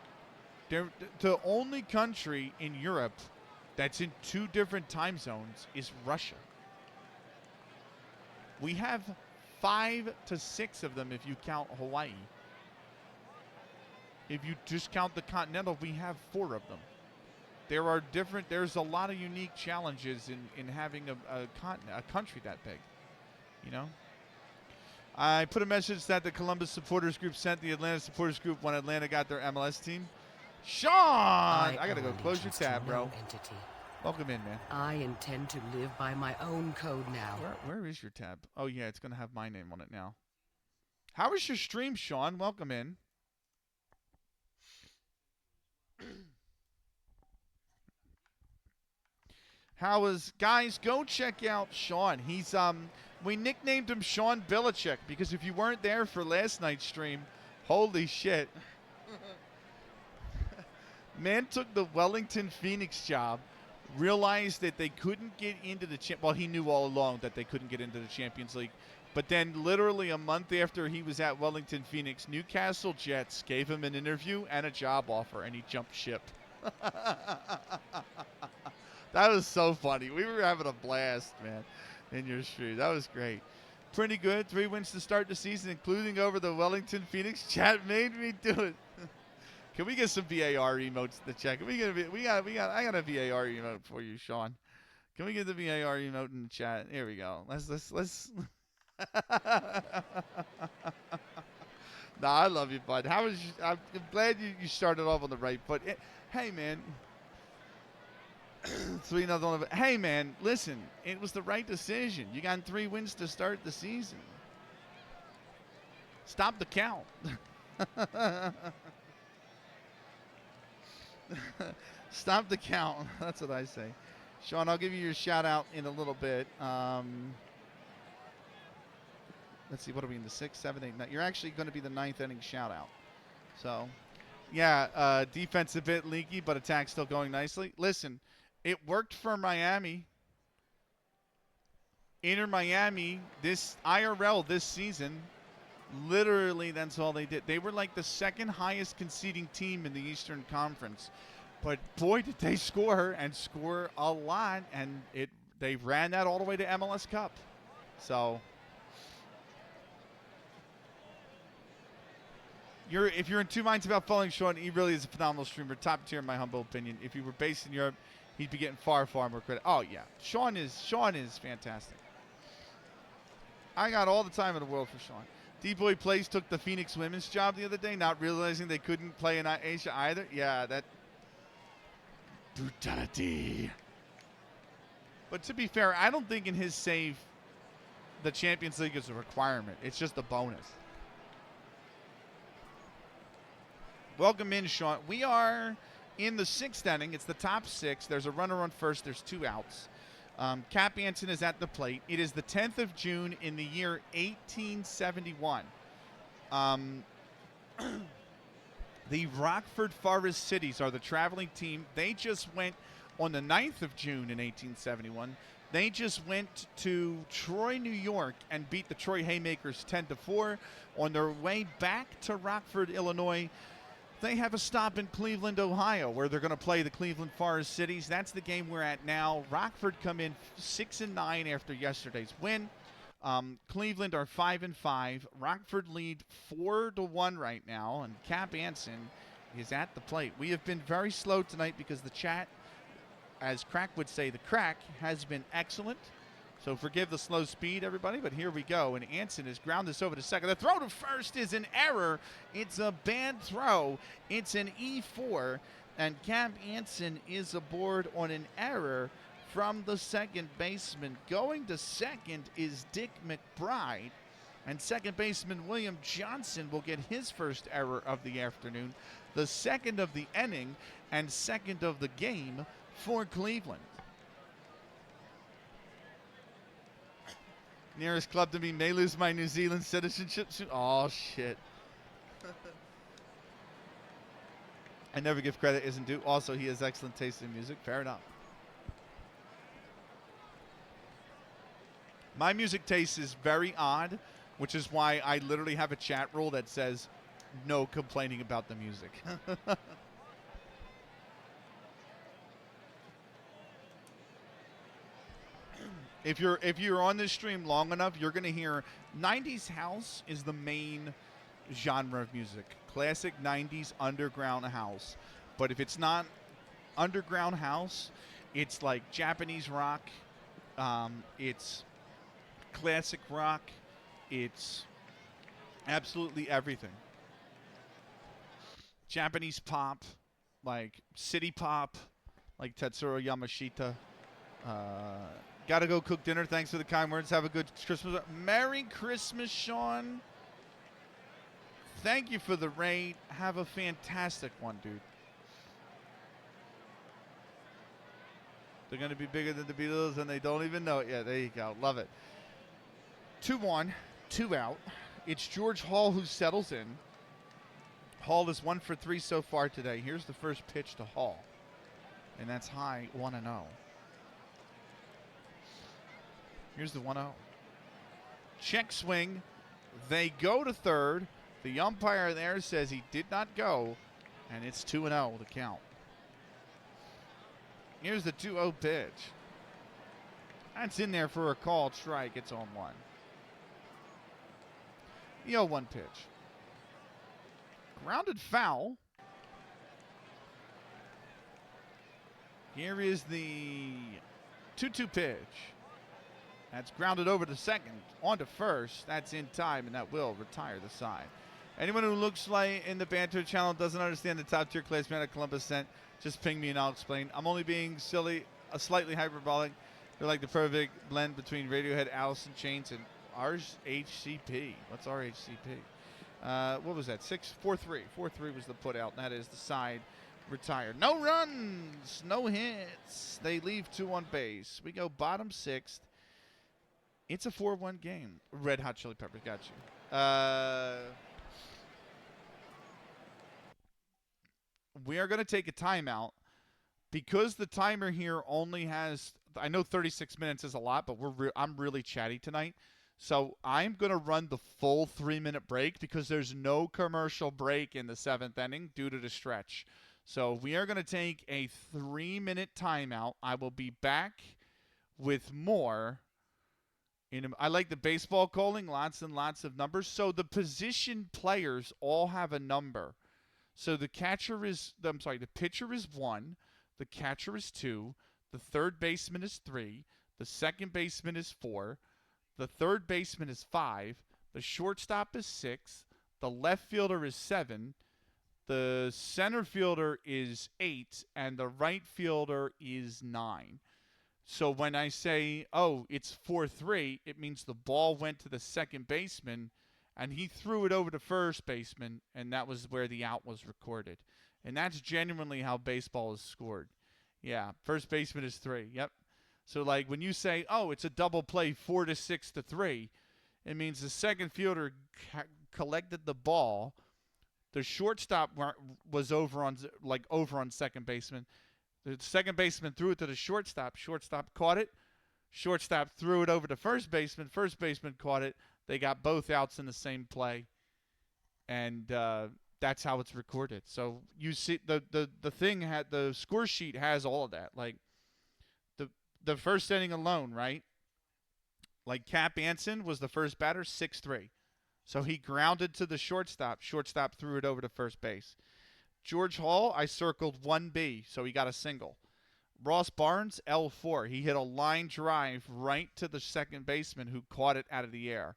The only country in Europe that's in 2 different time zones is Russia. We have 5 to 6 of them if you count Hawaii. If you just count the continental, we have 4 of them. There's a lot of unique challenges in having a country that big. You know? I put a message that the Columbus supporters group sent the Atlanta supporters group when Atlanta got their MLS team. Sean! I gotta go close your tab, bro. Entity. Welcome in, man. I intend to live by my own code now. Where is your tab? Oh, yeah, it's gonna have my name on it now. How was your stream, Sean? Welcome in. Guys, go check out Sean. He's we nicknamed him Sean Belichick because if you weren't there for last night's stream, holy shit. Man took the Wellington Phoenix job, realized that they couldn't get into the well, he knew all along that they couldn't get into the Champions League. But then literally a month after he was at Wellington Phoenix, Newcastle Jets gave him an interview and a job offer, and he jumped ship. That was so funny. We were having a blast, man, in your stream. That was great. Pretty good. 3 wins to start the season, including over the Wellington Phoenix. Chat made me do it. Can we get some VAR emotes in the chat? I got a VAR emote for you, Sean. Can we get the VAR emote in the chat? Here we go. Let's. Nah, I love you, bud. I'm glad you started off on the right foot. Hey, man. 3-0. Hey, man, listen. It was the right decision. You got 3 wins to start the season. Stop the count. Stop the count. That's what I say. Sean, I'll give you your shout out in a little bit. Let's see, what are we in the 6th, 7th, 8th, 9th? You're actually going to be the 9th inning shout out. So, yeah, defense a bit leaky, but attack still going nicely. Listen, it worked for Miami. Inter Miami, this IRL this season, literally that's all they did. They were like the second highest conceding team in the Eastern Conference. But boy, did they score, and score a lot, and they ran that all the way to MLS Cup. So if you're in two minds about following Sean, he really is a phenomenal streamer, top tier in my humble opinion. If he were based in Europe, he'd be getting far, far more credit. Oh yeah, Sean is fantastic. I got all the time in the world for Sean. D-Boy Plays took the Phoenix women's job the other day, not realizing they couldn't play in Asia either. Yeah, that brutality. But to be fair, I don't think in his save the Champions League is a requirement. It's just a bonus. Welcome in, Sean. We are in the 6th inning. It's the top 6. There's a runner on first. There's 2 outs. Cap Anson is at the plate. It is the 10th of June in the year 1871. The Rockford Forest Citys are the traveling team. They just went on the 9th of June in 1871. They just went to Troy, New York, and beat the Troy Haymakers 10-4. On their way back to Rockford, Illinois, they have a stop in Cleveland, Ohio, where they're going to play the Cleveland Forest Citys. That's the game we're at now. Rockford come in 6-9 after yesterday's win. Cleveland are 5-5. Rockford lead 4-1 right now, and Cap Anson is at the plate. We have been very slow tonight because the chat, as Crack would say, the crack has been excellent. So forgive the slow speed, everybody, but here we go. And Anson has ground this over to second. The throw to first is an error. It's a bad throw. It's an E4, and Cap Anson is aboard on an error from the second baseman. Going to second is Dick McBride, and second baseman William Johnson will get his first error of the afternoon, the second of the inning, and second of the game for Cleveland. Nearest club to me may lose my New Zealand citizenship soon. Oh, shit. I never give credit isn't due. Also, he has excellent taste in music. Fair enough. My music taste is very odd, which is why I literally have a chat rule that says no complaining about the music. If you're on this stream long enough, you're going to hear 90s house is the main genre of music. Classic 90s underground house. But if it's not underground house, it's like Japanese rock, it's classic rock, it's absolutely everything. Japanese pop, like city pop, like Tetsuro Yamashita. Gotta go cook dinner. Thanks for the kind words. Have a good Christmas. Merry Christmas, Sean. Thank you for the raid. Have a fantastic one, dude. They're going to be bigger than the Beatles, and they don't even know it yet. There you go. Love it. 2-1, 2 out. It's George Hall who settles in. Hall is 1 for 3 so far today. Here's the first pitch to Hall, and that's high, 1-0. Here's the 1-0. Check swing. They go to third. The umpire there says he did not go, and it's 2-0 to count. Here's the 2-0 pitch. That's in there for a called strike. It's on 1. The 0-1 pitch. Grounded foul. Here is the 2-2 pitch. That's grounded over to second, on to first. That's in time, and that will retire the side. Anyone who looks like in the banter channel doesn't understand the top tier class man at Columbus sent, just ping me and I'll explain. I'm only being silly, slightly hyperbolic. They're like the perfect blend between Radiohead, Alice in Chains, and RHCP. What's RHCP? What was that? 4-3. 4-3 was the put out, and that is the side retired. No runs, no hits. They leave 2 on base. We go bottom 6th. It's a 4-1 game. Red Hot Chili Peppers, got you. We are going to take a timeout because the timer here only has. I know 36 minutes is a lot, but I'm really chatty tonight. So I'm going to run the full 3-minute break because there's no commercial break in the 7th inning due to the stretch. So we are going to take a 3-minute timeout. I will be back with more. I like the baseball calling, lots and lots of numbers. So the position players all have a number. So the pitcher is 1, the catcher is 2, the third baseman is 3, the second baseman is 4, the third baseman is 5, the shortstop is 6, the left fielder is 7, the center fielder is 8, and the right fielder is 9. So when I say, oh, it's 4-3, it means the ball went to the second baseman, and he threw it over to first baseman, and that was where the out was recorded. And that's genuinely how baseball is scored. Yeah, first baseman is 3. Yep. So, like, when you say, oh, it's a double play 4-6-3, it means the second fielder collected the ball. The shortstop was over on second baseman. The second baseman threw it to the shortstop. Shortstop caught it. Shortstop threw it over to first baseman. First baseman caught it. They got both outs in the same play. And that's how it's recorded. So you see the thing had the score sheet has all of that. Like the first inning alone, right? Like Cap Anson was the first batter, 6-3. So he grounded to the shortstop. Shortstop threw it over to first base. George Hall, I circled 1B, so he got a single. Ross Barnes, L4. He hit a line drive right to the second baseman who caught it out of the air.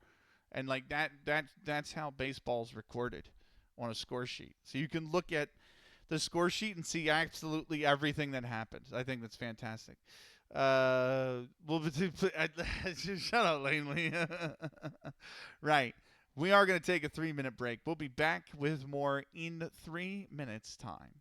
And like that's how baseball's recorded on a score sheet. So you can look at the score sheet and see absolutely everything that happened. I think that's fantastic. Shut up, Langley. Right. We are going to take a 3-minute break. We'll be back with more in 3 minutes' time.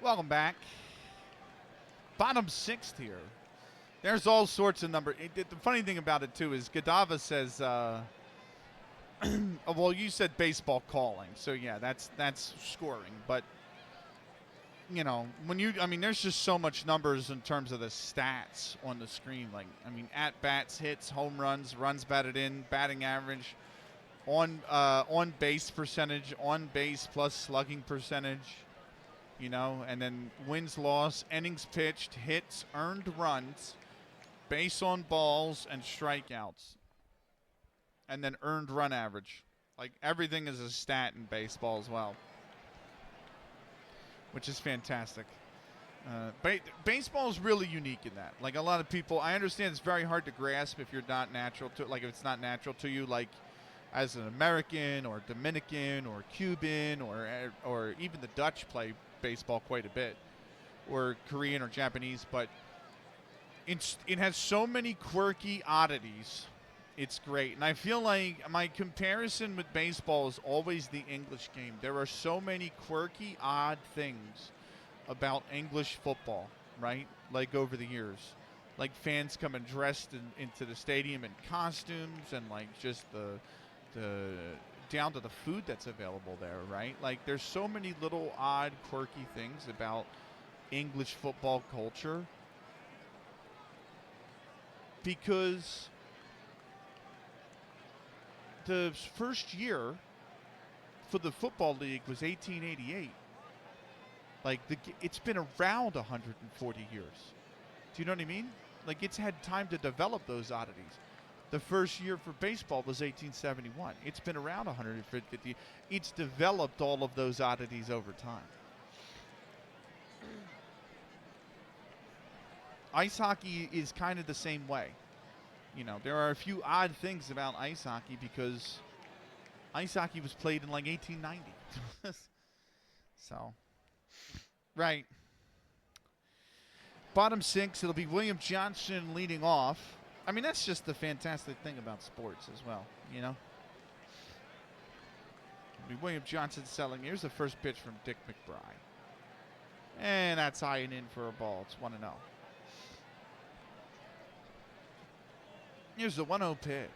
Welcome back. Bottom sixth here. There's all sorts of numbers. The funny thing about it, too, is Gadava says, well, you said baseball calling. So, yeah, that's scoring. But, you know, there's just so much numbers in terms of the stats on the screen. Like, at-bats, hits, home runs, runs batted in, batting average, on base percentage, on base plus slugging percentage. You know, and then wins, loss, innings pitched, hits, earned runs, base on balls, and strikeouts. And then earned run average. Like, everything is a stat in baseball as well, which is fantastic. Baseball is really unique in that. Like, a lot of people, I understand it's very hard to grasp if you're not natural to, like, if it's not natural to you, like, as an American or Dominican or Cuban or even the Dutch play baseball quite a bit, or Korean or Japanese, but it has so many quirky oddities. It's great. And I feel like my comparison with baseball is always the English game. There are so many quirky, odd things about English football, right? Like over the years. Like fans coming dressed into the stadium in costumes, and like just the down to the food that's available there, right? Like, there's so many little odd, quirky things about English football culture, because the first year for the Football League was 1888. Like, it's been around 140 years. Do you know what I mean? Like, it's had time to develop those oddities. The first year for baseball was 1871. It's been around 150. It's developed all of those oddities over time. Ice hockey is kind of the same way. You know, there are a few odd things about ice hockey because ice hockey was played in like 1890. So, right. Bottom six, it'll be William Johnson leading off. I mean, that's just the fantastic thing about sports as well, you know? William Johnson selling. Here's the first pitch from Dick McBride. And that's high and in for a ball. It's 1-0. Here's the 1-0 pitch.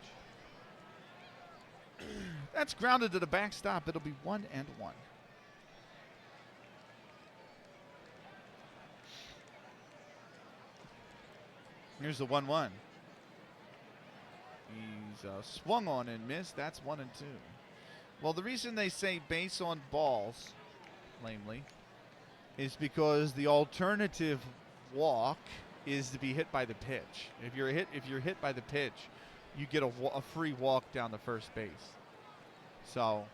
That's grounded to the backstop. It'll be 1-1. Here's the 1-1. He's swung on and missed. That's 1-2. Well, the reason they say base on balls, lamely, is because the alternative walk is to be hit by the pitch. If you're hit by the pitch, you get a free walk down the first base. So,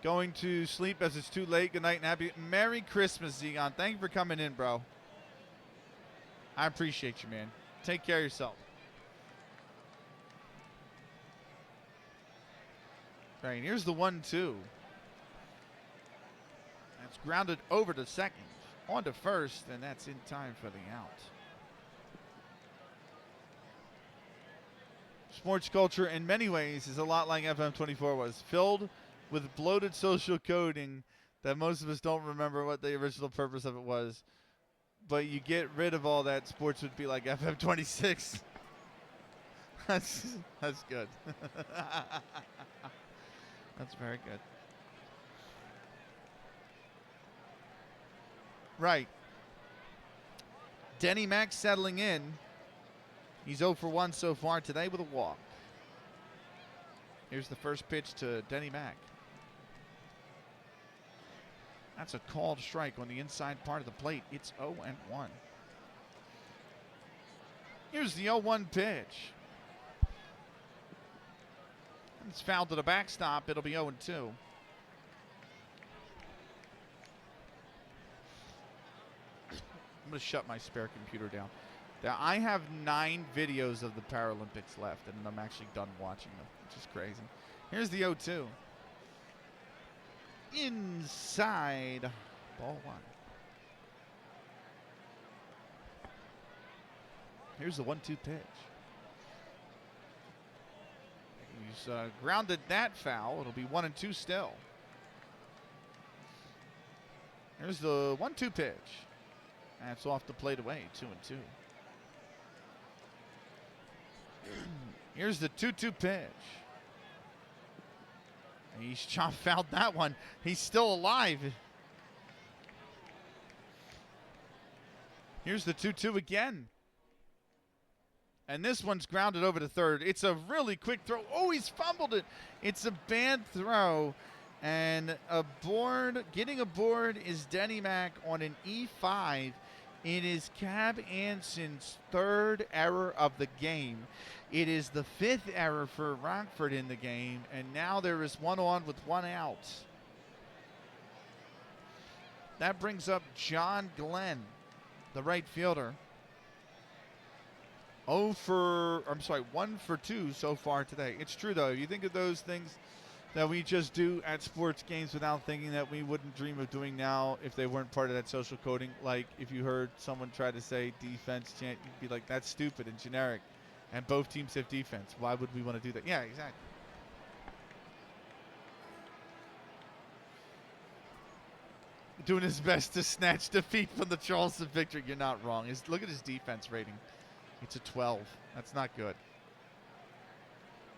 going to sleep as it's too late. Good night and happy Merry Christmas, Zegon. Thank you for coming in, bro. I appreciate you, man. Take care of yourself. Right, here's the 1-2. That's grounded over to second. On to first, and that's in time for the out. Sports culture, in many ways, is a lot like FM24 was. Filled with bloated social coding that most of us don't remember what the original purpose of it was. But you get rid of all that, sports would be like FM26. That's good. That's very good. Right. Denny Mack settling in. He's 0 for 1 so far today with a walk. Here's the first pitch to Denny Mack. That's a called strike on the inside part of the plate. It's 0-1. Here's the 0-1 pitch. It's fouled to the backstop. It'll be 0-2. I'm going to shut my spare computer down. Now, I have 9 videos of the Paralympics left, and I'm actually done watching them, which is crazy. Here's the 0-2. Inside. Ball 1. Here's the 1-2 pitch. He's grounded that foul. It'll be 1-2 still. Here's the 1-2 pitch. That's off the plate away, 2-2. Here's the 2-2 pitch. He's chop fouled that one. He's still alive. Here's the 2-2 again. And this one's grounded over to third. It's a really quick throw. Oh, he's fumbled it. It's a bad throw. And getting aboard is Denny Mack on an E5. It is Cab Anson's third error of the game. It is the fifth error for Rockford in the game. And now there is one on with one out. That brings up John Glenn, the right fielder. 1 for 2 so far today. It's true, though. You think of those things that we just do at sports games without thinking that we wouldn't dream of doing now if they weren't part of that social coding. Like if you heard someone try to say defense chant, you'd be like, that's stupid and generic. And both teams have defense. Why would we want to do that? Yeah, exactly. Doing his best to snatch defeat from the Charleston victory. You're not wrong. Look at his defense rating. It's a 12. That's not good.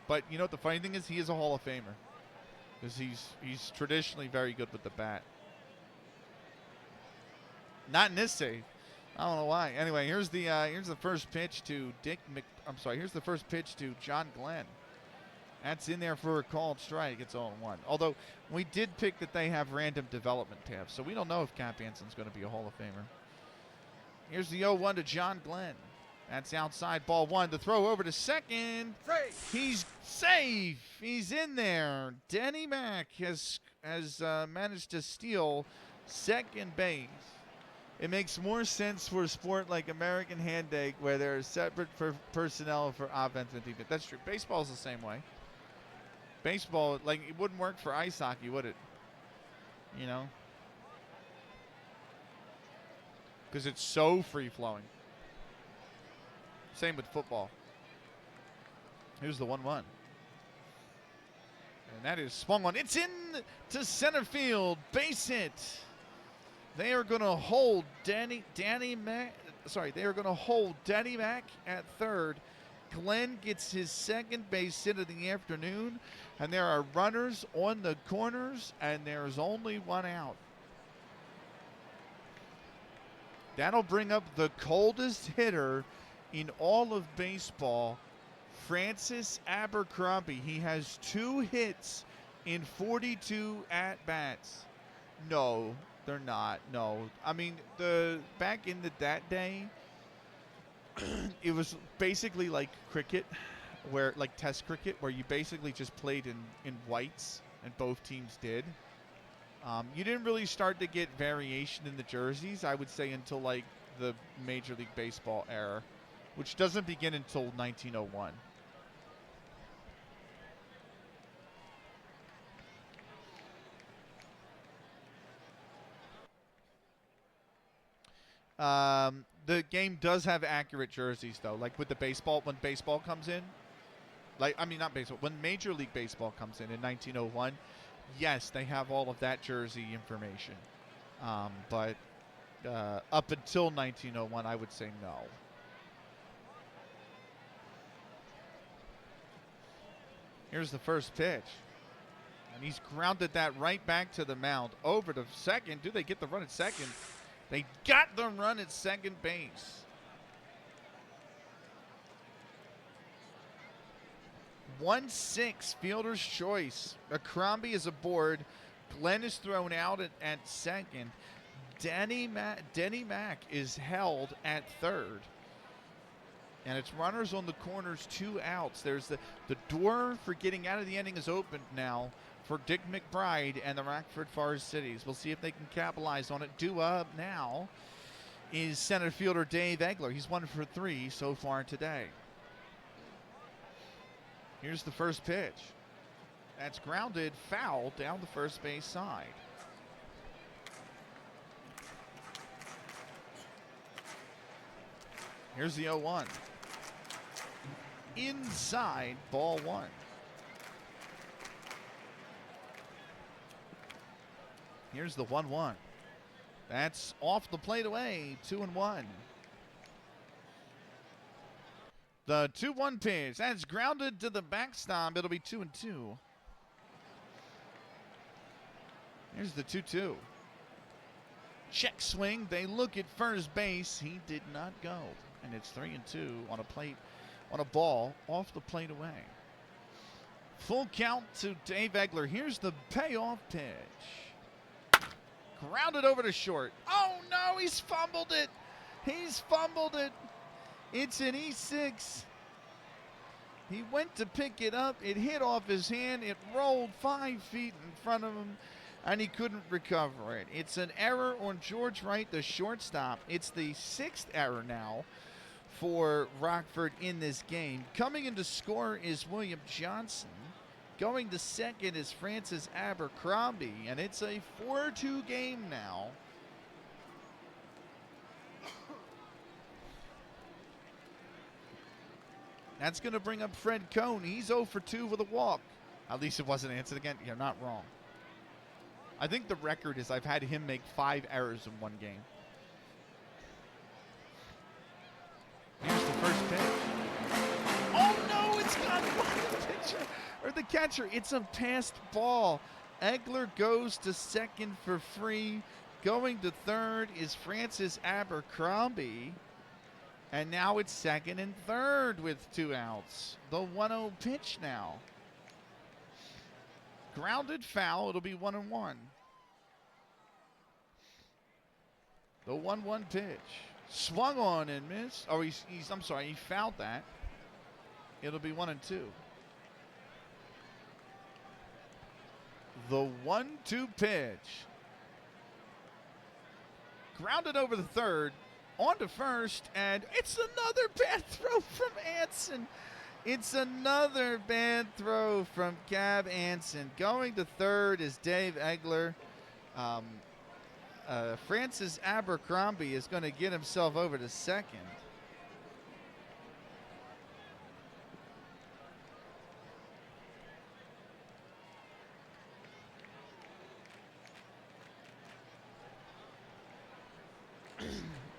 But you know what the funny thing is? He is a Hall of Famer. Because he's traditionally very good with the bat. Not in this save. I don't know why. Anyway, here's the first pitch to here's the first pitch to John Glenn. That's in there for a called strike. It's 0-1. Although we did pick that they have random development tabs, so we don't know if Cap Anson's going to be a Hall of Famer. Here's the 0-1 to John Glenn. That's outside, ball one. The throw over to second. He's safe. He's in there. Denny Mack has managed to steal second base. It makes more sense for a sport like American Handshake where there are separate personnel for offense and defense. That's true. Baseball's the same way. Baseball, like, it wouldn't work for ice hockey, would it? You know? Because it's so free-flowing. Same with football. Here's the 1-1. And that is swung on. It's in to center field. Base hit. They are going to hold Denny Mack at third. Glenn gets his second base hit of the afternoon. And there are runners on the corners. And there's only one out. That'll bring up the coldest hitter in all of baseball, Francis Abercrombie. He has 2 hits in 42 at-bats. No, they're not. No. I mean, back in that day, it was basically like cricket, like test cricket, where you basically just played in whites, and both teams did. You didn't really start to get variation in the jerseys, I would say, until like the Major League Baseball era, which doesn't begin until 1901. The game does have accurate jerseys, though. Like with the baseball, when baseball comes in, when Major League Baseball comes in 1901, yes, they have all of that jersey information. But up until 1901, I would say no. Here's the first pitch. And he's grounded that right back to the mound. Over to second. Do they get the run at second? They got the run at second base. 1-6, fielder's choice. Abercrombie is aboard. Glenn is thrown out at second. Denny Mack is held at third. And it's runners on the corners, 2 outs. There's the door for getting out of the inning is opened now for Dick McBride and the Rockford Forest Citys. We'll see if they can capitalize on it. Due up now is center fielder Dave Egler. He's 1 for 3 so far today. Here's the first pitch. That's grounded, foul down the first base side. Here's the 0-1. Inside, ball 1. Here's the 1-1. That's off the plate away, 2-1. The 2-1 pitch. That's grounded to the backstop. It'll be 2-2. Here's the 2-2. Check swing. They look at first base. He did not go. And it's 3-2 on a plate, on a ball off the plate away. Full count to Dave Egler. Here's the payoff pitch. Grounded over to short. Oh no, he's fumbled it. He's fumbled it. It's an E6. He went to pick it up. It hit off his hand. It rolled 5 feet in front of him, and he couldn't recover it. It's an error on George Wright, the shortstop. It's the 6th error now for Rockford in this game. Coming in to score is William Johnson. Going to second is Francis Abercrombie, and it's a 4-2 game now. That's going to bring up Fred Cohn. He's 0 for 2 with a walk. At least it wasn't answered again. You're not wrong. I think the record is I've had him make 5 errors in one game. Here's the first pitch. Oh no, it's gone by the pitcher or the catcher. It's a passed ball. Egler goes to second for free. Going to third is Francis Abercrombie. And now it's second and third with 2 outs. The 1-0 pitch now. Grounded foul. It'll be 1-1. The 1-1 pitch. Swung on and missed. Oh, I'm sorry, he fouled that. It'll be 1-2. The 1-2 pitch. Grounded over the third. On to first, and it's another bad throw from Anson. It's another bad throw from Cab Anson. Going to third is Dave Egler. Francis Abercrombie is going to get himself over to second.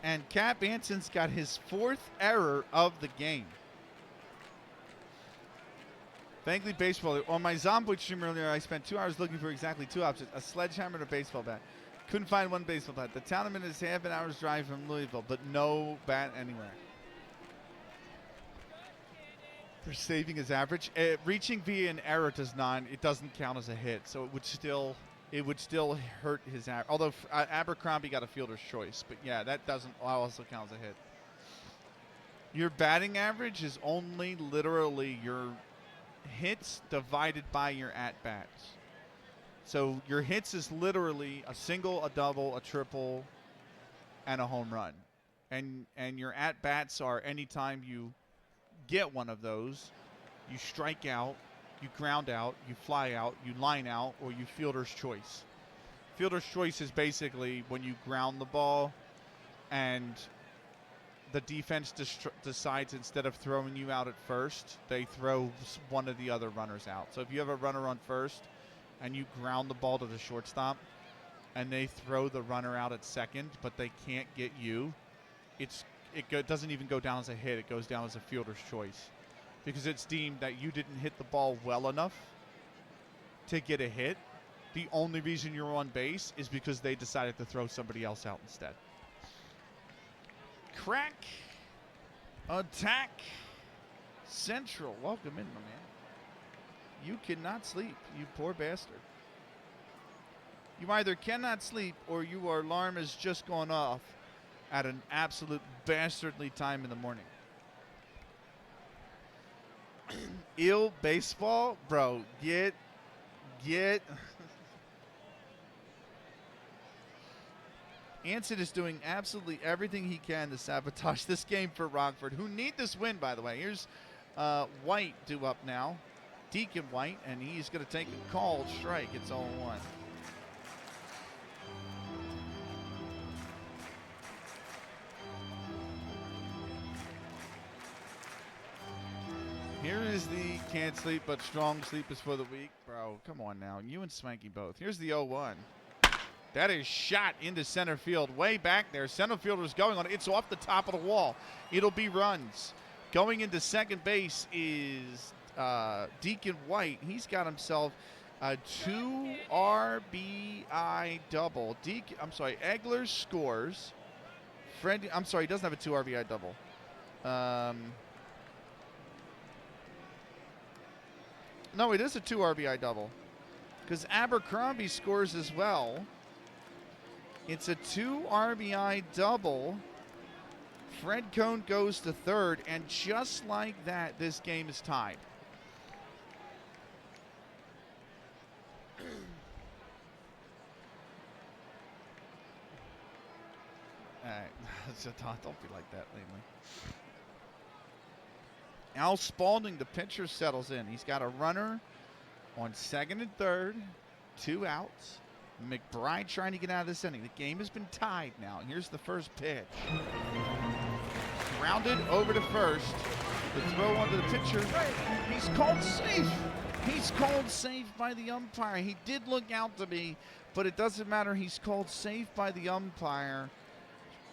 And Cap Anson's got his 4th error of the game. Thankfully, baseball. On my Zomboid stream earlier, I spent 2 hours looking for exactly 2 options: a sledgehammer and a baseball bat. Couldn't find one baseball bat. The tournament is half an hour's drive from Louisville, but no bat anywhere. For saving his average, reaching via an error it doesn't count as a hit, so it would still hurt his average. Although Abercrombie got a fielder's choice, but yeah, that doesn't also count as a hit. Your batting average is only literally your hits divided by your at-bats. So your hits is literally a single, a double, a triple, and a home run. And your at-bats are anytime you get one of those, you strike out, you ground out, you fly out, you line out, or you fielder's choice. Fielder's choice is basically when you ground the ball and the defense decides instead of throwing you out at first, they throw one of the other runners out. So if you have a runner on first and you ground the ball to the shortstop and they throw the runner out at second, but they can't get you, it doesn't even go down as a hit. It goes down as a fielder's choice because it's deemed that you didn't hit the ball well enough to get a hit. The only reason you're on base is because they decided to throw somebody else out instead. Crack. Attack. Central. Welcome in, my man. You cannot sleep, you poor bastard. You either cannot sleep or your alarm has just gone off at an absolute bastardly time in the morning. Ill baseball? Bro, get. Anson is doing absolutely everything he can to sabotage this game for Rockford, who need this win, by the way. Here's White due up now. Deacon White, and he's going to take a called strike. It's 0-1. Here is the can't sleep, but strong sleep is for the weak. Bro, come on now. You and Swanky both. Here's the 0-1. That is shot into center field, way back there. Center fielder's going on it. It's off the top of the wall. It'll be runs. Going into second base is Deacon White. He's got himself a 2 RBI double. Egler scores. He doesn't have a 2 RBI double. No, it is a 2 RBI double because Abercrombie scores as well. It's a 2 RBI double. Fred Cohn goes to third, and just like that, this game is tied. All right, don't be like that lately. Al Spalding, the pitcher, settles in. He's got a runner on second and third, 2 outs. McBride trying to get out of this inning. The game has been tied now. Here's the first pitch. Grounded over to first. The throw onto the pitcher. He's called safe. He's called safe by the umpire. He did look out to me, but it doesn't matter. He's called safe by the umpire.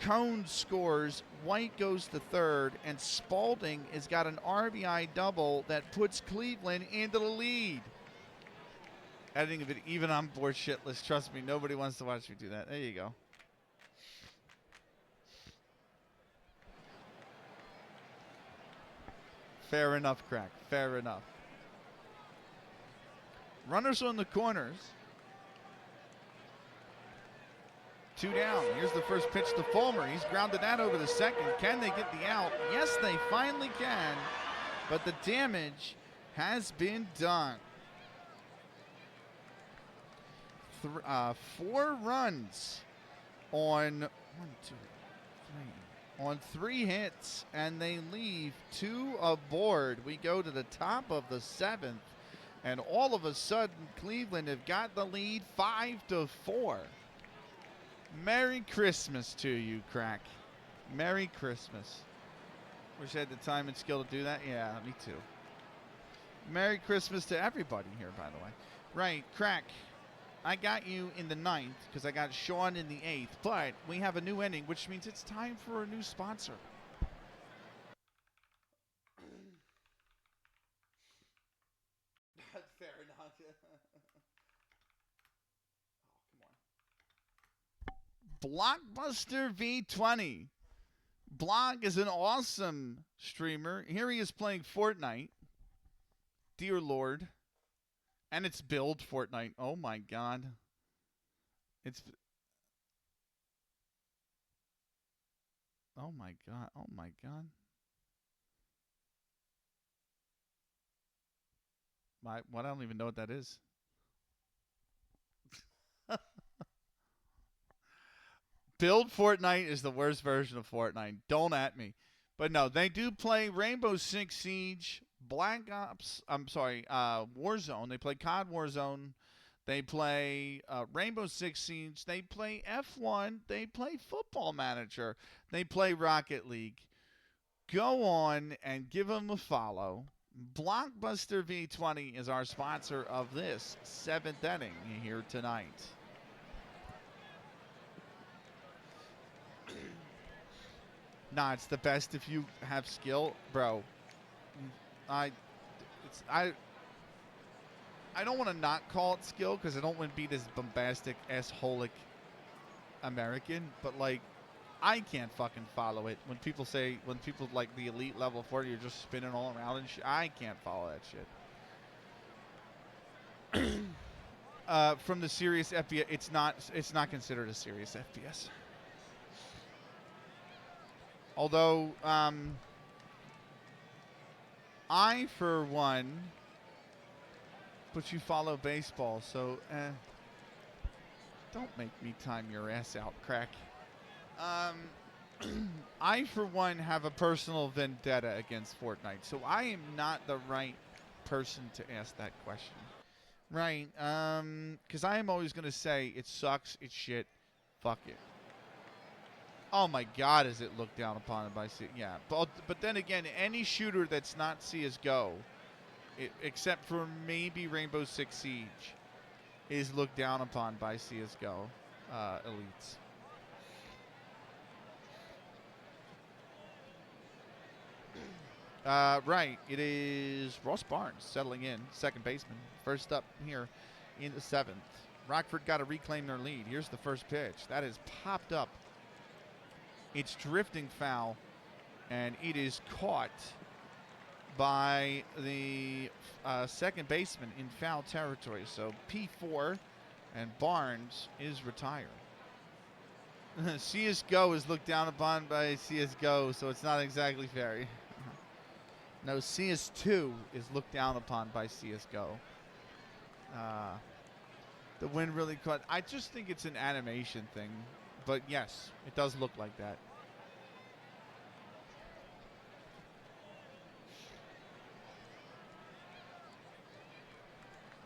Cone scores. White goes to third, and Spalding has got an RBI double that puts Cleveland into the lead. Editing of it, even I'm bored shitless. Trust me, nobody wants to watch me do that. There you go. Fair enough, Crack. Fair enough. Runners on the corners. 2 down. Here's the first pitch to Fulmer. He's grounded that over the second. Can they get the out? Yes, they finally can. But the damage has been done. 4 runs on 3 hits, and they leave 2 aboard. We go to the top of the 7th, and all of a sudden, Cleveland have got the lead 5-4. Merry Christmas to you, Crack. Merry Christmas. Wish I had the time and skill to do that. Yeah, me too. Merry Christmas to everybody here, by the way. Right, Crack. I got you in the 9th because I got Sean in the 8th, but we have a new ending, which means it's time for a new sponsor. Fair enough. Oh, come on. Blockbuster V20. Block is an awesome streamer. Here he is playing Fortnite. Dear Lord. And it's build Fortnite. Oh my God. Oh my God. Oh my God. What? I don't even know what that is. Build Fortnite is the worst version of Fortnite. Don't at me. But no, they do play Rainbow Six Siege, Warzone. They play COD Warzone. They play Rainbow Six Siege. They play F1. They play Football Manager. They play Rocket League. Go on and give them a follow. Blockbuster V20 is our sponsor of this 7th inning here tonight. Nah, it's the best if you have skill, bro. I don't want to not call it skill because I don't want to be this bombastic assholic American, but like I can't fucking follow it. When people like the elite level 40, you're just spinning all around and shit. I can't follow that shit. From the serious FPS, it's not considered a serious FPS. Although, I, for one, but you follow baseball, so, don't make me time your ass out, Crack. I, for one, have a personal vendetta against Fortnite, so I am not the right person to ask that question. Right, because I am always going to say, it sucks, it's shit, fuck it. Oh my God, is it looked down upon by CS? Yeah, but then again, any shooter that's not CSGO, except for maybe Rainbow Six Siege, is looked down upon by CSGO. elites. Right. It is Ross Barnes settling in, second baseman. First up here in the 7th. Rockford got to reclaim their lead. Here's the first pitch. That is popped up. It's drifting foul, and it is caught by the second baseman in foul territory. So P4, and Barnes is retired. CSGO is looked down upon by CSGO, so it's not exactly fair. No, CS2 is looked down upon by CSGO. The wind really caught. I just think it's an animation thing. But yes, it does look like that.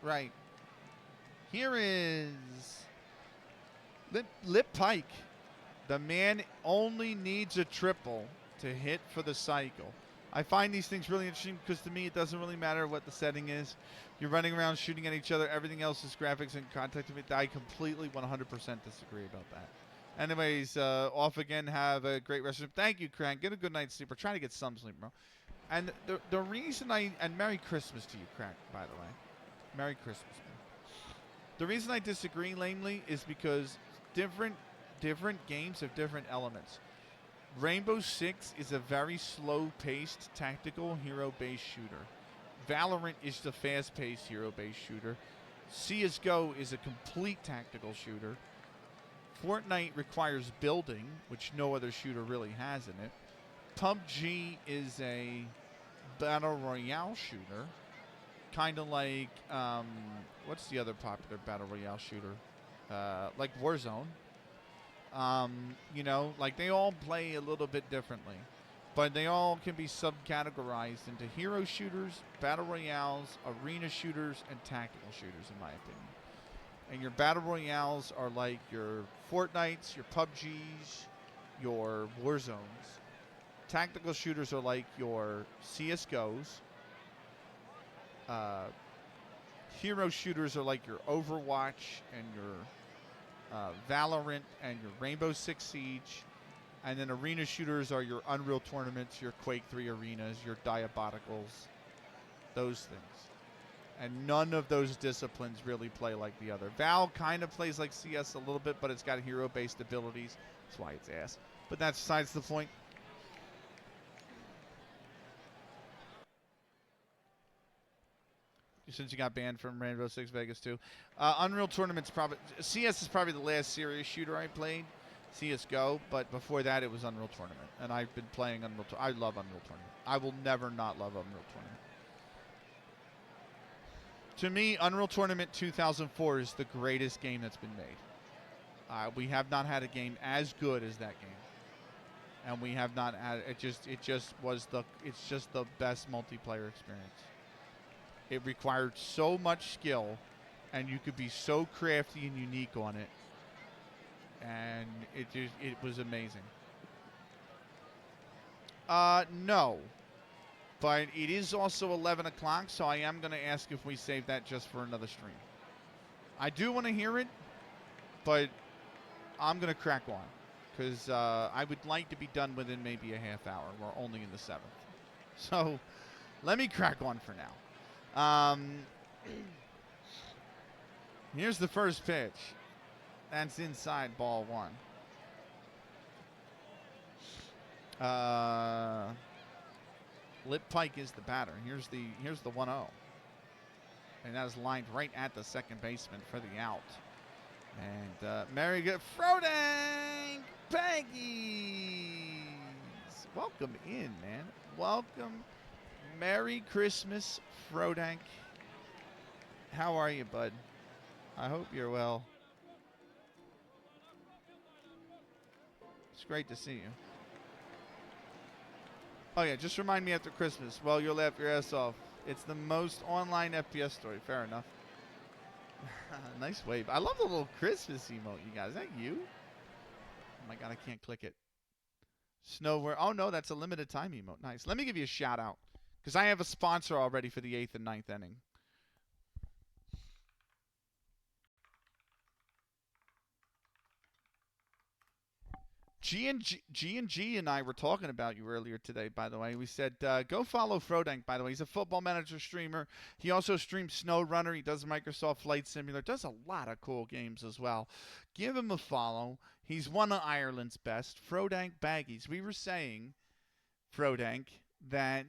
Right. Here is Lip Pike. The man only needs a triple to hit for the cycle. I find these things really interesting because to me it doesn't really matter what the setting is. You're running around shooting at each other. Everything else is graphics and context. I completely 100% disagree about that. Anyways, off again. Have a great rest of the Thank you, Crank. Get a good night's sleep. We're trying to get some sleep, bro. And the reason and Merry Christmas to you, Crank, by the way. Merry Christmas, man. The reason I disagree, lamely, is because different games have different elements. Rainbow Six is a very slow-paced, tactical, hero-based shooter. Valorant is the fast-paced, hero-based shooter. CSGO is a complete tactical shooter. Fortnite requires building, which no other shooter really has in it. PUBG is a battle royale shooter. Kind of like, what's the other popular battle royale shooter? Like Warzone. You know, like they all play a little bit differently, but they all can be subcategorized into hero shooters, battle royales, arena shooters, and tactical shooters, in my opinion. And your battle royales are like your Fortnites, your PUBGs, your Warzones. Tactical shooters are like your CSGOs. Hero shooters are like your Overwatch and your Valorant and your Rainbow Six Siege, and then arena shooters are your Unreal Tournaments, your Quake 3 arenas, your Diaboticals, those things. And none of those disciplines really play like the other. Val kind of plays like CS a little bit, but it's got hero-based abilities. That's why it's ass. But that's besides the point. Since you got banned from Rainbow Six Vegas too. Unreal Tournament's probably... CS is probably the last serious shooter I played. CSGO. But before that, it was Unreal Tournament. And I've been playing Unreal Tournament. I love Unreal Tournament. I will never not love Unreal Tournament. To me, Unreal Tournament 2004 is the greatest game that's been made. We have not had a game as good as that game. And we have not had... It's just the best multiplayer experience. It required so much skill, and you could be so crafty and unique on it, and it was amazing. No, but it is also 11 o'clock, so I am going to ask if we save that just for another stream. I do want to hear it, but I'm going to crack on, because I would like to be done within maybe a half hour. We're only in the 7th. So let me crack on for now. Here's the first pitch. That's inside, ball 1. Lip Pike is the batter. Here's the 1-0. And that is lined right at the second baseman for the out. And Merry Frodank Peggies. Welcome in, man. Welcome. Merry Christmas, Frodank. How are you, bud? I hope you're well. It's great to see you. Oh, yeah, just remind me after Christmas. Well, you'll laugh your ass off. It's the most online FPS story. Fair enough. Nice wave. I love the little Christmas emote, you guys. Is that you? Oh, my God, I can't click it. Snowware. Oh, no, that's a limited time emote. Nice. Let me give you a shout out. Because I have a sponsor already for the 8th and 9th inning. G and I were talking about you earlier today, by the way. We said, go follow Frodank, by the way. He's a Football Manager streamer. He also streams SnowRunner. He does Microsoft Flight Simulator. Does a lot of cool games as well. Give him a follow. He's one of Ireland's best. Frodank Baggies. We were saying, Frodank, that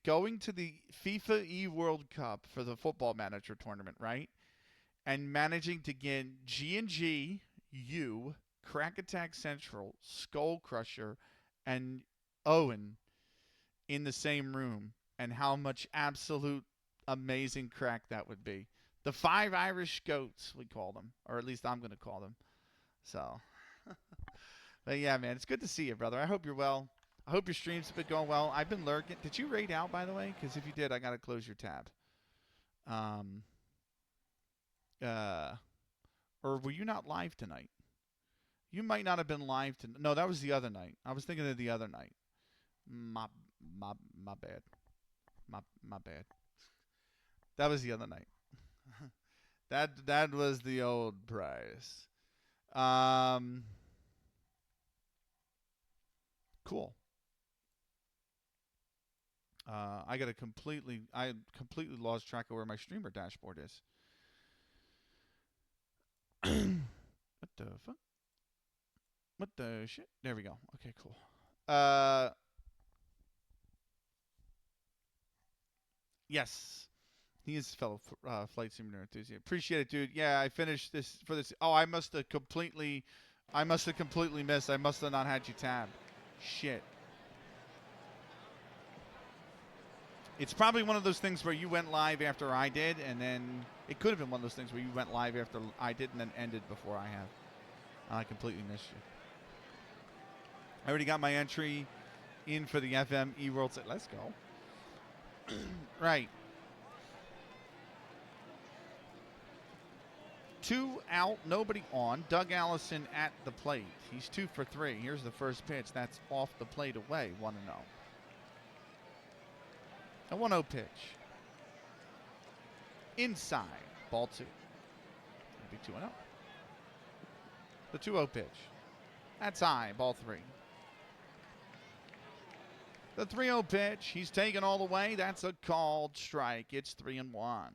going to the FIFA World Cup for the Football Manager tournament, right? And managing to get G&G, you, Crack Attack Central, Skull Crusher, and Owen in the same room, and how much absolute amazing crack that would be. The 5 Irish goats, we call them, or at least I'm going to call them. So, but yeah, man, it's good to see you, brother. I hope you're well. I hope your streams have been going well. I've been lurking. Did you raid out, by the way? Because if you did, I got to close your tab. Or were you not live tonight? You might not have been live tonight. No, that was the other night. I was thinking of the other night. My bad. My bad. That was the other night. that was the old price. Cool. I completely lost track of where my streamer dashboard is. What the fuck? What the shit? There we go. Okay, cool. Yes. He is a fellow flight simulator enthusiast. Appreciate it, dude. Yeah, I finished this for this. Oh, I must have completely missed. I must have not had you tabbed. Shit. It's probably one of those things where you went live after I did, and then it could have been one of those things where you went live after I did and then ended before I have. I completely missed you. I already got my entry in for the FM eWorld set. Let's go. Right. 2 out, nobody on. Doug Allison at the plate. He's 2 for 3. Here's the first pitch. That's off the plate away. 1-0. A 1-0 pitch. Inside. Ball 2. It'll be 2-0. The 2-0 pitch. That's high. Ball 3. The 3-0 pitch. He's taken all the way. That's a called strike. It's 3-1.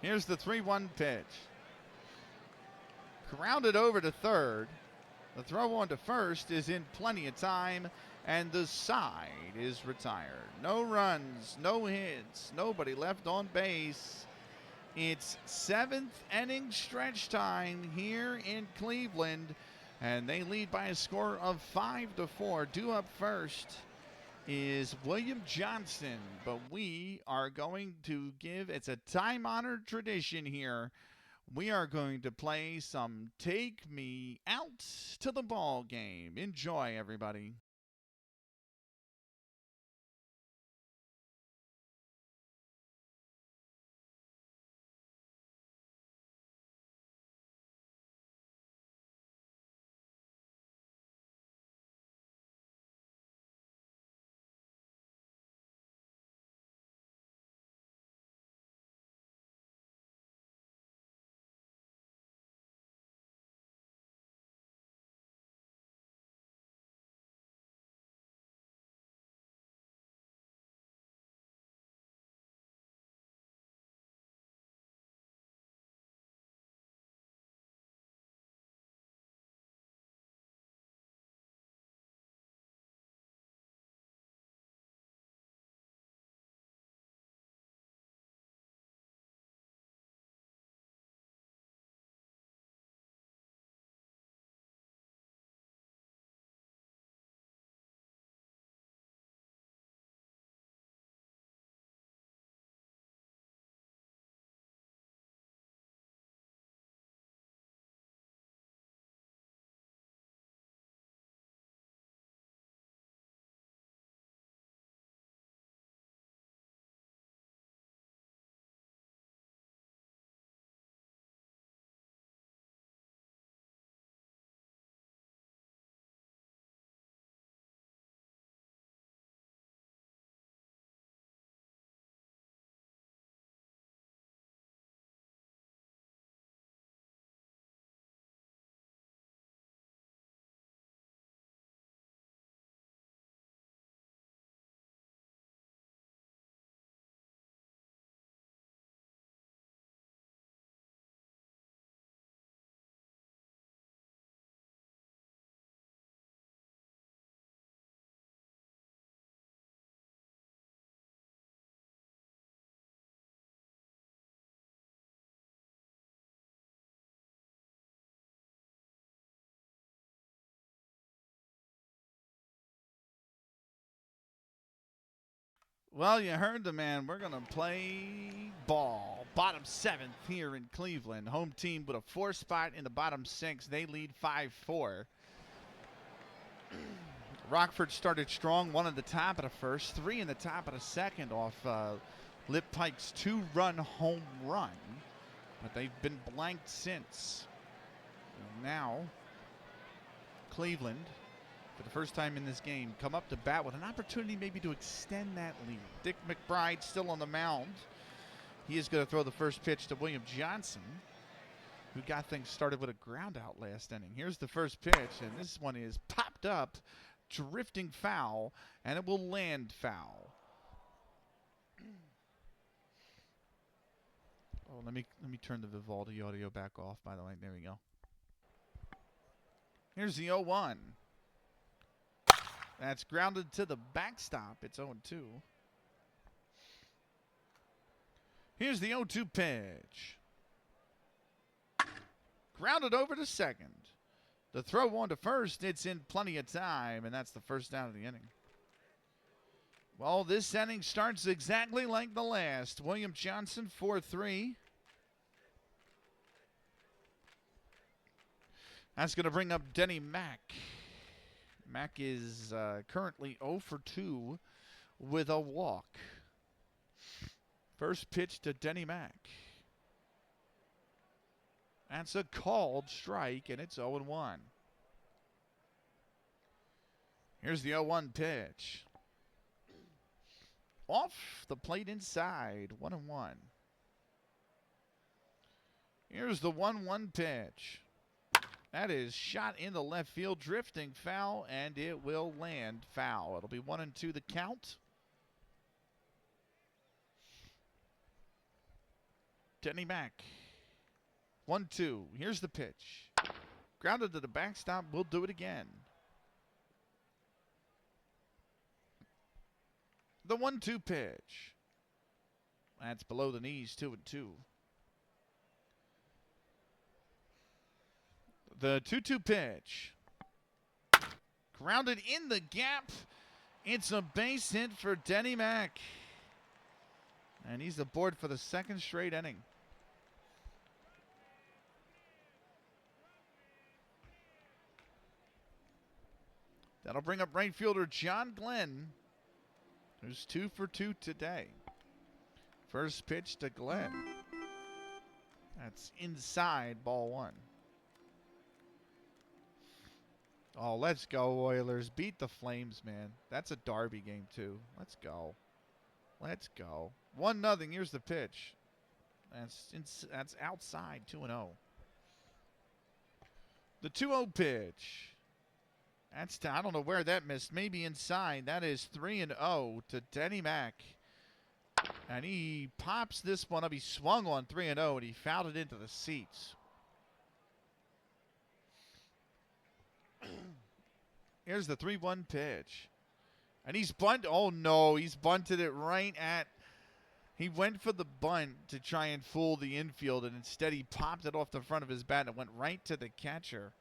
Here's the 3-1 pitch. Grounded over to third. The throw on to first is in plenty of time, and the side is retired. No runs, no hits, nobody left on base. It's 7th inning stretch time here in Cleveland, and they lead by a score of 5-4. Due up first is William Johnson, but we are going to it's a time-honored tradition here. We are going to play some Take Me Out to the Ball Game. Enjoy, everybody. Well, you heard the man. We're going to play ball. Bottom 7th here in Cleveland. Home team with a 4 spot in the bottom 6. They lead 5-4. Rockford started strong. 1 in the top of the first. 3 in the top of the second off Lip Pike's 2-run home run. But they've been blanked since. And now, Cleveland, for the first time in this game, come up to bat with an opportunity maybe to extend that lead. Dick McBride still on the mound. He is going to throw the first pitch to William Johnson, who got things started with a ground out last inning. Here's the first pitch, and this one is popped up, drifting foul, and it will land foul. Oh, let me turn the Vivaldi audio back off, by the way. There we go. Here's the 0-1. That's grounded to the backstop. It's 0-2. Here's the 0-2 pitch. Grounded over to second. The throw on to first. It's in plenty of time, and that's the first down of the inning. Well, this inning starts exactly like the last. William Johnson, 4-3. That's going to bring up Denny Mack. Mack is currently 0-2 with a walk. First pitch to Denny Mack. That's a called strike, and it's 0-1. Here's the 0-1 pitch. Off the plate inside, 1-1. Here's the 1-1 pitch. That is shot in the left field, drifting foul, and it will land foul. It'll be 1-2 the count. Denny Mack. 1-2. Here's the pitch. Grounded to the backstop. We'll do it again. The 1-2 pitch. That's below the knees, 2-2. The 2-2 pitch. Grounded in the gap. It's a base hit for Denny Mack. And he's aboard for the second straight inning. That'll bring up right fielder John Glenn, who's 2 for 2 today. First pitch to Glenn. That's inside, ball 1. Oh, let's go, Oilers. Beat the Flames, man. That's a derby game, too. Let's go. Let's go. 1-0. Here's the pitch. That's outside, 2-0. The 2-0 pitch. I don't know where that missed. Maybe inside. That is 3-0 to Denny Mack. And he pops this one up. He swung on 3-0, and he fouled it into the seats. Here's the 3-1 pitch. And he's bunted. Oh, no. He's bunted it right at. He went for the bunt to try and fool the infield, and instead he popped it off the front of his bat and it went right to the catcher.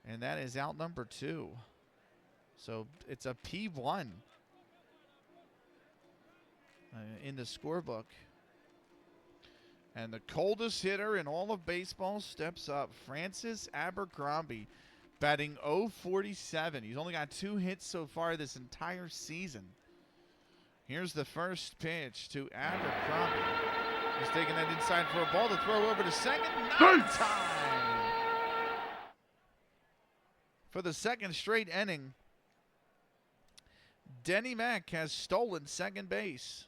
And that is out number 2. So it's a P1 in the scorebook. And the coldest hitter in all of baseball steps up. Francis Abercrombie, batting .047. He's only got 2 hits so far this entire season. Here's the first pitch to Abercrombie. He's taking that inside for a ball to throw over to second. Not time. For the second straight inning, Denny Mack has stolen second base.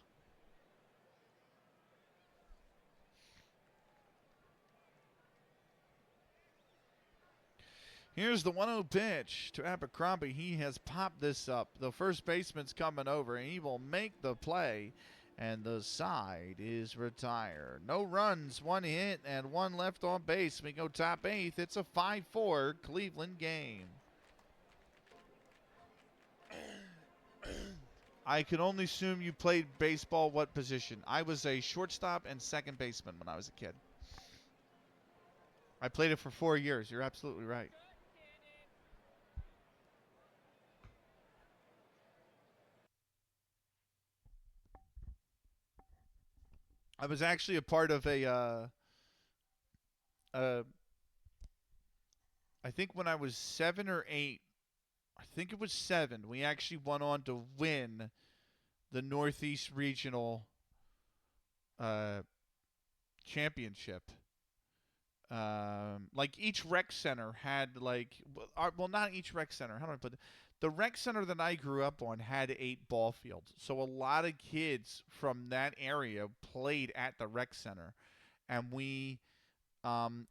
Here's the 1-0 pitch to Abercrombie. He has popped this up. The first baseman's coming over, and he will make the play, and the side is retired. No runs, 1 hit, and 1 left on base. We go top 8th. It's a 5-4 Cleveland game. I can only assume you played baseball. What position? I was a shortstop and second baseman when I was a kid. I played it for 4 years. You're absolutely right. I was actually a part of uh, I think when I was 7 or 8, I think it was 7, we actually went on to win the Northeast Regional uh, Championship. Like each rec center had well, not each rec center. How do I put it? The rec center that I grew up on had 8 ball fields, so a lot of kids from that area played at the rec center, and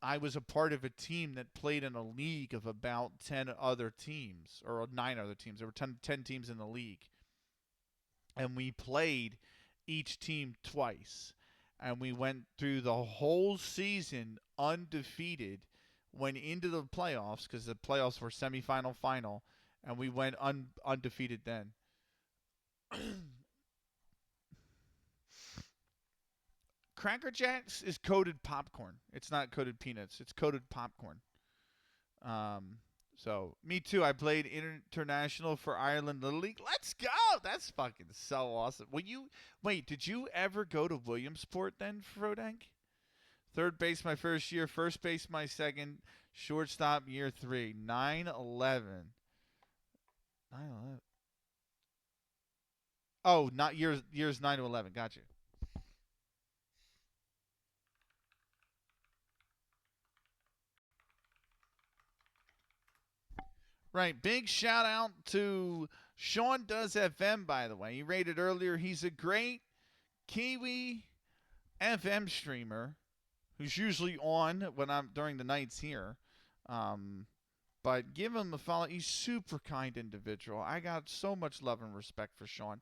I was a part of a team that played in a league of about 10 other teams, or 9 other teams. There were 10 teams in the league, and we played each team twice, and we went through the whole season undefeated, went into the playoffs because the playoffs were semifinal, final, and we went undefeated then. Cracker Jacks is coated popcorn. It's not coated peanuts. It's coated popcorn. Um, so me too. I played international for Ireland Little League. Let's go. That's fucking so awesome. Wait? Did you ever go to Williamsport then, Frodank? Third base my first year. First base my second. Shortstop year 3. 9/11. 9/11. Oh, not years 9 to 11. Gotcha. Right. Big shout out to Sean Does FM, by the way. He rated earlier. He's a great Kiwi FM streamer who's usually on when I'm during the nights here. But give him a follow. He's super kind individual. I got so much love and respect for Sean.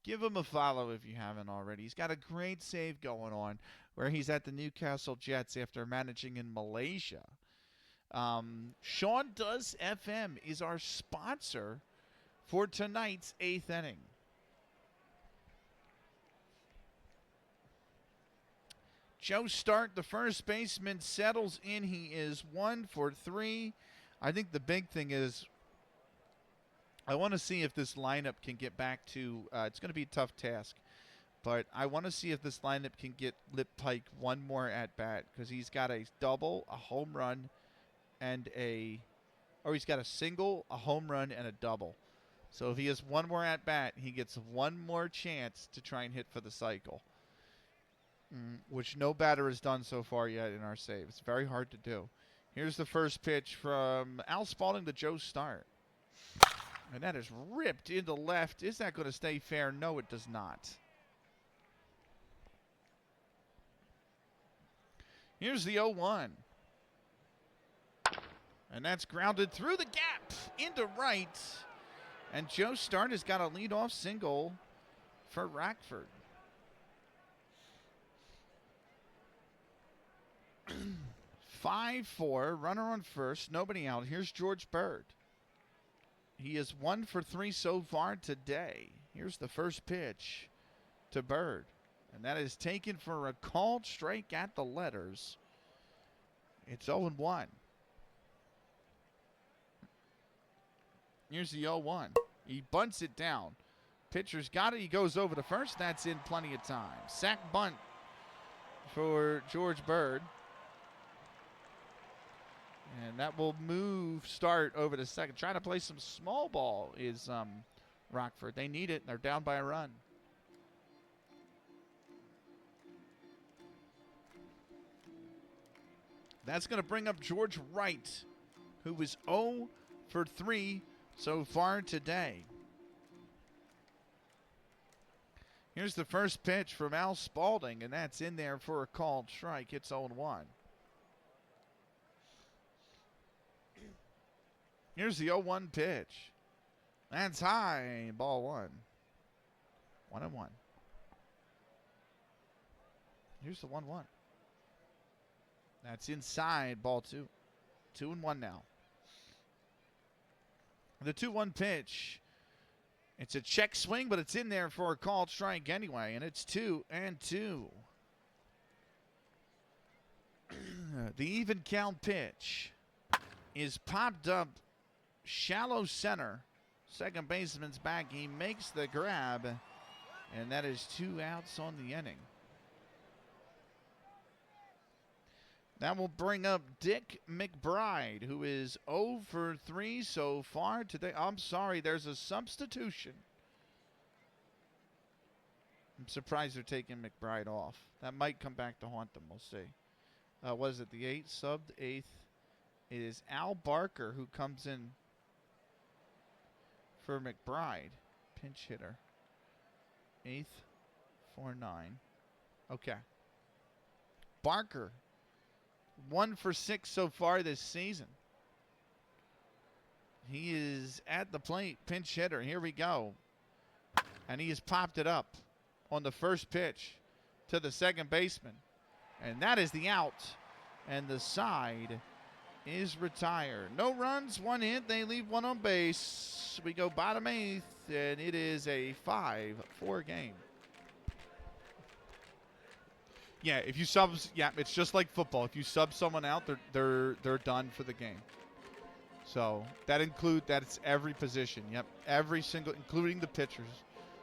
Give him a follow if you haven't already. He's got a great save going on where he's at the Newcastle Jets after managing in Malaysia. Sean Does FM is our sponsor for tonight's 8th inning. Joe Start, the first baseman, settles in. He is 1 for 3. I think the big thing is I want to see if this lineup can get back to it's going to be a tough task, but I want to see if this lineup can get Lip Pike one more at bat because he's got a double, a home run, and he's got a single, a home run, and a double. So if he has one more at bat, he gets one more chance to try and hit for the cycle, which no batter has done so far yet in our save. It's very hard to do. Here's the first pitch from Al Spalding to Joe Start. And that is ripped into left. Is that going to stay fair? No, it does not. Here's the 0-1. And that's grounded through the gap into right. And Joe Start has got a leadoff single for Rockford. 5-4, runner on first, nobody out. Here's George Bird. He is 1 for 3 so far today. Here's the first pitch to Bird. And that is taken for a called strike at the letters. It's 0-1. Here's the 0-1. He bunts it down. Pitcher's got it. He goes over to first. That's in plenty of time. Sack bunt for George Bird. And that will move Start over to second. Trying to play some small ball is Rockford. They need it. They're down by a run. That's going to bring up George Wright, who was 0 for 3 so far today. Here's the first pitch from Al Spalding, and that's in there for a called strike. It's 0-1. Here's the 0-1 pitch. That's high. Ball 1. 1-1. Here's the 1-1. That's inside. Ball 2. 2-1 now. The 2-1 pitch. It's a check swing, but it's in there for a called strike anyway, and it's 2-2. The even count pitch is popped up shallow center. Second baseman's back. He makes the grab, and that is 2 outs on the inning. That will bring up Dick McBride, who is 0 for 3 so far today. I'm sorry, there's a substitution. I'm surprised they're taking McBride off. That might come back to haunt them. We'll see. What is it? The 8th, subbed 8th. It is Al Barker who comes in for McBride. Pinch hitter. 8th, 4-9. Okay. Barker. 1 for 6 so far this season. He is at the plate. Pinch hitter. Here we go. And he has popped it up on the first pitch to the second baseman. And that is the out. And the side is retired. No runs, 1 hit. They leave 1 on base. We go bottom 8th, and it is a 5-4 game. Yeah, if you sub, yeah, it's just like football. If you sub someone out, they're done for the game. So that's every position. Yep, every single, including the pitchers.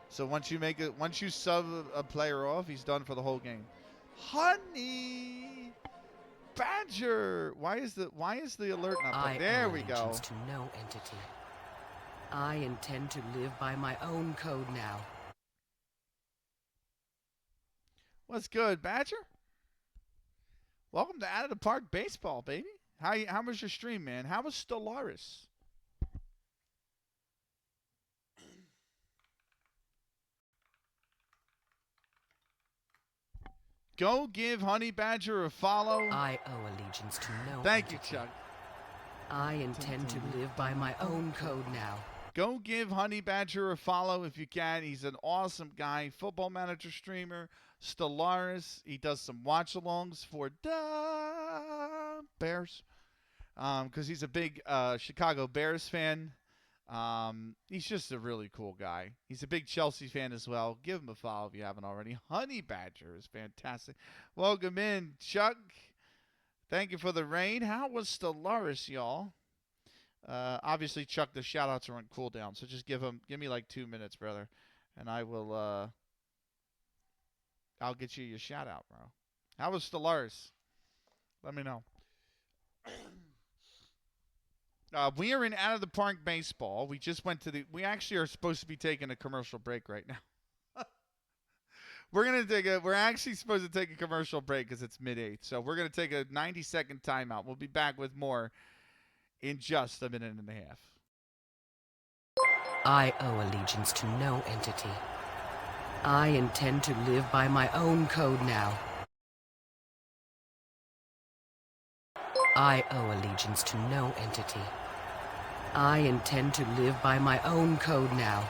So once you sub a player off, he's done for the whole game. Honey Badger, why is the alert not playing? There we go. To no entity. I intend to live by my own code now. What's good, Badger? Welcome to Out of the Park Baseball, baby. How was your stream, man? How was Stellaris? Go give Honey Badger a follow. I owe allegiance to no Thank you, entity. Chuck. I intend to live by my own code now. Go give Honey Badger a follow if you can. He's an awesome guy. Football Manager streamer. Stellaris. He does some watch-alongs for the Bears. Because he's a big Chicago Bears fan. He's just a really cool guy. He's a big Chelsea fan as well. Give him a follow if you haven't already. Honey Badger is fantastic. Welcome in, Chuck. Thank you for the raid. How was Stellaris, y'all? Obviously, Chuck, the shout-outs are on cooldown, so just give me like 2 minutes, brother, and I will, I'll get you your shout-out, bro. How was Stellaris? Let me know. We are in Out of the Park Baseball. We just went to we actually are supposed to be taking a commercial break right now. We're actually supposed to take a commercial break because it's mid-8th. So we're going to take a 90-second timeout. We'll be back with more in just a minute and a half. I owe allegiance to no entity. I intend to live by my own code now. I owe allegiance to no entity. I intend to live by my own code now.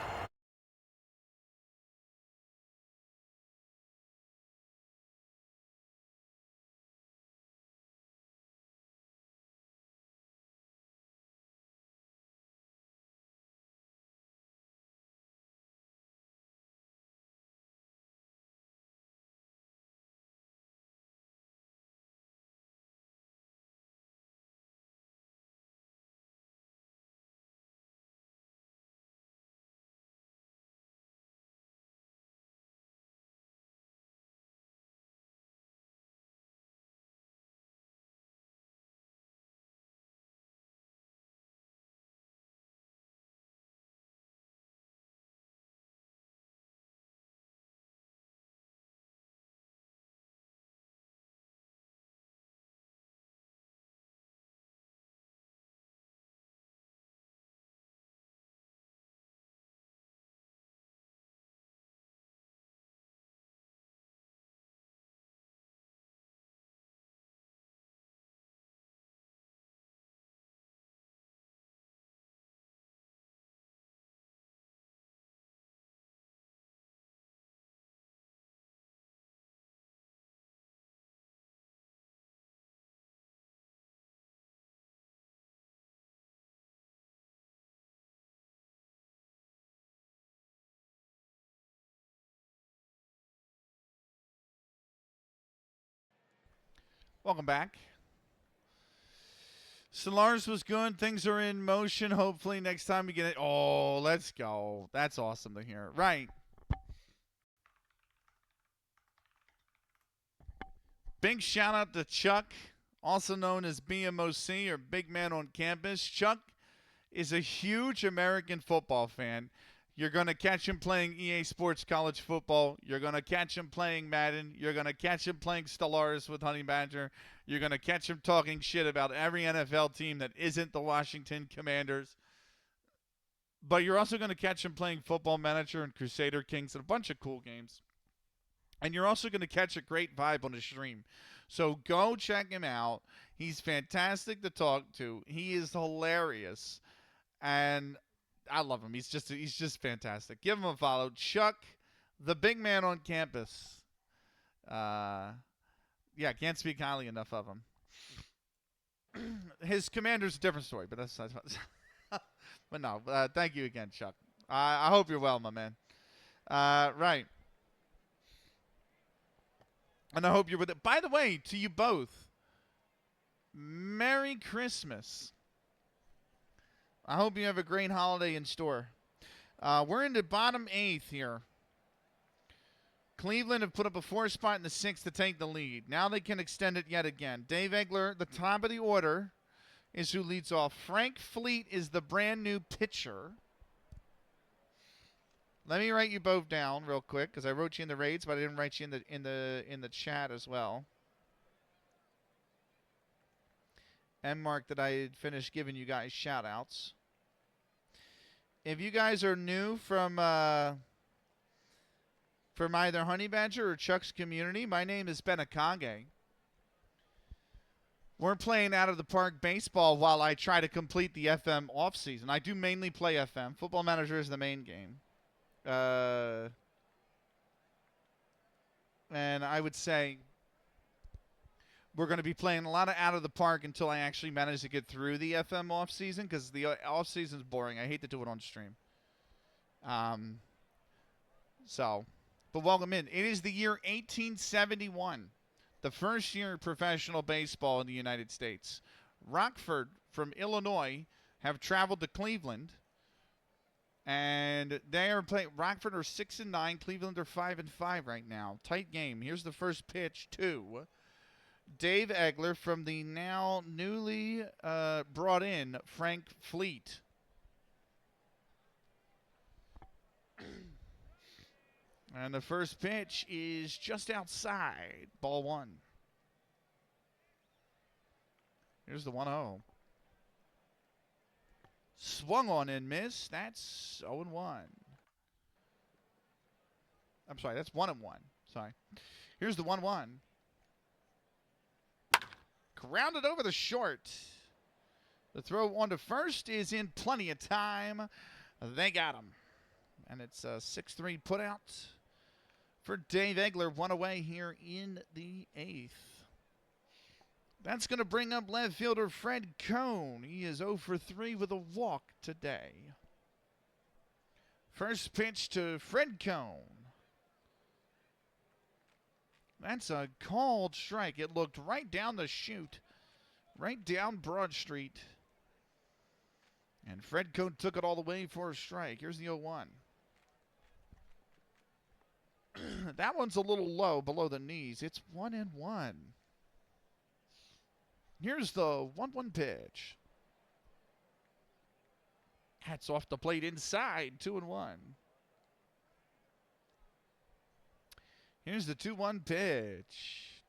Welcome back. Stellaris was good. Things are in motion. Hopefully next time we get it. Oh, let's go. That's awesome to hear. Right. Big shout out to Chuck also known as BMOC, or Big Man on Campus. Chuck is a huge American football fan. You're going to catch him playing EA Sports College Football. You're going to catch him playing Madden. You're going to catch him playing Stellaris with Honey Badger. You're going to catch him talking shit about every NFL team that isn't the Washington Commanders. But you're also going to catch him playing Football Manager and Crusader Kings and a bunch of cool games. And you're also going to catch a great vibe on his stream. So go check him out. He's fantastic to talk to. He is hilarious. And I love him. He's just fantastic. Give him a follow. Chuck, the Big Man on Campus. Yeah, can't speak highly enough of him. His Commander's a different story, but that's but no, thank you again, Chuck. I hope you're well, my man. Right. And I hope you're with it. By the way, to you both, Merry Christmas. I hope you have a great holiday in store. We're in the bottom 8th here. Cleveland have put up a 4 spot in the 6th to take the lead. Now they can extend it yet again. Dave Egler, the top of the order, is who leads off. Frank Fleet is the brand new pitcher. Let me write you both down real quick because I wrote you in the raids, but I didn't write you in the chat as well. And mark that I had finished giving you guys shout outs. If you guys are new from either Honey Badger or Chuck's community, my name is Ben Akage. We're playing out of the park baseball while I try to complete the FM off season. I do mainly play FM. Football Manager is the main game. And I would say we're going to be playing a lot of out of the park until I actually manage to get through the FM off season, because the off season is boring. I hate to do it on stream. But welcome in. It is the year 1871, the first year of professional baseball in the United States. Rockford from Illinois have traveled to Cleveland, and they are playing. Rockford are 6-9. Cleveland are 5-5 right now. Tight game. Here's the first pitch to Dave Egler from the now newly brought in Frank Fleet. And the first pitch is just outside. Ball 1. Here's the 1-0. Swung on and missed. That's 0-1. I'm sorry, that's 1-1. Sorry. Here's the 1-1. Grounded over the short. The throw on to first is in plenty of time. They got him. And it's a 6-3 putout for Dave Egler. One away here in the 8th. That's going to bring up left fielder Fred Cohn. He is 0 for 3 with a walk today. First pitch to Fred Cohn. That's a called strike. It looked right down the chute, right down Broad Street. And Fred Cohn took it all the way for a strike. Here's the 0-1. That one's a little low below the knees. It's 1-1. Here's the 1-1 pitch. That's off the plate inside. 2-1. Here's the 2-1 pitch.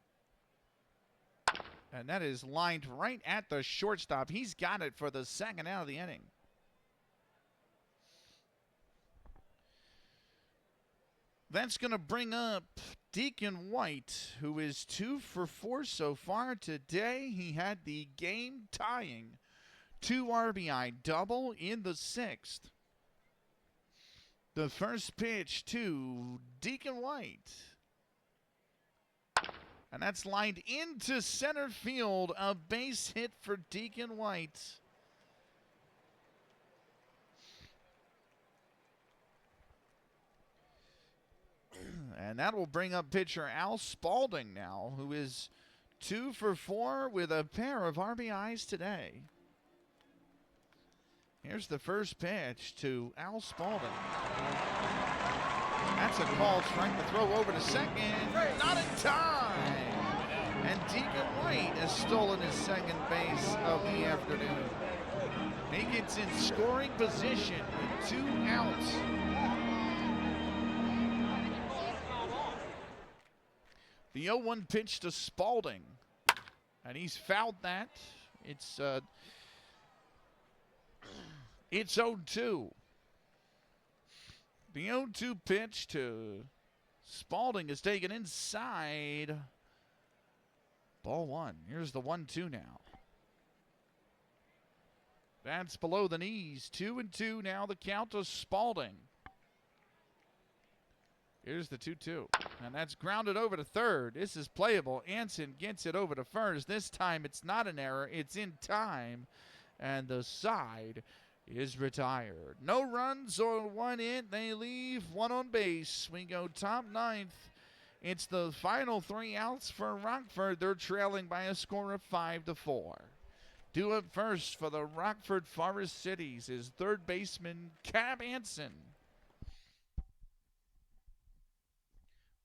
And that is lined right at the shortstop. He's got it for the second out of the inning. That's going to bring up Deacon White, who is 2 for 4 so far today. He had the game-tying 2 RBI double in the 6th. The first pitch to Deacon White. And that's lined into center field. A base hit for Deacon White. And that will bring up pitcher Al Spalding now, who is 2 for 4 with a pair of RBIs today. Here's the first pitch to Al Spalding. That's a called strike. The throw over to second. Not in time. And Deacon White has stolen his second base of the afternoon. He gets in scoring position with 2 outs. The 0-1 pitch to Spalding, and he's fouled that. It's 0-2. The 0-2 pitch to Spalding is taken inside. Ball 1. Here's the 1-2 now. That's below the knees. 2-2 now. The count to Spalding. Here's the 2-2. And that's grounded over to third. This is playable. Anson gets it over to first. This time it's not an error. It's in time. And the side is retired. No runs or 1 in. They leave 1 on base. We go top 9th. It's the final 3 outs for Rockford. They're trailing by a score of 5-4. Due up first for the Rockford Forest Citys is third baseman Cab Anson.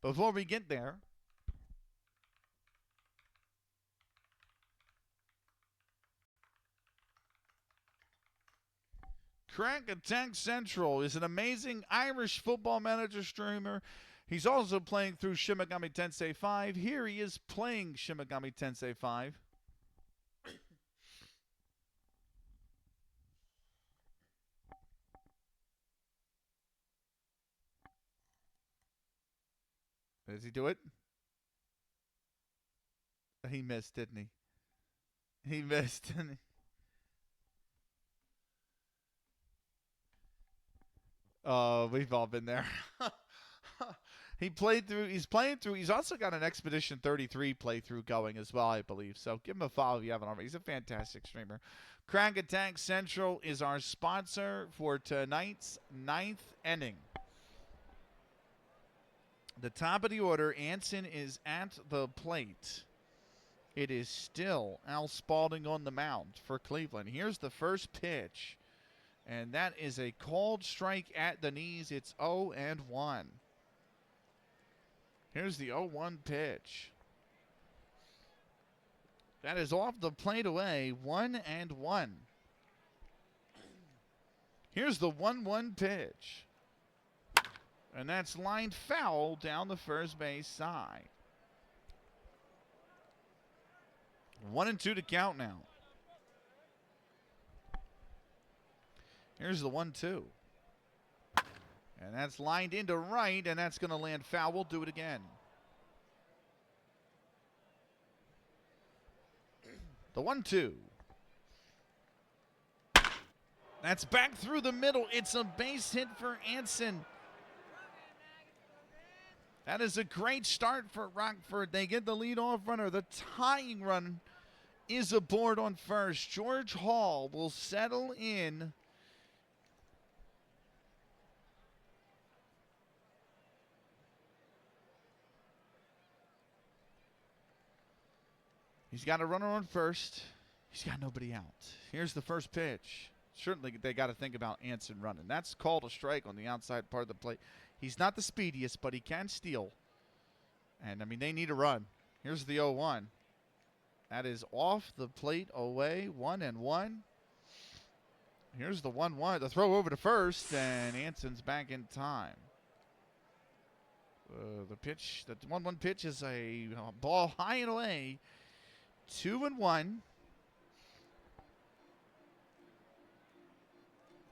Before we get there, Crack Attack Central is an amazing Irish football manager streamer. He's also playing through Shin Megami Tensei 5. Here he is playing Shin Megami Tensei 5. Does he do it? He missed, didn't he? He missed, didn't he? Oh, we've all been there. He's playing through. He's also got an Expedition 33 playthrough going as well, I believe. So give him a follow if you haven't already. He's a fantastic streamer. Crack Attack Central is our sponsor for tonight's 9th inning. The top of the order, Anson is at the plate. It is still Al Spalding on the mound for Cleveland. Here's the first pitch, and that is a called strike at the knees. It's 0-1. Here's the 0-1 pitch. That is off the plate away, 1-1. Here's the 1-1 pitch. And that's lined foul down the first base side. 1-2 to count now. Here's the 1-2. And that's lined into right, and that's going to land foul. We'll do it again. The 1-2. That's back through the middle. It's a base hit for Anson. That is a great start for Rockford. They get the leadoff runner. The tying run is aboard on first. George Hall will settle in. He's got a runner on first. He's got nobody out. Here's the first pitch. Certainly they got to think about Anson running. That's called a strike on the outside part of the plate. He's not the speediest, but he can steal. And, I mean, they need a run. Here's the 0-1. That is off the plate away, 1-1. Here's the 1-1. The throw over to first, and Anson's back in time. The 1-1 pitch is a ball high and away. 2-1.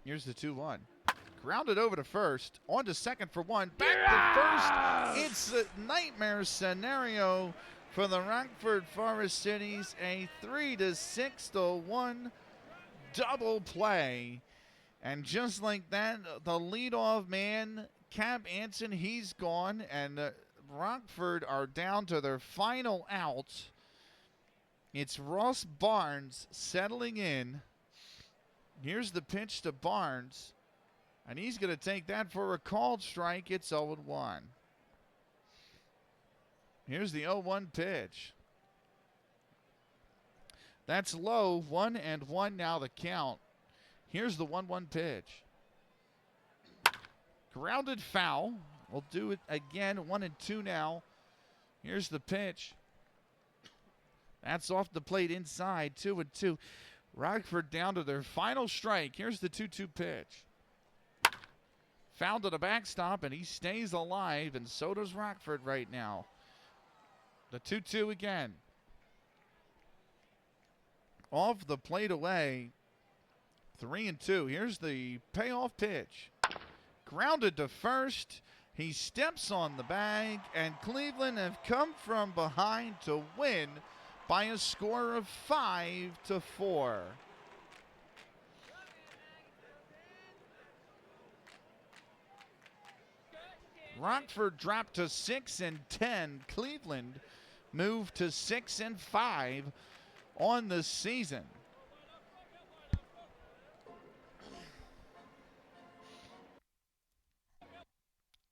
Here's the 2-1. Grounded over to first. On to second for 1. Back to first. It's a nightmare scenario for the Rockford Forest Citys. A 3-6-1 double play. And just like that, the leadoff man, Cap Anson, he's gone. And Rockford are down to their final out. It's Ross Barnes settling in. Here's the pitch to Barnes. And he's going to take that for a called strike. It's 0-1. Here's the 0-1 pitch. That's low. 1-1 now the count. Here's the 1-1 pitch. Grounded foul. We'll do it again. 1-2 now. Here's the pitch. That's off the plate inside, 2-2. Rockford down to their final strike. Here's the 2-2 pitch. Foul to the backstop, and he stays alive, and so does Rockford right now. The 2-2 again. Off the plate away, 3-2. Here's the payoff pitch. Grounded to first. He steps on the bag, and Cleveland have come from behind to win by a score of 5-4. Rockford dropped to 6-10. Cleveland moved to 6-5 on the season.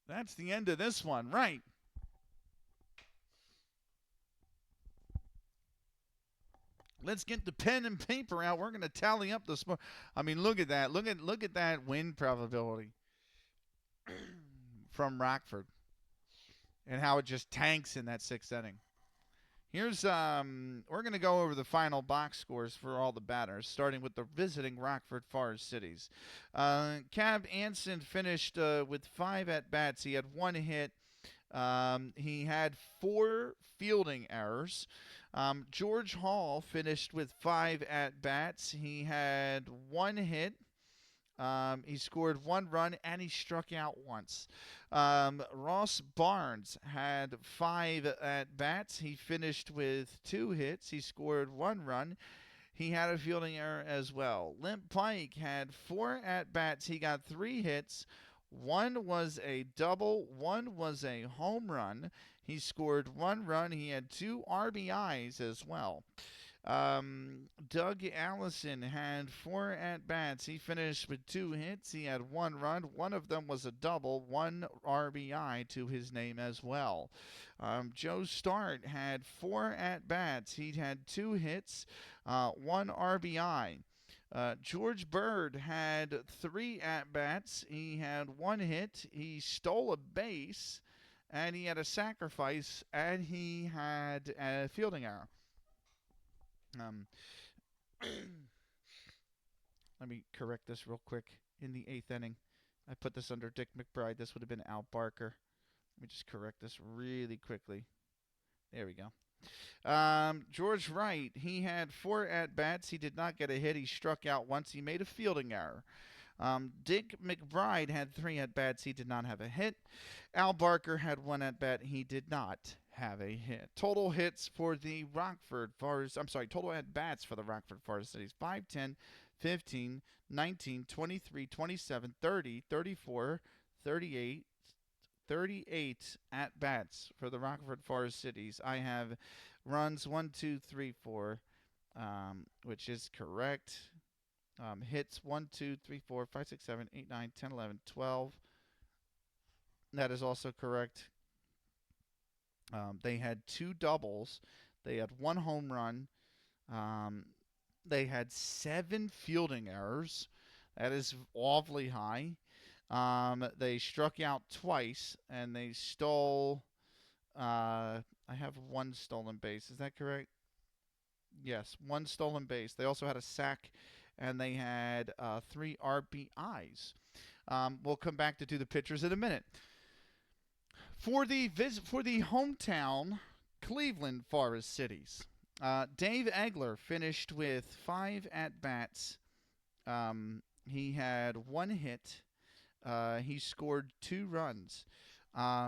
That's the end of this one, right? Let's get the pen and paper out. We're going to tally up the score. I mean, look at that. Look at that win probability from Rockford and how it just tanks in that sixth inning. Here's we're going to go over the final box scores for all the batters, starting with the visiting Rockford Forest Citys. Cab Anson finished with 5 at-bats. He had 1 hit. He had 4 fielding errors. George Hall finished with 5 at-bats. He had 1 hit. He scored 1 run, and he struck out once. Ross Barnes had 5 at-bats. He finished with 2 hits. He scored 1 run. He had a fielding error as well. Limp Pike had 4 at-bats. He got 3 hits. 1 was a double. 1 was a home run. He scored 1 run. He had 2 RBIs as well. Doug Allison had 4 at-bats. He finished with 2 hits. He had 1 run. 1 of them was a double, 1 RBI to his name as well. Joe Start had 4 at-bats. He had 2 hits, 1 RBI. George Bird had 3 at-bats. He had 1 hit. He stole a base, and he had a sacrifice, and he had a fielding error. Let me correct this real quick. In the 8th inning, I put this under Dick McBride. This would have been Al Barker. Let me just correct this really quickly. There we go. George Wright, he had 4 at-bats. He did not get a hit. He struck out once. He made a fielding error. Dick McBride had 3 at-bats. He did not have a hit. Al Barker had 1 at-bat. He did not have a hit. Total hits for the Rockford Forest, total at-bats for the Rockford Forest Citys: 5, 10, 15, 19, 23, 27, 30, 34, 38, 38 at-bats for the Rockford Forest Citys. I have runs 1, 2, 3, 4, which is correct. Hits 1, 2, 3, 4, 5, 6, 7, 8, 9, 10, 11, 12. That is also correct. They had 2 doubles. They had 1 home run. They had 7 fielding errors. That is awfully high. They struck out twice, and they stole. I have 1 stolen base. Is that correct? Yes, 1 stolen base. They also had a sack, and they had 3 RBIs. We'll come back to do the pitchers in a minute. For the hometown Cleveland Forest Citys, Dave Egler finished with 5 at-bats. He had 1 hit. He scored 2 runs.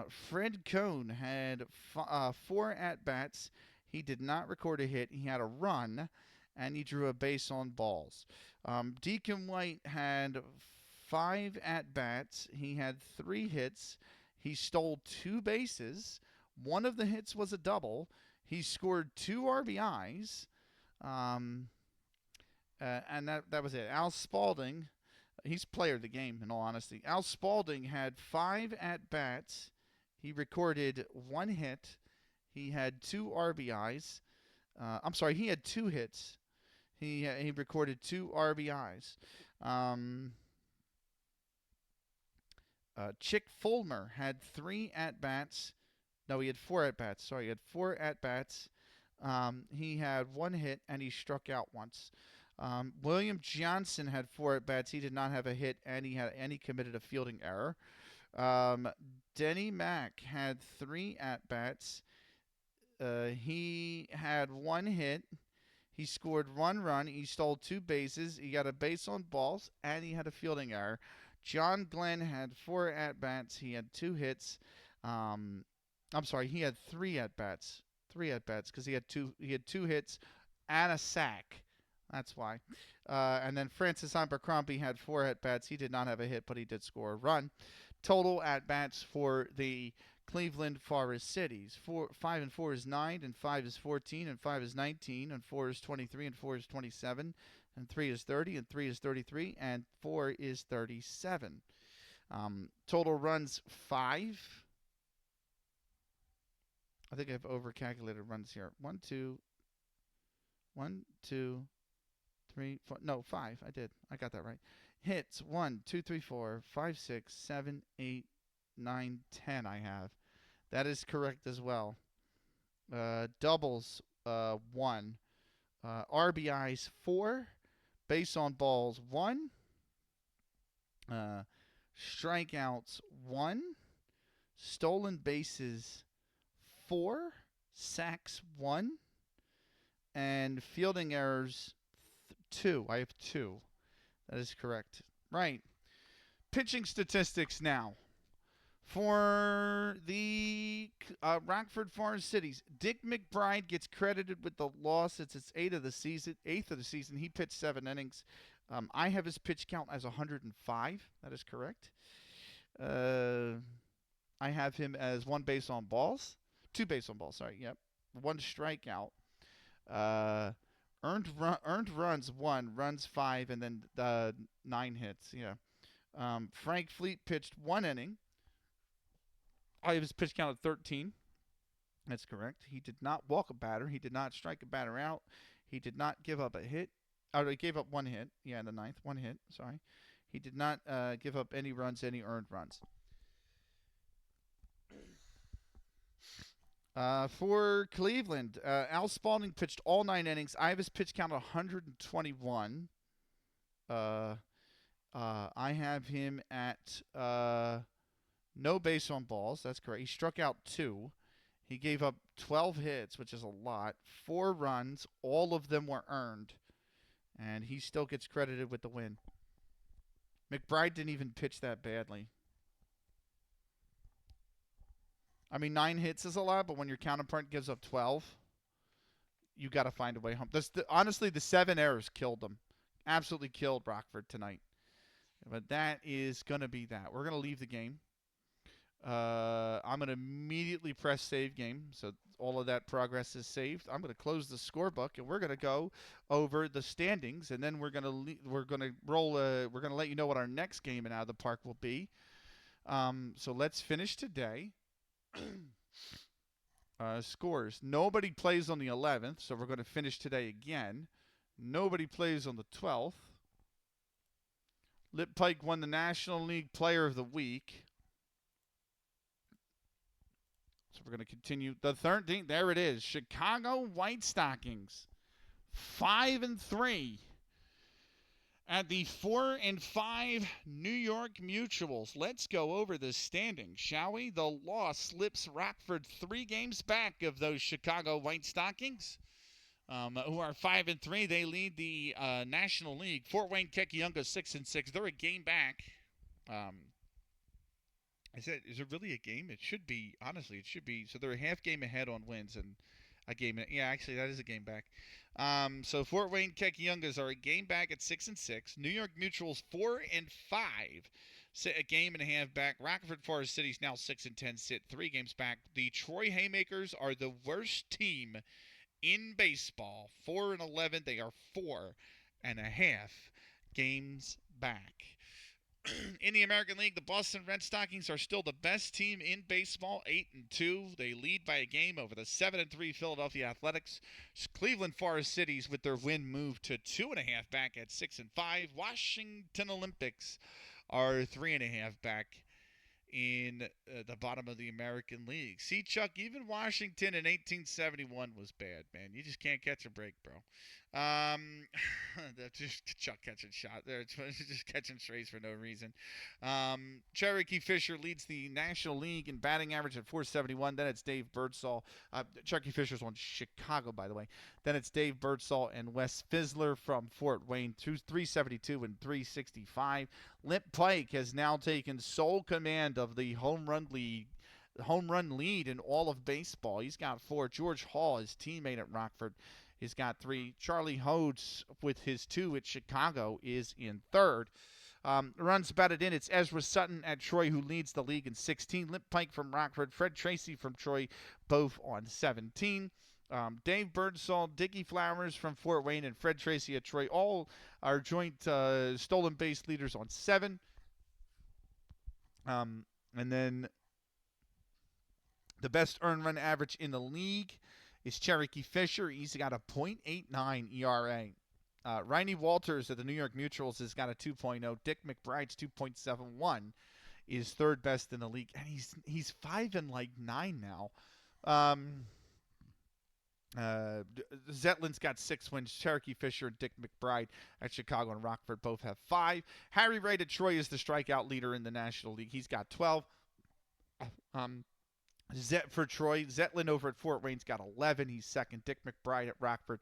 Fred Cohn had 4 at-bats. He did not record a hit. He had a run, and he drew a base on balls. Deacon White had 5 at-bats. He had 3 hits. He stole 2 bases. 1 of the hits was a double. He scored 2 RBIs. And that was it. Al Spalding, he's player of the game, in all honesty. Al Spalding had 5 at-bats. He recorded 1 hit. He had 2 RBIs. He had 2 hits. He recorded 2 RBIs. Chick Fulmer had 3 at-bats. No, he had 4 at-bats. Sorry, he had 4 at-bats. He had one hit and he struck out once. William Johnson had 4 at bats. He did not have a hit and he committed a fielding error. Um, Denny Mack had 3 at bats. He had 1 hit. He scored 1 run. He stole 2 bases. He got a base on balls, and he had a fielding error. John Glenn had 4 at bats. He had 2 hits. I'm sorry, he had 3 at bats. 3 at bats because he had 2 hits and a sack. That's why. And then Francis Abercrombie had 4 at bats. He did not have a hit, but he did score a run. Total at bats for the Cleveland Forest Citys. 5 and 4 is 9, and 5 is 14, and 5 is 19, and 4 is 23, and 4 is 27, and 3 is 30, and 3 is 33, and 4 is 37. Total runs 5. I think I've overcalculated runs here. 1, 2, 3, 4. No, 5. I did. I got that right. Hits 1, 2, 3, 4, 5, 6, 7, 8, 9, 10. I have. That is correct as well. Doubles 1. RBIs 4. Base on balls 1. Strikeouts 1. Stolen bases 4. Sacks 1. And fielding errors 2. I have 2. That is correct. Right. Pitching statistics now. For the Rockford Forest Citys, Dick McBride gets credited with the loss. It's his 8th of the season. He pitched 7 innings. I have his pitch count as 105. That is correct. I have him as 1 base on balls. 2 base on balls, sorry. Yep. 1 strikeout. Earned runs 1, runs 5, and then 9 hits. Yeah. Frank Fleet pitched 1 inning. I have his pitch count at 13. That's correct. He did not walk a batter. He did not strike a batter out. He did not give up a hit. He gave up 1 hit. Yeah, in the 9th. 1 hit. Sorry. He did not give up any runs, any earned runs. For Cleveland, Al Spalding pitched all 9 innings. I have his pitch count at 121. I have him at no base on balls. That's correct. He struck out 2. He gave up 12 hits, which is a lot. 4 runs. All of them were earned. And he still gets credited with the win. McBride didn't even pitch that badly. I mean, 9 hits is a lot, but when your counterpart gives up 12, you got to find a way home. Honestly, the 7 errors killed them. Absolutely killed Rockford tonight. But that is going to be that. We're going to leave the game. I'm going to immediately press save game, so all of that progress is saved. I'm going to close the scorebook, and we're going to go over the standings, and then we're going to let you know what our next game in Out of the Park will be. So let's finish today. Scores. Nobody plays on the 11th, so we're going to finish today again. Nobody plays on the 12th. Lip Pike won the National League Player of the Week. So we're going to continue. The 13th, there it is. Chicago White Stockings, 5-3. At the 4-5 New York Mutuals. Let's go over the standings, shall we? The loss slips Rockford 3 games back of those Chicago White Stockings, who are 5-3. They lead the National League. Fort Wayne Kekiunga 6-6. They're a game back. I said, is it really a game? It should be. Honestly, it should be. So they're a half game ahead on wins and a game. Yeah, actually, that is a game back. So Fort Wayne Kekiungas are a game back at 6-6. New York Mutuals 4-5, sit a game and a half back. Rockford Forest Citys now 6-10, sit 3 games back. The Troy Haymakers are the worst team in baseball. 4-11. They are 4.5 games back. In the American League, the Boston Red Stockings are still the best team in baseball, 8-2. They lead by a game over the 7-3 Philadelphia Athletics. Cleveland Forest Citys, with their win, move to 2.5 back at 6-5. Washington Olympics are 3.5 back in the bottom of the American League. See, Chuck, even Washington in 1871 was bad, man. You just can't catch a break, bro. That's just Chuck catching shot there. It's just catching strays for no reason. Cherokee Fisher leads the National League in batting average at 471. Then it's Dave Birdsall. Cherokee Fisher's on Chicago, by the way. Then it's Dave Birdsall and Wes Fizzler from Fort Wayne, 372 and 365. Limp Pike has now taken sole command of the home run lead in all of baseball. He's got 4. George Hall, his teammate at Rockford, has got 3. Charlie Hodes with his 2 at Chicago is in 3rd. Runs batted in, it's Ezra Sutton at Troy who leads the league in 16. Limp Pike from Rockford, Fred Tracy from Troy, both on 17. Dave Birdsall, Dickie Flowers from Fort Wayne, and Fred Tracy at Troy all are joint stolen base leaders on 7. And then the best earned run average in the league is Cherokee Fisher. He's got a .89 ERA. Riney Walters at the New York Mutuals has got a 2.0. Dick McBride's 2.71 is 3rd best in the league, and he's 5-9 now. Zetlin's got 6 wins. Cherokee Fisher and Dick McBride at Chicago and Rockford both have 5. Harry Wright at Troy is the strikeout leader in the National League. He's got 12. For Troy, Zetlin over at Fort Wayne's got 11. He's 2nd. Dick McBride at Rockford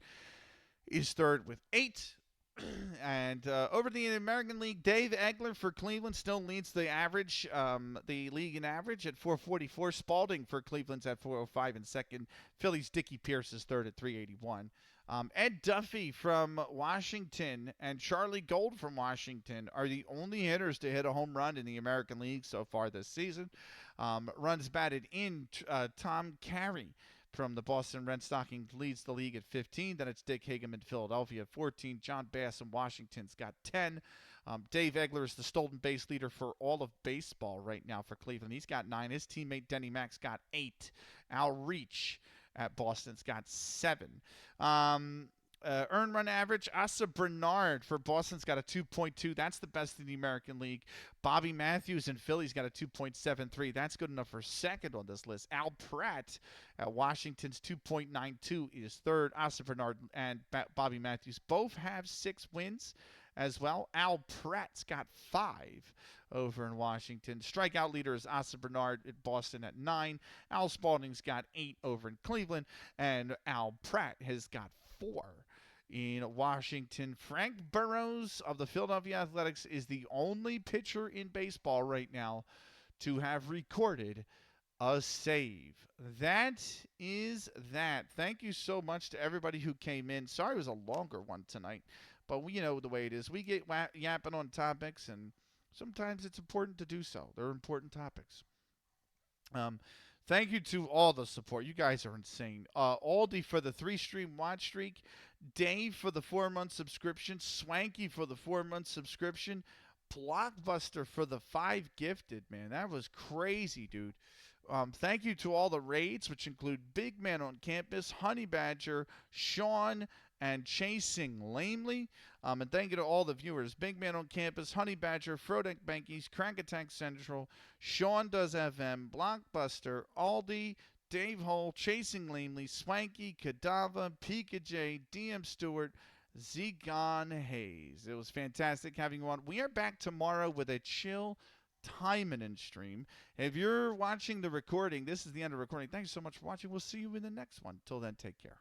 is 3rd with 8. And over the American League, Dave Egler for Cleveland still leads the average, the league in average at 444. Spalding for Cleveland's at 405 and 2nd. Phillies' Dickie Pierce is 3rd at 381. Ed Duffy from Washington and Charlie Gold from Washington are the only hitters to hit a home run in the American League so far this season. Runs batted in, Tom Carey from the Boston Red Stockings leads the league at 15. Then it's Dick Higham in Philadelphia at 14. John Bass in Washington's got 10. Dave Egler is the stolen base leader for all of baseball right now for Cleveland. He's got 9. His teammate Denny Mack's got 8. Al Reach at Boston's got 7. Earned run average, Asa Bernard for Boston's got a 2.2. That's the best in the American League. Bobby Matthews in Philly's got a 2.73. That's good enough for 2nd on this list. Al Pratt at Washington's 2.92 is 3rd. Asa Bernard and Bobby Matthews both have 6 wins as well. Al Pratt's got 5 over in Washington. Strikeout leader is Asa Bernard at Boston at 9. Al Spalding's got 8 over in Cleveland. And Al Pratt has got 4 in Washington. Frank Burrows of the Philadelphia Athletics is the only pitcher in baseball right now to have recorded a save. That is that. Thank you so much to everybody who came in. Sorry it was a longer one tonight, but we know the way it is. We get yapping on topics, and sometimes it's important to do so. They're important topics. Thank you to all the support. You guys are insane. Aldi for the 3-stream watch streak. Dave for the 4-month subscription. Swanky for the 4-month subscription. Blockbuster for the 5 gifted, man. That was crazy, dude. Thank you to all the raids, which include Big Man on Campus, Honey Badger, Sean, and Chasing Lamely. And thank you to all the viewers. Big Man on Campus, Honey Badger, Frodeck Bankies, Crank Attack Central, Sean Does FM, Blockbuster, Aldi, Dave Hole, Chasing Lamely, Swanky, Kadava, Pika J, DM Stewart, Zegon Hayes. It was fantastic having you on. We are back tomorrow with a chill Timon stream. If you're watching the recording, this is the end of the recording. Thanks so much for watching. We'll see you in the next one. Till then, take care.